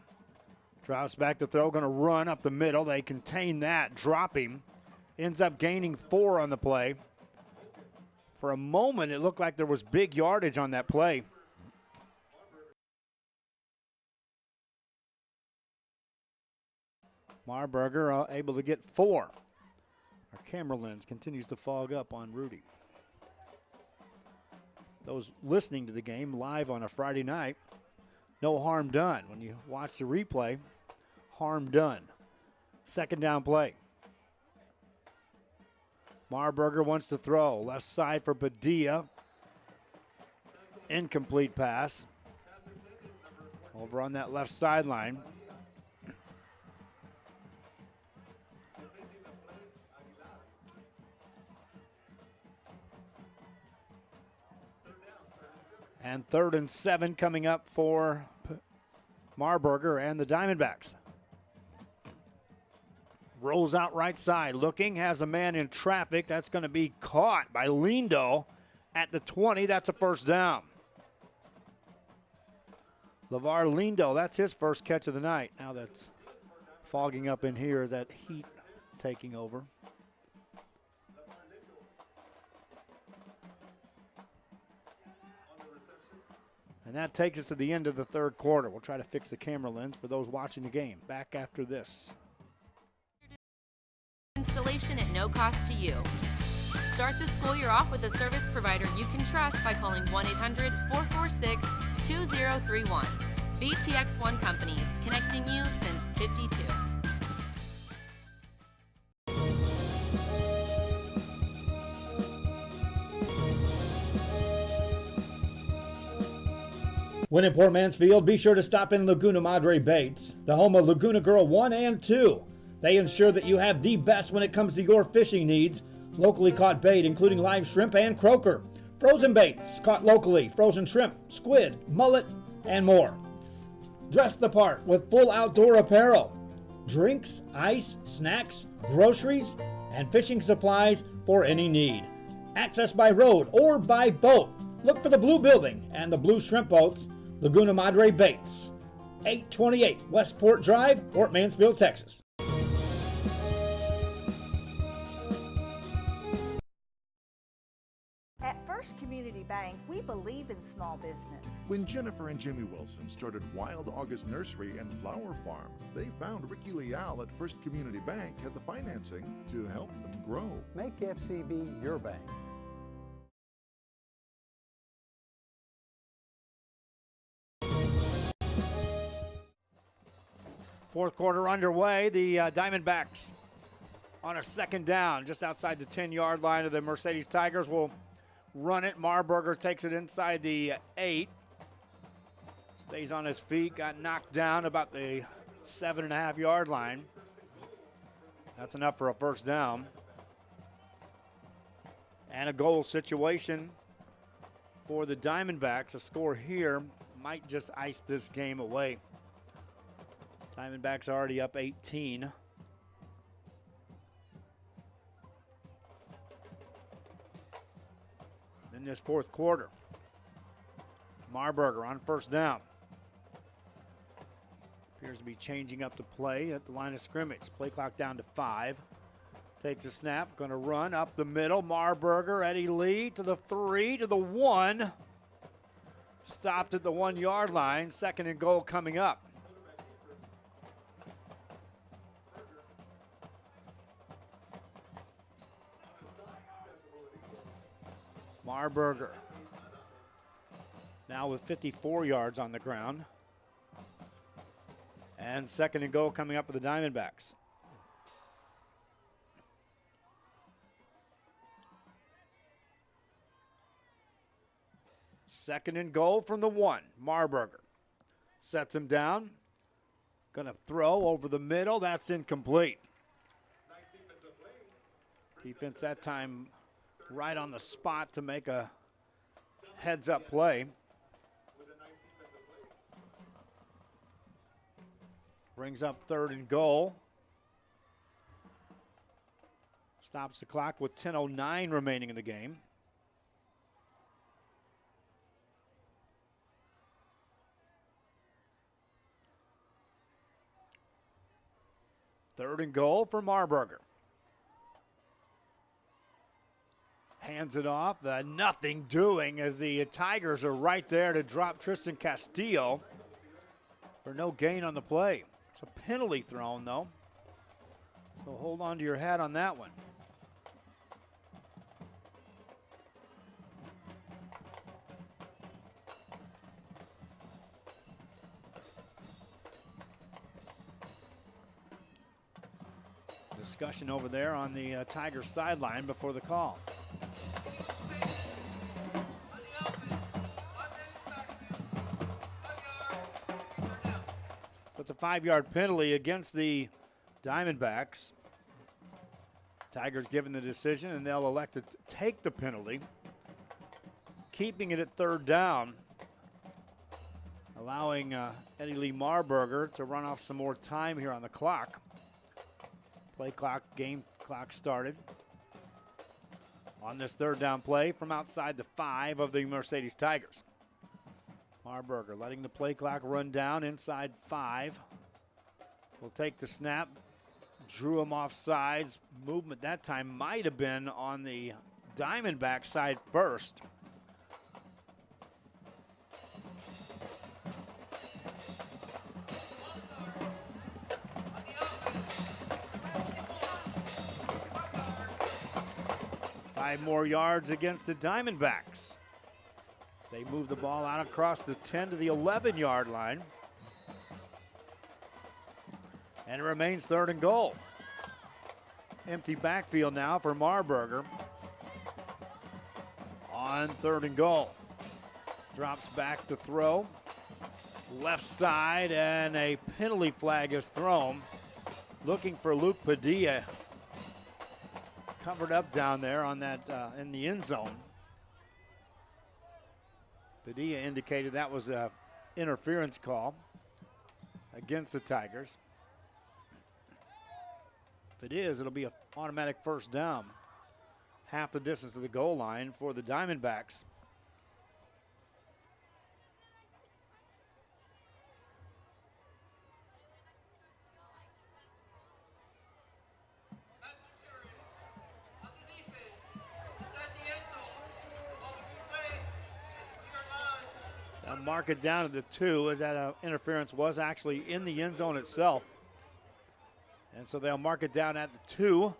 Drops back to throw, going to run up the middle. They contain that, drop him. Ends up gaining 4 on the play. For a moment, it looked like there was big yardage on that play. Marburger able to get 4. Our camera lens continues to fog up on Rudy. Those listening to the game live on a Friday night, no harm done. When you watch the replay, harm done. Second down play. Marburger wants to throw. Left side for Padilla. Incomplete pass. Over on that left sideline. And 3rd and 7 coming up for Marburger and the Diamondbacks. Rolls out right side, looking, has a man in traffic. That's going to be caught by Lindo at the 20. That's a first down. LeVar Lindo, that's his first catch of the night. Now that's fogging up in here, that heat taking over. And that takes us to the end of the third quarter. We'll try to fix the camera lens for those watching the game. Back after this. Installation at no cost to you. Start the school year off with a service provider you can trust by calling 1-800-446-2031. VTX1 Companies, connecting you since '52. When in Port Mansfield, be sure to stop in Laguna Madre Baits, the home of Laguna Girl 1 and 2. They ensure that you have the best when it comes to your fishing needs. Locally caught bait, including live shrimp and croaker. Frozen baits, caught locally, frozen shrimp, squid, mullet, and more. Dress the part with full outdoor apparel. Drinks, ice, snacks, groceries, and fishing supplies for any need. Access by road or by boat. Look for the blue building and the blue shrimp boats. Laguna Madre Baits, 828 Westport Drive, Port Mansfield, Texas. At First Community Bank, we believe in small business. When Jennifer and Jimmy Wilson started Wild August Nursery and Flower Farm, they found Ricky Leal at First Community Bank had the financing to help them grow. Make FCB your bank. Fourth quarter underway. The Diamondbacks on a second down just outside the 10-yard line of the Mercedes Tigers will run it. Marburger takes it inside the 8. Stays on his feet. Got knocked down about the 7.5-yard line. That's enough for a first down. And a goal situation for the Diamondbacks. A score here might just ice this game away. Diamondbacks already up 18. In this fourth quarter, Marburger on first down. Appears to be changing up the play at the line of scrimmage. Play clock down to 5. Takes a snap, going to run up the middle. Marburger, Eddie Lee to the 3, to the 1. Stopped at the 1-yard line. Second and goal coming up. Marburger now with 54 yards on the ground. And second and goal coming up for the Diamondbacks. 2nd and goal from the 1. Marburger sets him down. Going to throw over the middle. That's incomplete. Defense that time right on the spot to make a heads-up play. Brings up 3rd and goal. Stops the clock with 10:09 remaining in the game. Third and goal for Marburger. Hands it off. The nothing doing as the Tigers are right there to drop Tristan Castillo for no gain on the play. It's a penalty thrown, though. So hold on to your hat on that one. Discussion over there on the Tigers sideline before the call. So it's a 5-yard penalty against the Diamondbacks. Tigers given the decision, and they'll elect to take the penalty, keeping it at 3rd down, allowing Eddie Lee Marburger to run off some more time here on the clock. Play clock, game clock started on this 3rd down play from outside the 5 of the Mercedes Tigers. Marburger letting the play clock run down inside 5. Will take the snap. Drew him off sides. Movement that time might have been on the Diamondback side first. Five more yards against the Diamondbacks. They move the ball out across the 10 to the 11-yard line. And it remains 3rd and goal. Empty backfield now for Marburger. On 3rd and goal. Drops back to throw. Left side, and a penalty flag is thrown. Looking for Luke Padilla. Covered up down there on that in the end zone. Padilla indicated that was an interference call against the Tigers. If it is, it'll be an automatic 1st down. Half the distance to the goal line for the Diamondbacks. They'll mark it down to the 2 as that interference was actually in the end zone itself. And so they'll mark it down at the 2.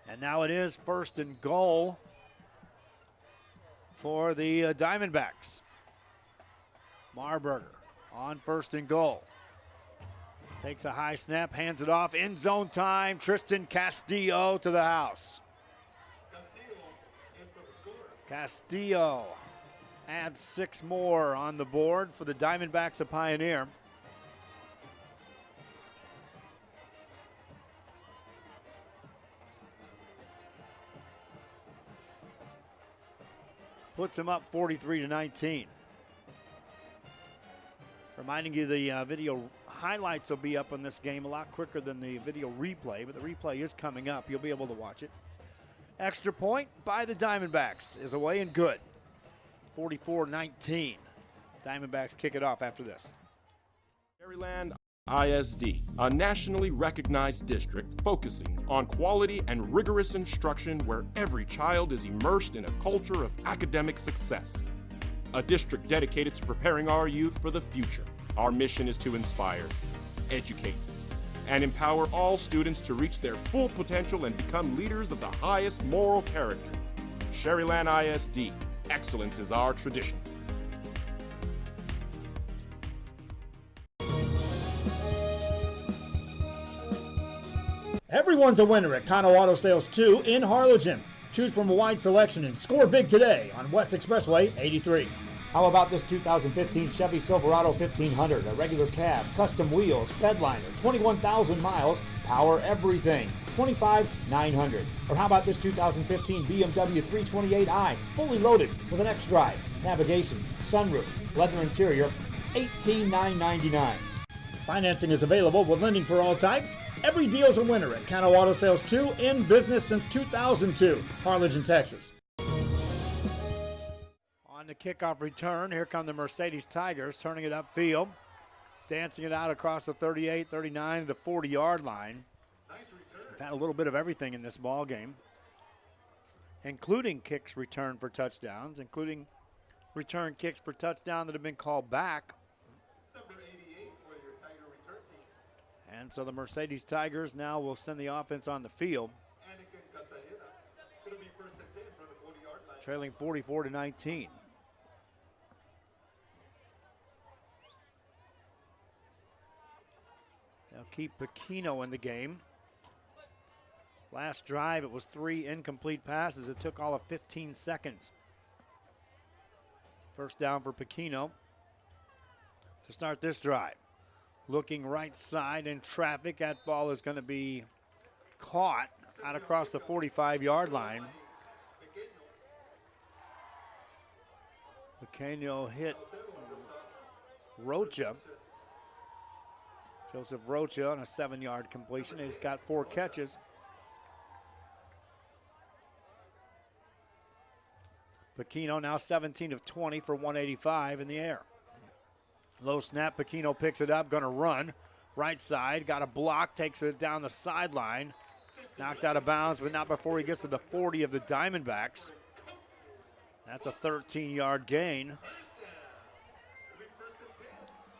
And now it is 1st and goal for the Diamondbacks. Marburger on 1st and goal. Takes a high snap, hands it off, end zone time. Tristan Castillo to the house. Castillo adds 6 more on the board for the Diamondbacks of Pioneer. Puts him up 43-19. Reminding you the video highlights will be up on this game a lot quicker than the video replay, but the replay is coming up. You'll be able to watch it. Extra point by the Diamondbacks is away and good. 44-19. Diamondbacks kick it off after this. Maryland ISD, a nationally recognized district focusing on quality and rigorous instruction where every child is immersed in a culture of academic success. A district dedicated to preparing our youth for the future. Our mission is to inspire, educate, and empower all students to reach their full potential and become leaders of the highest moral character. Sherryland ISD, excellence is our tradition. Everyone's a winner at Cano Auto Sales 2 in Harlingen. Choose from a wide selection and score big today on West Expressway 83. How about this 2015 Chevy Silverado 1500, a regular cab, custom wheels, bedliner, 21,000 miles, power everything, $25,900. Or how about this 2015 BMW 328i, fully loaded with an X-Drive, navigation, sunroof, leather interior, $18,999. Financing is available with lending for all types. Every deal's a winner at Cano Auto Sales 2, in business since 2002, Harlingen, Texas. On the kickoff return, here come the Mercedes Tigers, turning it upfield, dancing it out across the 38, 39, the 40-yard line. We've had a little bit of everything in this ball game, including kicks returned for touchdowns, including return kicks for touchdown that have been called back. And so the Mercedes Tigers now will send the offense on the field, trailing 44-19. They'll keep Pequeno in the game. Last drive, it was 3 incomplete passes. It took all of 15 seconds. First down for Pequeno to start this drive. Looking right side in traffic. That ball is going to be caught out across the 45-yard line. Pequeno hit Rocha. Joseph Rocha on a 7-yard completion. He's got 4 catches. Pequeno now 17 of 20 for 185 in the air. Low snap, Pequeno picks it up, gonna run. Right side, got a block, takes it down the sideline. Knocked out of bounds, but not before he gets to the 40 of the Diamondbacks. That's a 13-yard gain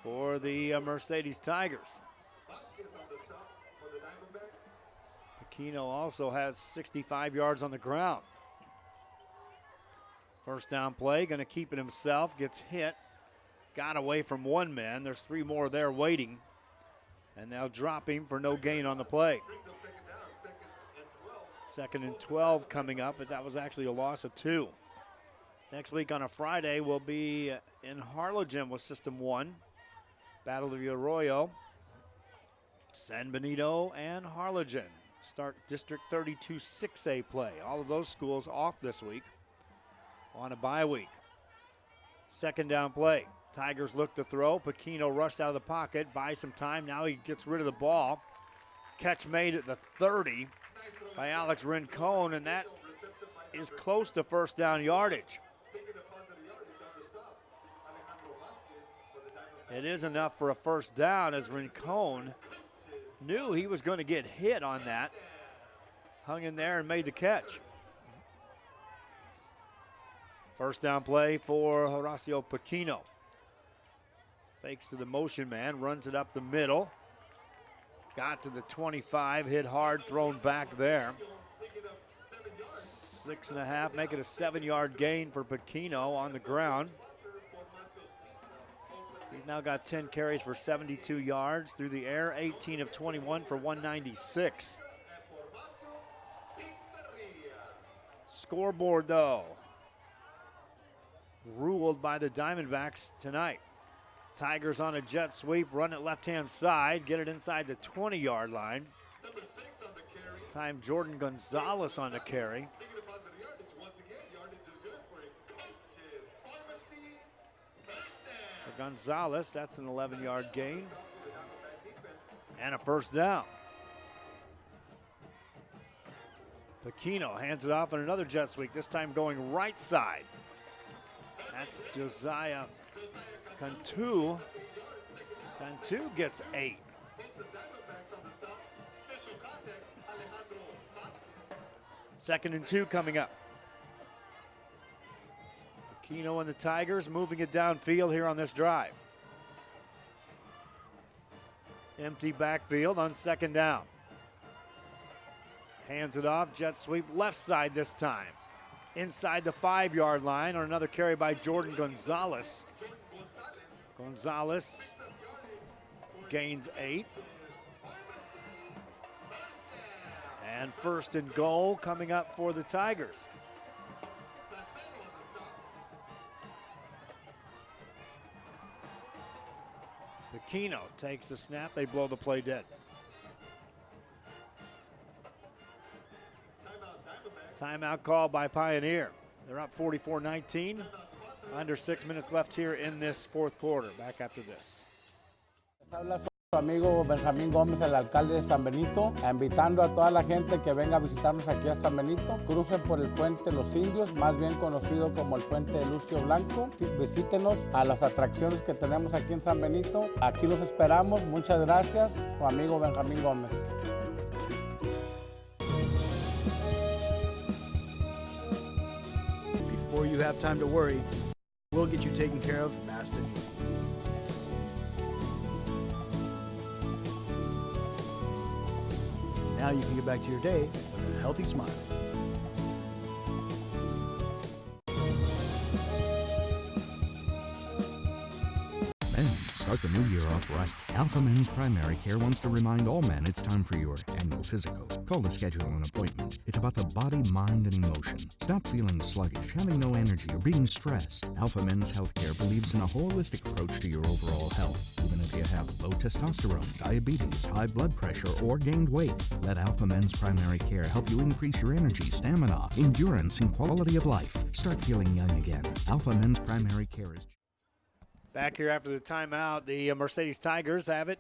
for the Mercedes Tigers. Pequeno also has 65 yards on the ground. First down play, gonna keep it himself, gets hit. Got away from 1 man. There's 3 more there waiting. And they'll drop him for no gain on the play. 2nd and 12 coming up, as that was actually a loss of 2. Next week on a Friday, we'll be in Harlingen with System 1. Battle of the Arroyo, San Benito, and Harlingen start District 32 6A play. All of those schools off this week on a bye week. 2nd down play. Tigers look to throw. Pequeno rushed out of the pocket, buys some time. Now he gets rid of the ball. Catch made at the 30 by Alex Rincon, and that is close to first down yardage. It is enough for a first down, as Rincon knew he was going to get hit on that. Hung in there and made the catch. First down play for Horacio Pequeno. Fakes to the motion man, runs it up the middle. Got to the 25, hit hard, thrown back there. 6.5, make it a 7-yard gain for Pequeno on the ground. He's now got 10 carries for 72 yards through the air, 18 of 21 for 196. Scoreboard, though, ruled by the Diamondbacks tonight. Tigers on a jet sweep, run it left-hand side, get it inside the 20-yard line. Time Jordan Gonzalez on the carry. For Gonzalez, that's an 11-yard gain. And a first down. Pequeno hands it off on another jet sweep, this time going right side. That's Josiah Cantu. Cantu gets 8. Second and 2 coming up. Pequeno and the Tigers moving it downfield here on this drive. Empty backfield on second down. Hands it off, jet sweep left side this time. Inside the 5-yard line on another carry by Jordan Gonzalez. Gonzalez gains 8. And first and goal coming up for the Tigers. Aquino takes the snap. They blow the play dead. Timeout call by Pioneer. They're up 44-19. Under 6 minutes left here in this fourth quarter. Back after this. Habla su amigo Benjamín Gómez, el alcalde de San Benito, invitando a toda la gente que venga a visitarnos aquí a San Benito. Crucen por el puente Los Indios, más bien conocido como el puente de Lucio Blanco. Visítenos a las atracciones que tenemos aquí en San Benito. Aquí los esperamos. Muchas gracias. Su amigo Benjamín Gómez. Before you have time to worry, we'll get you taken care of fast and easy. Now you can get back to your day with a healthy smile. Men, start the new year off right. Alpha Men's Primary Care wants to remind all men it's time for your annual physical. Call to schedule an appointment. It's about the body, mind, and emotion. Stop feeling sluggish, having no energy, or being stressed. Alpha Men's Healthcare believes in a holistic approach to your overall health. Even if you have low testosterone, diabetes, high blood pressure, or gained weight, let Alpha Men's Primary Care help you increase your energy, stamina, endurance, and quality of life. Start feeling young again. Alpha Men's Primary Care is... Back here after the timeout, the Mercedes Tigers have it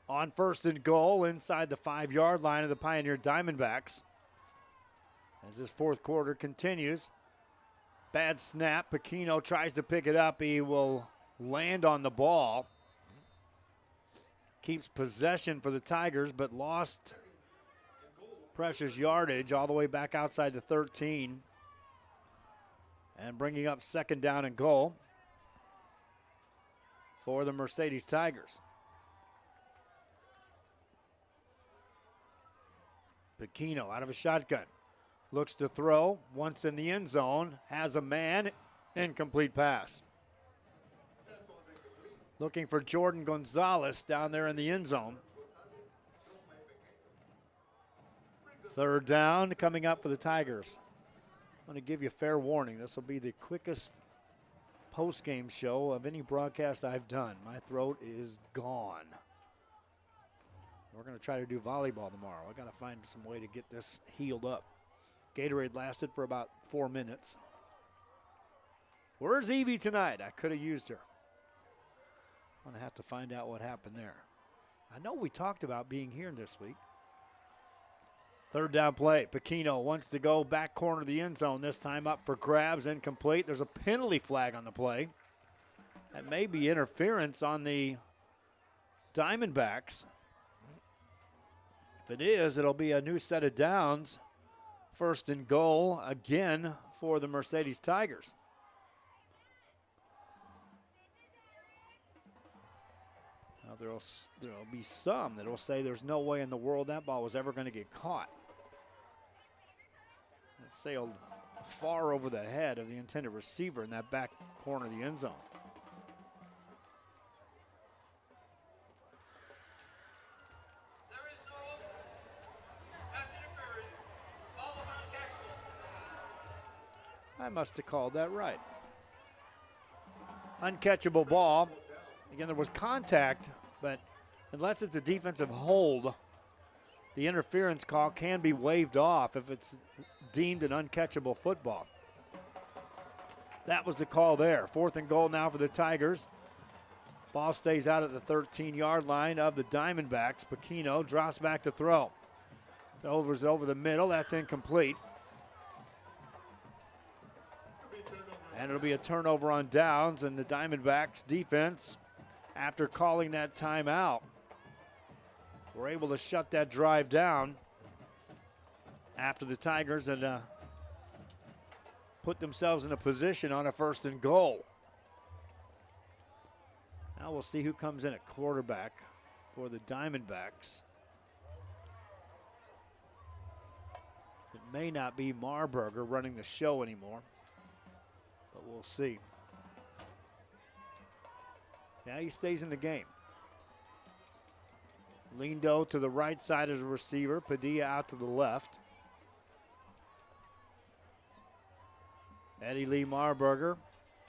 on first and goal inside the 5-yard line of the Pioneer Diamondbacks. As this fourth quarter continues, bad snap. Aquino tries to pick it up. He will land on the ball. Keeps possession for the Tigers, but lost precious yardage all the way back outside the 13. And bringing up second down and goal for the Mercedes Tigers. Aquino out of a shotgun. Looks to throw. Once in the end zone. Has a man. Incomplete pass. Looking for Jordan Gonzalez down there in the end zone. Third down coming up for the Tigers. I'm going to give you a fair warning. This will be the quickest post-game show of any broadcast I've done. My throat is gone. We're going to try to do volleyball tomorrow. I got to find some way to get this healed up. Gatorade lasted for about 4 minutes. Where's Evie tonight? I could have used her. I'm going to have to find out what happened there. I know we talked about being here this week. Third down play. Aquino wants to go back corner of the end zone. This time up for grabs, incomplete. There's a penalty flag on the play. That may be interference on the Diamondbacks. If it is, it'll be a new set of downs. First and goal again for the Mercedes Tigers. Now there'll be some that will say there's no way in the world that ball was ever going to get caught. It sailed far over the head of the intended receiver in that back corner of the end zone. I must have called that right. Uncatchable ball. Again, there was contact, but unless it's a defensive hold, the interference call can be waived off if it's deemed an uncatchable football. That was the call there. Fourth and goal now for the Tigers. Ball stays out at the 13-yard line of the Diamondbacks. Aquino drops back to throw. The over's over the middle. That's incomplete. And it'll be a turnover on downs, and the Diamondbacks defense, after calling that timeout, were able to shut that drive down after the Tigers had put themselves in a position on a first and goal. Now we'll see who comes in at quarterback for the Diamondbacks. It may not be Marburger running the show anymore, but we'll see. Yeah, he stays in the game. Lindo to the right side as a receiver. Padilla out to the left. Eddie Lee Marburger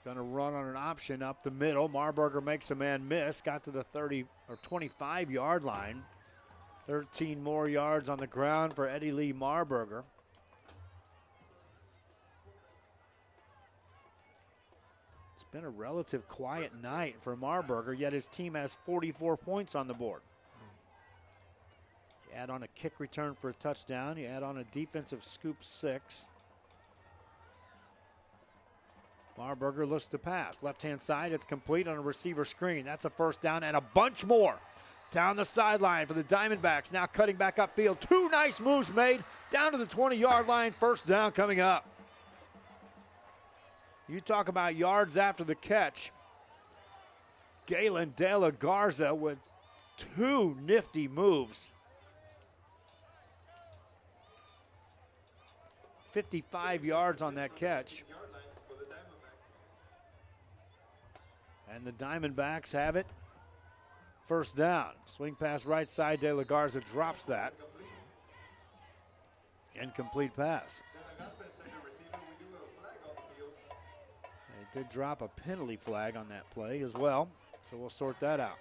going to run on an option up the middle. Marburger makes a man miss. Got to the 30 or 25-yard line. 13 more yards on the ground for Eddie Lee Marburger. It's been a relative quiet night for Marburger, yet his team has 44 points on the board. You add on a kick return for a touchdown. You add on a defensive scoop 6. Marburger looks to pass. Left-hand side, it's complete on a receiver screen. That's a first down and a bunch more. Down the sideline for the Diamondbacks. Now cutting back upfield. 2 nice moves made. Down to the 20-yard line. First down coming up. You talk about yards after the catch. Galen De La Garza with 2 nifty moves. 55 yards on that catch. And the Diamondbacks have it. First down. Swing pass right side. De La Garza drops that. Incomplete pass. They did drop a penalty flag on that play as well, so we'll sort that out.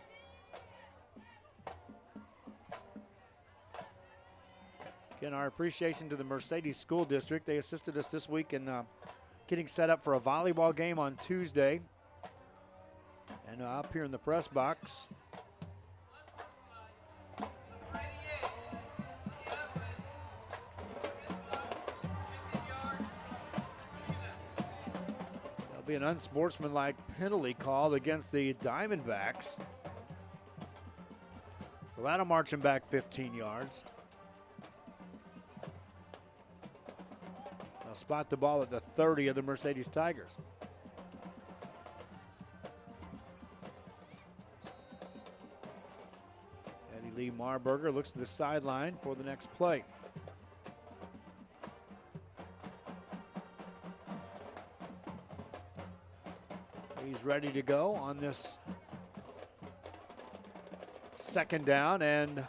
Again, our appreciation to the Mercedes School District. They assisted us this week in getting set up for a volleyball game on Tuesday. And up here in the press box, there'll be an unsportsmanlike penalty called against the Diamondbacks. So that'll march him back 15 yards. They'll spot the ball at the 30 of the Mercedes Tigers. Lee Marburger looks to the sideline for the next play. He's ready to go on this second down and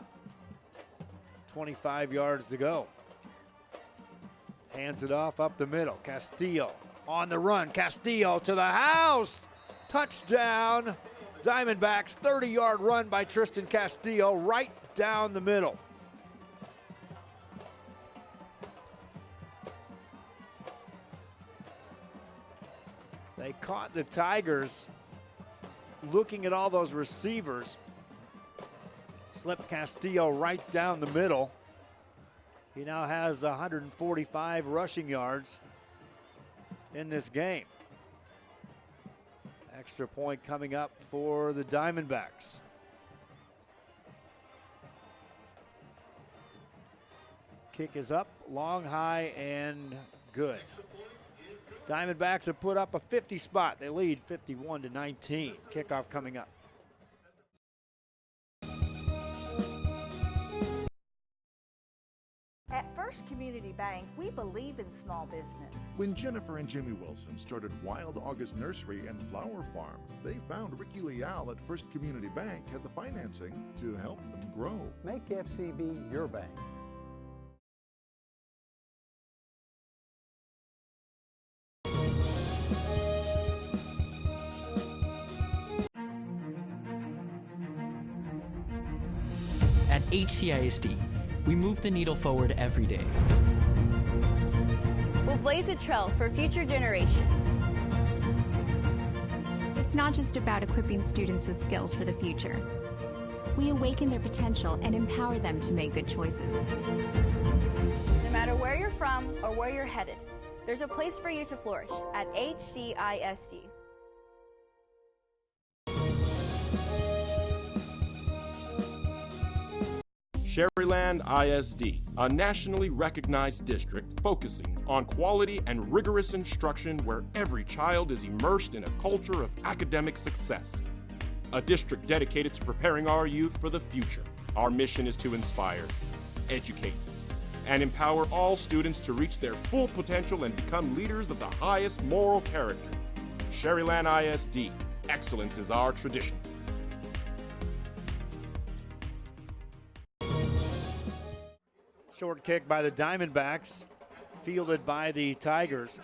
25 yards to go. Hands it off up the middle. Castillo on the run. Castillo to the house. Touchdown. Diamondbacks, 30-yard run by Tristan Castillo right down the middle. They caught the Tigers looking at all those receivers. Slipped Castillo right down the middle. He now has 145 rushing yards in this game. Extra point coming up for the Diamondbacks. Kick is up, long, high, and good. Diamondbacks have put up a 50 spot. They lead 51-19. Kickoff coming up. At First Community Bank, we believe in small business. When Jennifer and Jimmy Wilson started Wild August Nursery and Flower Farm, they found Ricky Leal at First Community Bank had the financing to help them grow. Make FCB your bank. At HCISD, we move the needle forward every day. We'll blaze a trail for future generations. It's not just about equipping students with skills for the future. We awaken their potential and empower them to make good choices. No matter where you're from or where you're headed, there's a place for you to flourish at HCISD. Sherryland ISD, a nationally recognized district focusing on quality and rigorous instruction where every child is immersed in a culture of academic success. A district dedicated to preparing our youth for the future. Our mission is to inspire, educate, and empower all students to reach their full potential and become leaders of the highest moral character. Sherryland ISD, excellence is our tradition. Short kick by the Diamondbacks, fielded by the Tigers.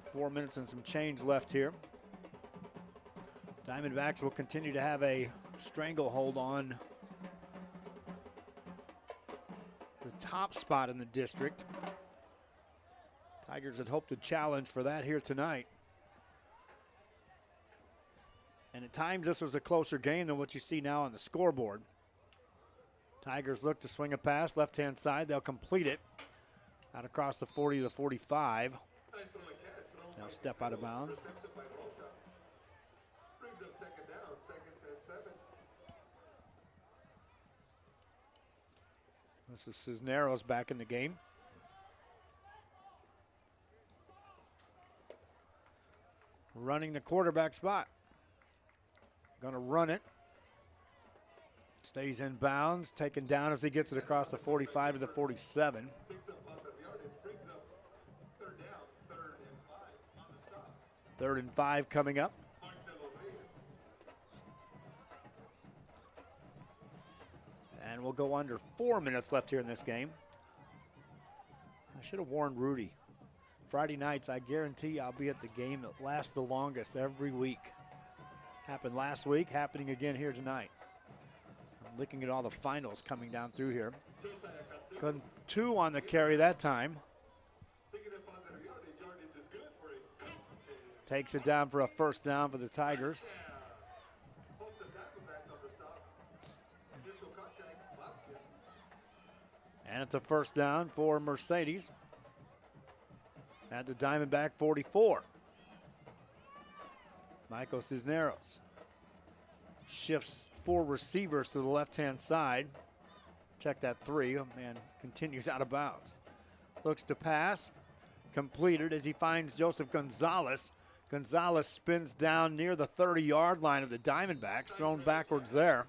4 minutes and some change left here. Diamondbacks will continue to have a stranglehold on the top spot in the district. Tigers had hoped to challenge for that here tonight. And at times this was a closer game than what you see now on the scoreboard. Tigers look to swing a pass, left-hand side. They'll complete it out across the 40 to the 45. Now step out of bounds. This is Cisneros back in the game. Running the quarterback spot. Going to run it. Stays in bounds, taken down as he gets it across the 45 to the 47. Third and 5 coming up. And we'll go under 4 minutes left here in this game. I should have warned Rudy. Friday nights, I guarantee I'll be at the game that lasts the longest every week. Happened last week, happening again here tonight. I'm looking at all the finals coming down through here. Got 2 on the carry that time. Takes it down for a first down for the Tigers. And it's a first down for Mercedes at the Diamondback 44. Michael Cisneros shifts 4 receivers to the left-hand side. Check that 3. Oh, man, continues out of bounds. Looks to pass. Completed as he finds Joseph Gonzalez. Gonzalez spins down near the 30-yard line of the Diamondbacks, thrown backwards there.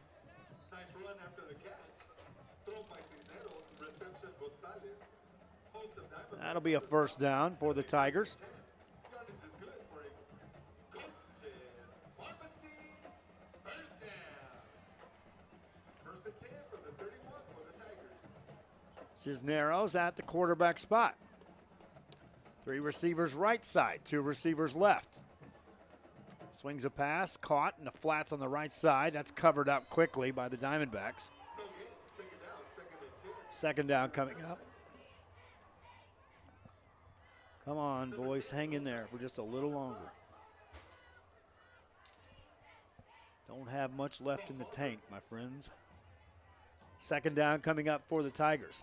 That'll be a first down for the Tigers. Cisneros at the quarterback spot. 3 receivers right side, 2 receivers left. Swings a pass, caught in the flats on the right side. That's covered up quickly by the Diamondbacks. Second down coming up. Come on, boys, hang in there for just a little longer. Don't have much left in the tank, my friends. Second down coming up for the Tigers.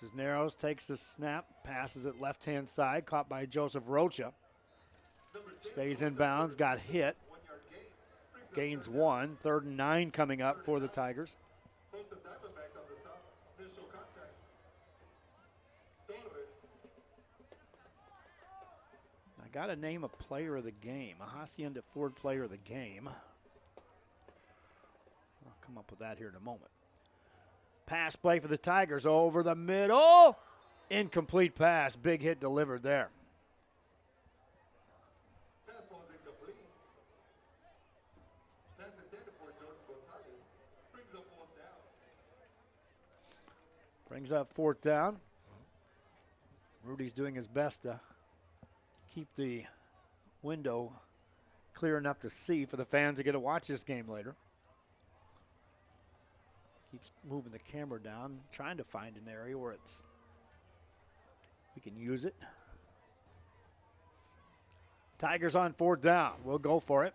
Cisneros takes the snap, passes it left-hand side, caught by Joseph Rocha. Stays in bounds, got hit. Gains 1, 3rd and 9 coming up for the Tigers. I got to name a player of the game, a Hacienda Ford player of the game. I'll come up with that here in a moment. Pass play for the Tigers over the middle. Incomplete pass. Big hit delivered there. Brings up 4th down. Rudy's doing his best to keep the window clear enough to see for the fans to get to watch this game later. Keeps moving the camera down, trying to find an area where we can use it. Tigers on 4th down. We'll go for it.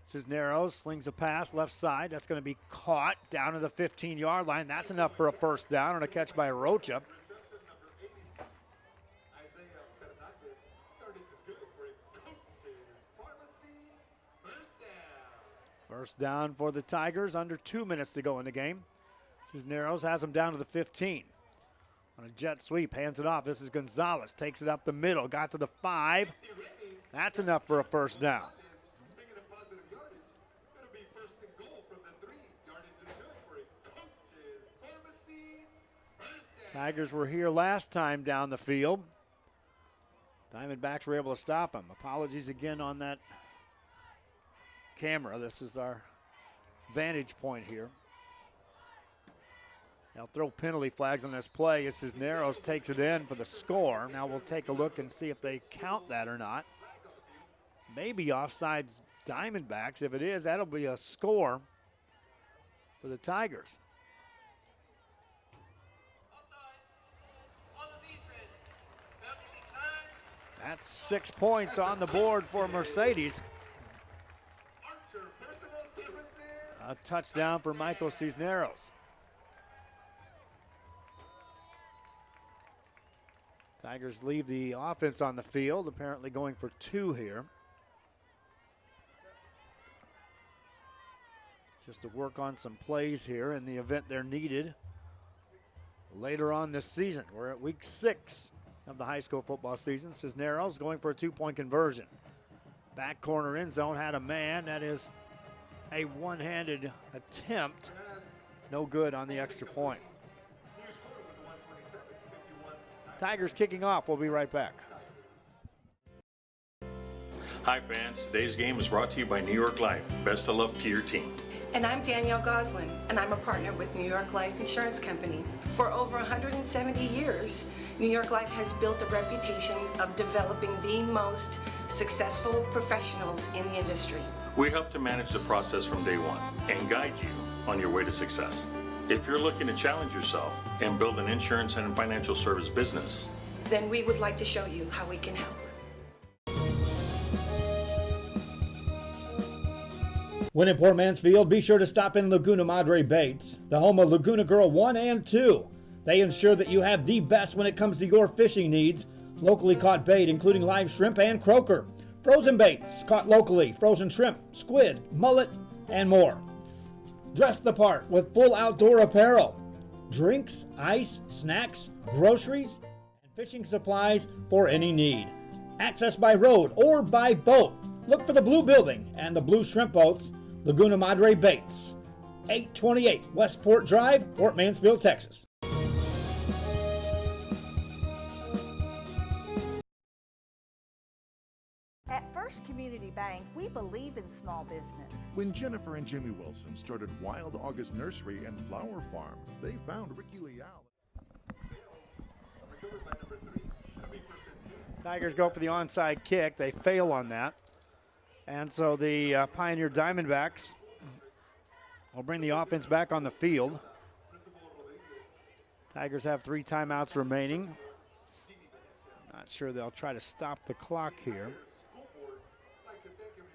Cisneros slings a pass left side. That's going to be caught down to the 15-yard line. That's enough for a first down and a catch by Rocha. First down for the Tigers, under 2 minutes to go in the game. Cisneros has him down to the 15. On a jet sweep, hands it off. This is Gonzalez, takes it up the middle, got to the 5. That's enough for a first down. Tigers were here last time down the field. Diamondbacks were able to stop them. Apologies again on that camera. This is our vantage point here. They'll throw penalty flags on this play as Cisneros takes it in for the score. Now we'll take a look and see if they count that or not. Maybe offsides Diamondbacks. If it is, that'll be a score for the Tigers. That's 6 points on the board for Mercedes. A touchdown for Michael Cisneros. Tigers leave the offense on the field, apparently going for 2 here. Just to work on some plays here in the event they're needed later on this season. We're at week 6 of the high school football season. Cisneros going for a 2-point conversion. Back corner end zone, had a man. That is a one-handed attempt. No good on the extra point. Tigers kicking off. We'll be right back. Hi fans, today's game is brought to you by New York Life. Best of luck to your team. And I'm Danielle Goslin, and I'm a partner with New York Life Insurance Company. For over 170 years, New York Life has built a reputation of developing the most successful professionals in the industry. We help to manage the process from day one and guide you on your way to success. If you're looking to challenge yourself and build an insurance and financial service business, then we would like to show you how we can help. When in Port Mansfield, be sure to stop in Laguna Madre Baits, the home of Laguna Girl 1 and 2. They ensure that you have the best when it comes to your fishing needs. Locally caught bait, including live shrimp and croaker. Frozen baits caught locally, frozen shrimp, squid, mullet, and more. Dress the part with full outdoor apparel. Drinks, ice, snacks, groceries, and fishing supplies for any need. Access by road or by boat. Look for the blue building and the blue shrimp boats. Laguna Madre Baits, 828 Westport Drive, Port Mansfield, Texas. At First Community Bank, we believe in small business. When Jennifer and Jimmy Wilson started Wild August Nursery and Flower Farm, they found Ricky Leal. Tigers go for the onside kick. They fail on that. And so the Pioneer Diamondbacks will bring the offense back on the field. Tigers have 3 timeouts remaining. Not sure they'll try to stop the clock here.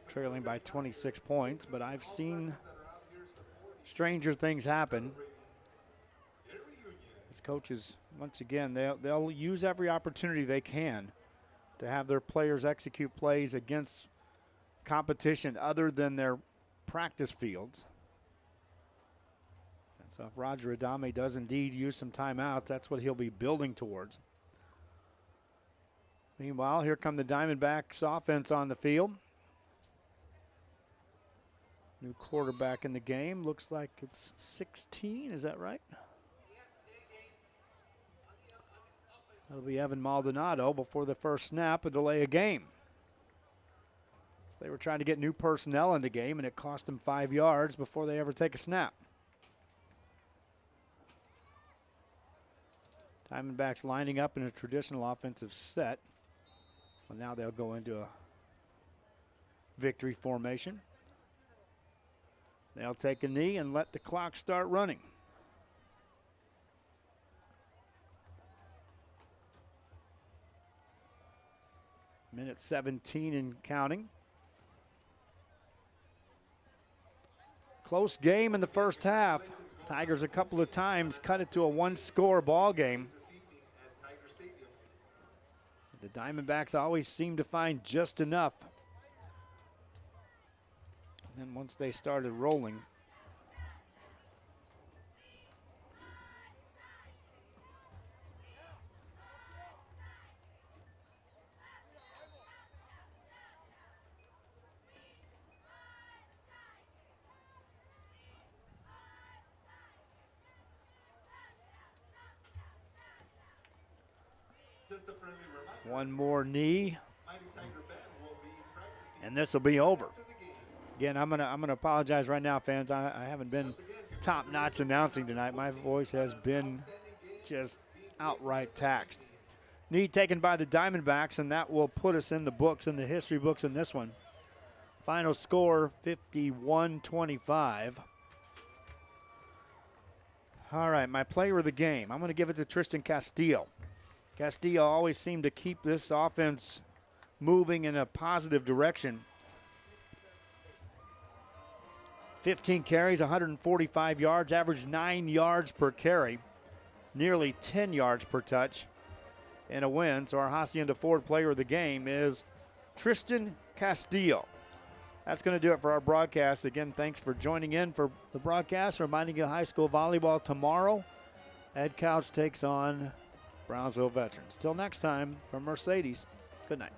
Trailing by 26 points, but I've seen stranger things happen. As coaches, once again, they'll use every opportunity they can to have their players execute plays against competition other than their practice fields. And so if Roger Adame does indeed use some timeouts, that's what he'll be building towards. Meanwhile, here come the Diamondbacks offense on the field. New quarterback in the game. Looks like it's 16, is that right? That'll be Evan Maldonado before the first snap, a delay of game. They were trying to get new personnel in the game, and it cost them 5 yards before they ever take a snap. Diamondbacks lining up in a traditional offensive set. Well, now they'll go into a victory formation. They'll take a knee and let the clock start running. Minute 17 and counting. Close game in the first half. Tigers a couple of times cut it to a 1-score ball game. The Diamondbacks always seem to find just enough. And then once they started rolling, one more knee, and this will be over. Again, I'm gonna apologize right now, fans. I haven't been top-notch announcing tonight. My voice has been just outright taxed. Knee taken by the Diamondbacks, and that will put us in the books, in the history books in this one. Final score, 51-25. All right, my player of the game. I'm going to give it to Tristan Castillo. Castillo always seemed to keep this offense moving in a positive direction. 15 carries, 145 yards, averaged 9 yards per carry, nearly 10 yards per touch in a win. So our Hacienda Ford player of the game is Tristan Castillo. That's going to do it for our broadcast. Again, thanks for joining in for the broadcast. Reminding you, high school volleyball tomorrow. Ed Couch takes on Brownsville Veterans. Till next time, from Mercedes, good night.